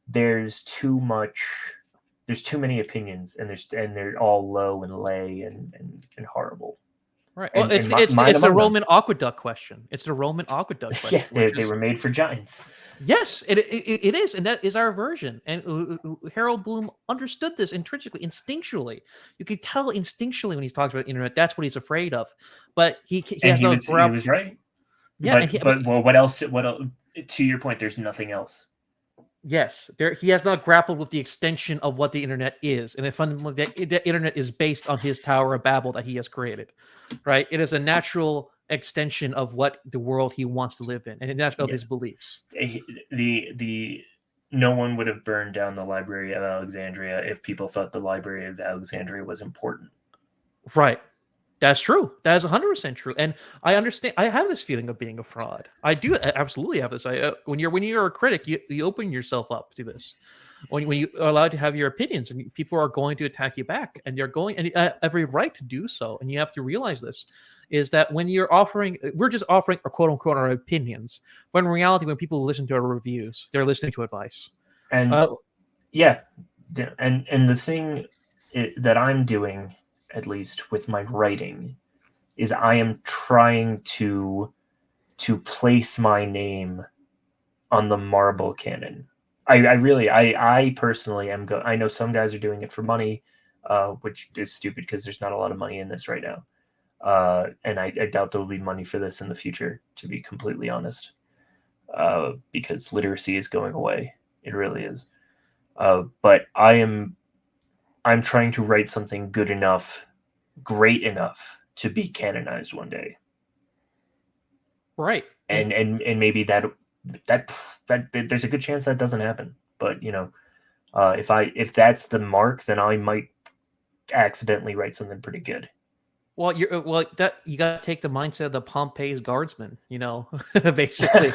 there's too many opinions, and they're all low and lay and horrible. Right. And, Well, it's the Roman aqueduct question. It's the Roman aqueduct question. Yeah, they were made for giants. Yes, it is, and that is our version. And Harold Bloom understood this intrinsically, instinctually. You could tell instinctually when he talks about the internet. That's what he's afraid of. But he was right. Yeah, but what else? What else? To your point, there's nothing else. Yes, he has not grappled with the extension of what the internet is, and fundamentally, the internet is based on his Tower of Babel that he has created. Right? It is a natural extension of what the world he wants to live in, and that's of his beliefs. No one would have burned down the Library of Alexandria if people thought the Library of Alexandria was important. Right. That's true. That is 100% true. And I understand. I have this feeling of being a fraud. I do absolutely have this. When you're a critic, you open yourself up to this. When you are allowed to have your opinions, and people are going to attack you back, and they're going, and every right to do so. And you have to realize this, is that when we're just offering quote unquote our opinions, but in reality, when people listen to our reviews, they're listening to advice. And and the thing that I'm doing, at least with my writing, is I am trying to place my name on the marble canon. I personally am I know some guys are doing it for money, which is stupid because there's not a lot of money in this right now. And I doubt there will be money for this in the future, to be completely honest, because literacy is going away. It really is. But I'm trying to write something good enough, great enough to be canonized one day. Right. And maybe that there's a good chance that doesn't happen. But if that's the mark, then I might accidentally write something pretty good. Well, you got to take the mindset of the Pompeii's guardsman, basically.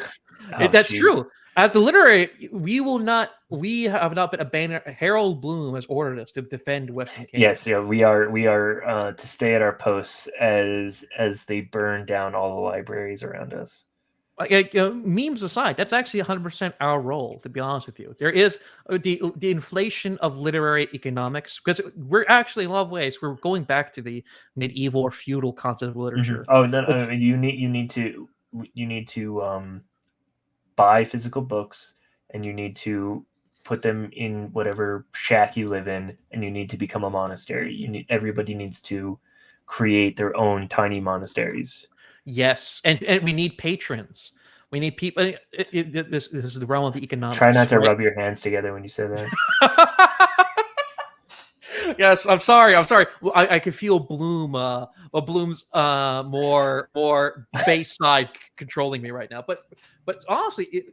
That's geez. true. As the literary, we have not been abandoned. Harold Bloom has ordered us to defend Western Canada. Yes, yeah, we are to stay at our posts as they burn down all the libraries around us. Memes aside, that's actually 100% our role, to be honest with you. There is the inflation of literary economics, because we're actually, in a lot of ways, we're going back to the medieval or feudal concept of literature. Mm-hmm. Oh, no, you need to buy physical books, and you need to put them in whatever shack you live in, and you need to become a monastery. Everybody needs to create their own tiny monasteries. Yes, and we need patrons. We need people. This is the realm of the economics. Try not to right? rub your hands together when you say that. Yes, I'm sorry. I can feel Bloom's more base side controlling me right now. But honestly,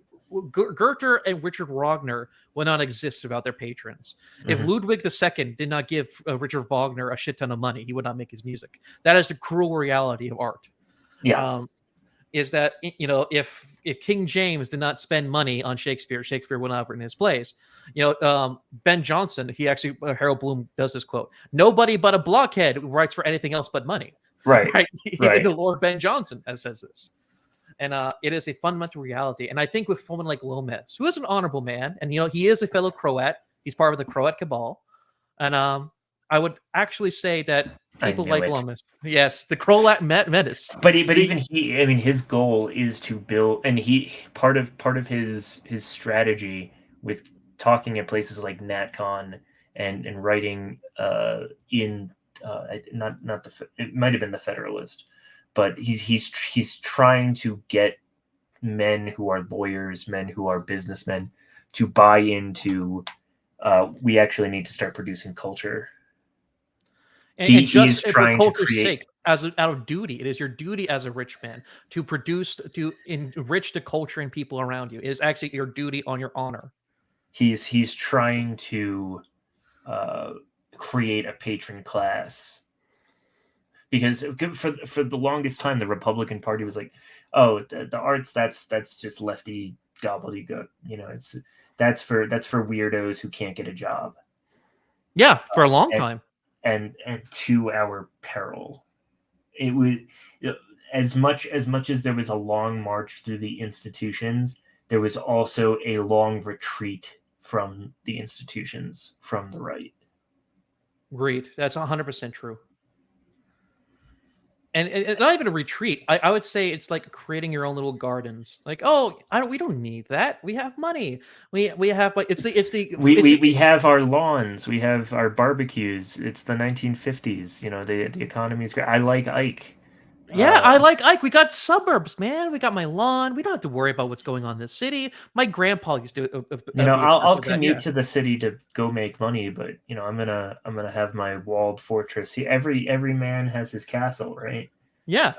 Goethe and Richard Wagner would not exist without their patrons. If Ludwig II did not give Richard Wagner a shit ton of money, he would not make his music. That is the cruel reality of art. Yeah. Is that, you know, if King James did not spend money on Shakespeare, Shakespeare would not have written his plays. You know, Ben Jonson, he actually, Harold Bloom does this quote: "Nobody but a blockhead writes for anything else but money." Right. Right. The Lord Ben Jonson says this. And it is a fundamental reality. And I think with someone like Lomas, who is an honorable man, and, you know, he is a fellow Croat, he's part of the Croat cabal. And I would actually say that people like Lomas, yes, the Croat menace. But even he, I mean, his goal is to build, and he part of his strategy with talking at places like NatCon and writing in not the, it might have been the Federalist, but he's trying to get men who are lawyers, men who are businessmen, to buy into we actually need to start producing culture. And just for culture's sake, out of duty, it is your duty as a rich man to enrich the culture and people around you. It is actually your duty on your honor. He's trying to create a patron class, because for the longest time the Republican Party was like, oh, the arts, that's just lefty gobbledygook, you know, that's for weirdos who can't get a job. Yeah, for a long time. And to our peril, it would, as much as there was a long march through the institutions, there was also a long retreat from the institutions from the right. Agreed. That's 100% true. And not even a retreat. I would say it's like creating your own little gardens. Like, oh, we don't need that. We have money. We have, but we have our lawns. We have our barbecues. It's the 1950s. You know, the economy is great. I like Ike. Yeah, I like Ike. We got suburbs, man. We got my lawn. We don't have to worry about what's going on in the city. My grandpa used to. I'll commute to the city to go make money, but you know, I'm gonna have my walled fortress. Every man has his castle, right? Yeah,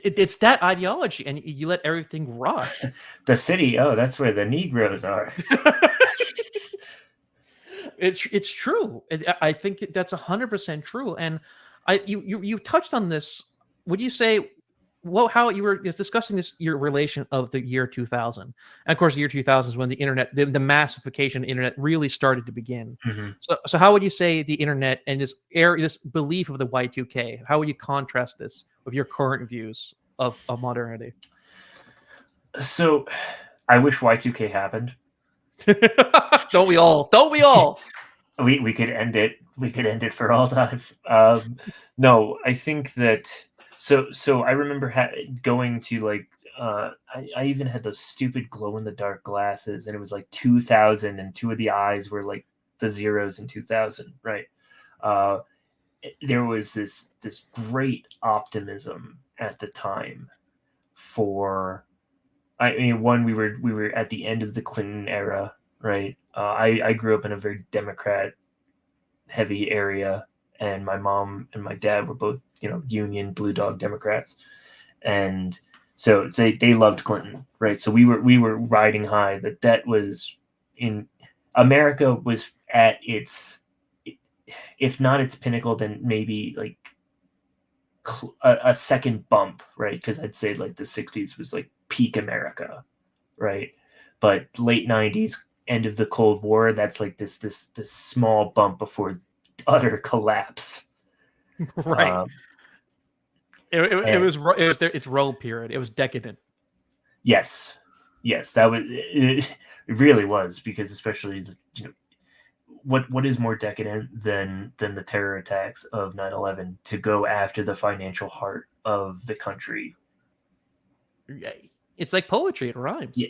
it's that ideology, and you let everything rot. The city, oh, that's where the Negroes are. It's true. I think that's 100% true. And you touched on this. Would you say, how you were discussing this, your relation of the year 2000? And of course, the year 2000 is when the internet, the massification of the internet really started to begin. So how would you say the internet and this belief of the Y2K, how would you contrast this with your current views of modernity? So I wish Y2K happened. Don't we all? Don't we all? We could end it. We could end it for all time. No, I think that. So I remember going to like I even had those stupid glow in the dark glasses, and it was like 2000, and two of the eyes were like the zeros in 2000, right? There was this great optimism at the time for. I mean, one, we were at the end of the Clinton era, right? I grew up in a very Democrat heavy area, and my mom and my dad were both, you know, Union Blue Dog Democrats, and so they loved Clinton, right? So we were riding high. That was in America was at its, if not its pinnacle, then maybe like a second bump, right? Because I'd say like the 60s was like peak America, right? But late 90s, end of the Cold War, that's like this small bump before utter collapse. Right. It was its roll period. It was decadent. Yes, that was it really was, because especially you know, what is more decadent than the terror attacks of 9/11 to go after the financial heart of the country? It's like poetry. It rhymes.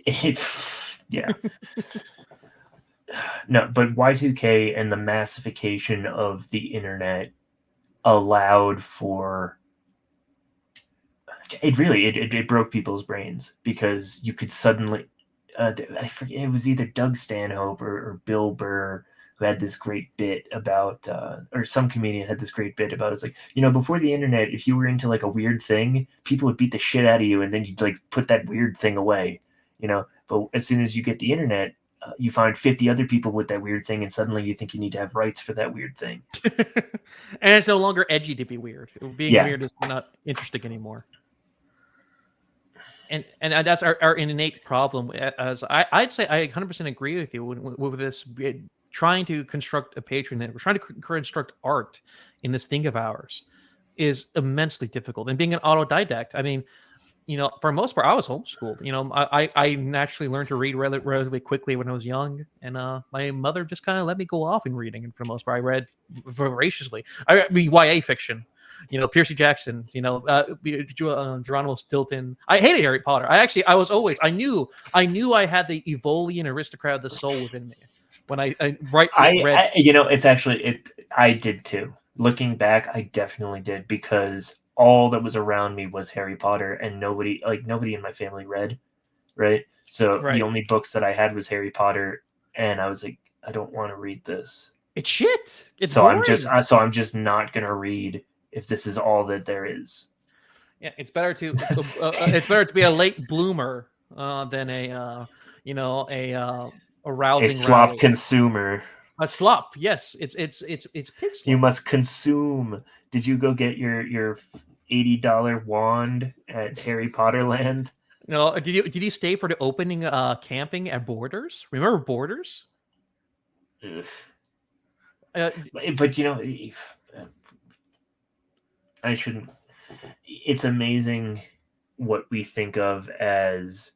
Yeah. no, but Y2K and the massification of the internet allowed for it broke people's brains because you could suddenly I forget, it was either Doug Stanhope or Bill Burr who had this great bit about or some comedian had this great bit about, it's like, before the internet, if you were into like a weird thing, people would beat the shit out of you and then you'd like put that weird thing away, but as soon as you get the internet, you find 50 other people with that weird thing and suddenly you think you need to have rights for that weird thing. And it's no longer edgy to be weird. Being weird is not interesting anymore. And that's our innate problem. As I'd say, I 100% agree with you with this trying to construct a patronage. We're trying to construct art in this thing of ours is immensely difficult. And being an autodidact, I mean, for the most part, I was homeschooled. I naturally learned to read relatively quickly when I was young, and my mother just kind of let me go off in reading. And for the most part, I read voraciously. I read YA fiction. Percy Jackson, Geronimo Stilton. I hated Harry Potter. I knew I had the Evolian aristocrat of the soul within me when I read. It's actually I did too. Looking back, I definitely did, because all that was around me was Harry Potter, and nobody in my family read, right? So the only books that I had was Harry Potter, and I was like, I don't want to read this. It's shit. It's so boring. I'm just not gonna read if this is all that there is. Yeah, it's better to be a late bloomer than a rousing, a slop rally. Consumer. A slop, yes. It's pig slop. You must consume. Did you go get your $80 wand at Harry Potter Land? No, did you stay for the opening camping at Borders? Remember Borders? But I shouldn't. It's amazing what we think of as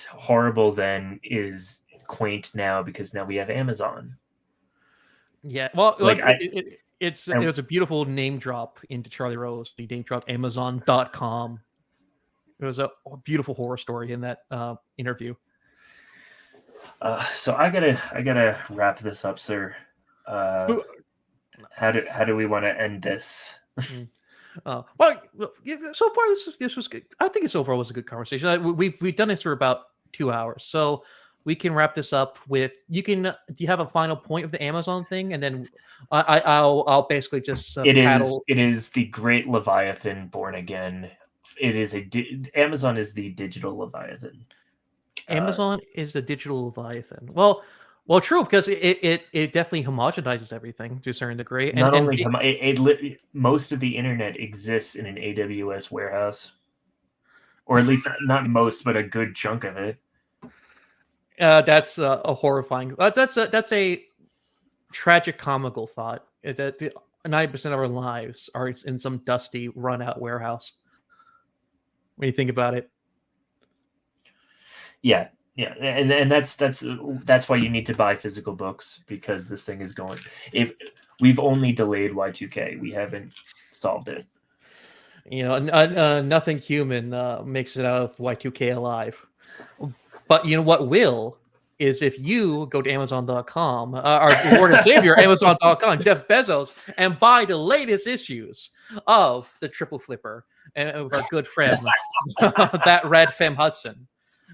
horrible then is quaint now, because now we have Amazon. Yeah, well, it was a beautiful name drop into Charlie Rose. He name dropped Amazon.com. It was a beautiful horror story in that interview. So I gotta wrap this up, sir. How do we want to end this? Well, so far this was good. I think so far was a good conversation. We've done this for about 2 hours, so we can wrap this up with. Do you have a final point of the Amazon thing, and then I'll basically just It is the great Leviathan born again. It is Amazon is the digital Leviathan. Amazon is the digital Leviathan. Well, true, because it definitely homogenizes everything to a certain degree. Most of the internet exists in an AWS warehouse, or at least not most, but a good chunk of it. That's a horrifying. That's a tragic comical thought. That 90% of our lives are in some dusty, run-out warehouse. When you think about it. Yeah, and that's why you need to buy physical books, because this thing is going. If we've only delayed Y2K, we haven't solved it. Nothing human makes it out of Y2K alive. But you know what will is if you go to Amazon.com, our Lord and Savior, Amazon.com, Jeff Bezos, and buy the latest issues of the Triple Flipper and of our good friend, that Red Femme Hudson.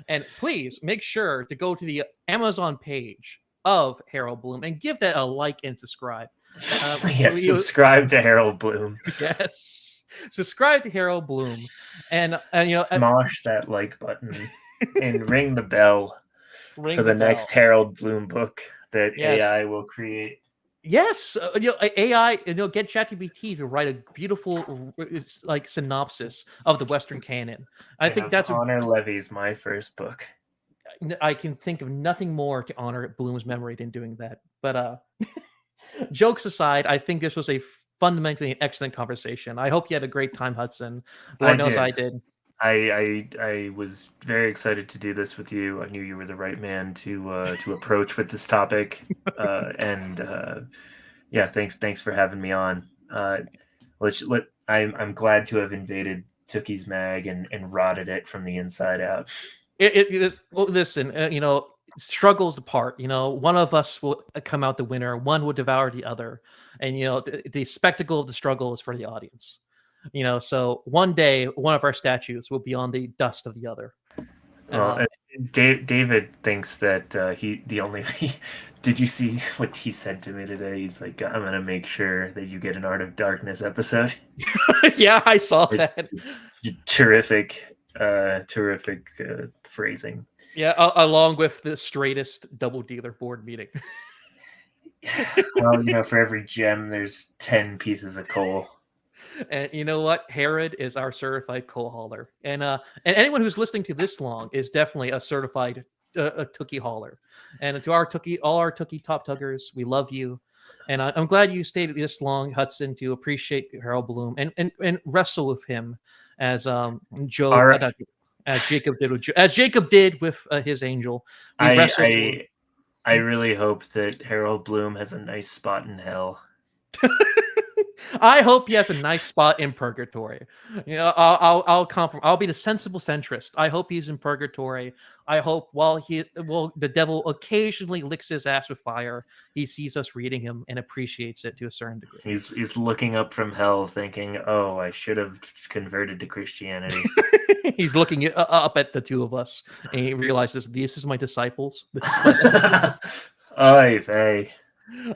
And please make sure to go to the Amazon page of Harold Bloom and give that a like and subscribe. Yes, subscribe to Harold Bloom. Yes, subscribe to Harold Bloom, and smash that like button and ring the bell for the next Harold Bloom book that AI will create. Yes, AI. Get ChatGPT to write a beautiful synopsis of the Western canon. I think that's Honor Levy's my first book. I can think of nothing more to honor Bloom's memory than doing that. But jokes aside, I think this was a fundamentally excellent conversation. I hope you had a great time, Hudson. Lord knows I did. I was very excited to do this with you. I knew you were the right man to approach with this topic, thanks for having me on. I'm glad to have invaded Tooky's mag and rotted it from the inside out. It is. Well, listen, struggles apart. One of us will come out the winner. One will devour the other, and the spectacle of the struggle is for the audience. So one day one of our statues will be on the dust of the other. Well, David thinks that did you see what he said to me today? He's like, I'm gonna make sure that you get an Art of Darkness episode. Yeah, I saw that. Terrific, terrific phrasing. Yeah, along with the straightest double dealer board meeting. Well, for every gem, there's 10 pieces of coal. And you know what? Herod is our certified coal hauler, and anyone who's listening to this long is definitely a certified a Tooky hauler. And to all our Tooky Top-Tuggers, we love you, and I'm glad you stayed this long, Hudson, to appreciate Harold Bloom and wrestle with him as as Jacob did with his angel. We wrestled. I really hope that Harold Bloom has a nice spot in hell. I hope he has a nice spot in purgatory. I'll be the sensible centrist. I hope he's in purgatory. I hope while the devil occasionally licks his ass with fire, he sees us reading him and appreciates it to a certain degree. He's looking up from hell, thinking, "Oh, I should have converted to Christianity." He's looking up at the two of us, and he realizes this is my disciples. Oy vey.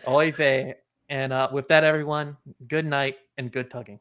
Oy vey. And with that, everyone, good night and good tugging.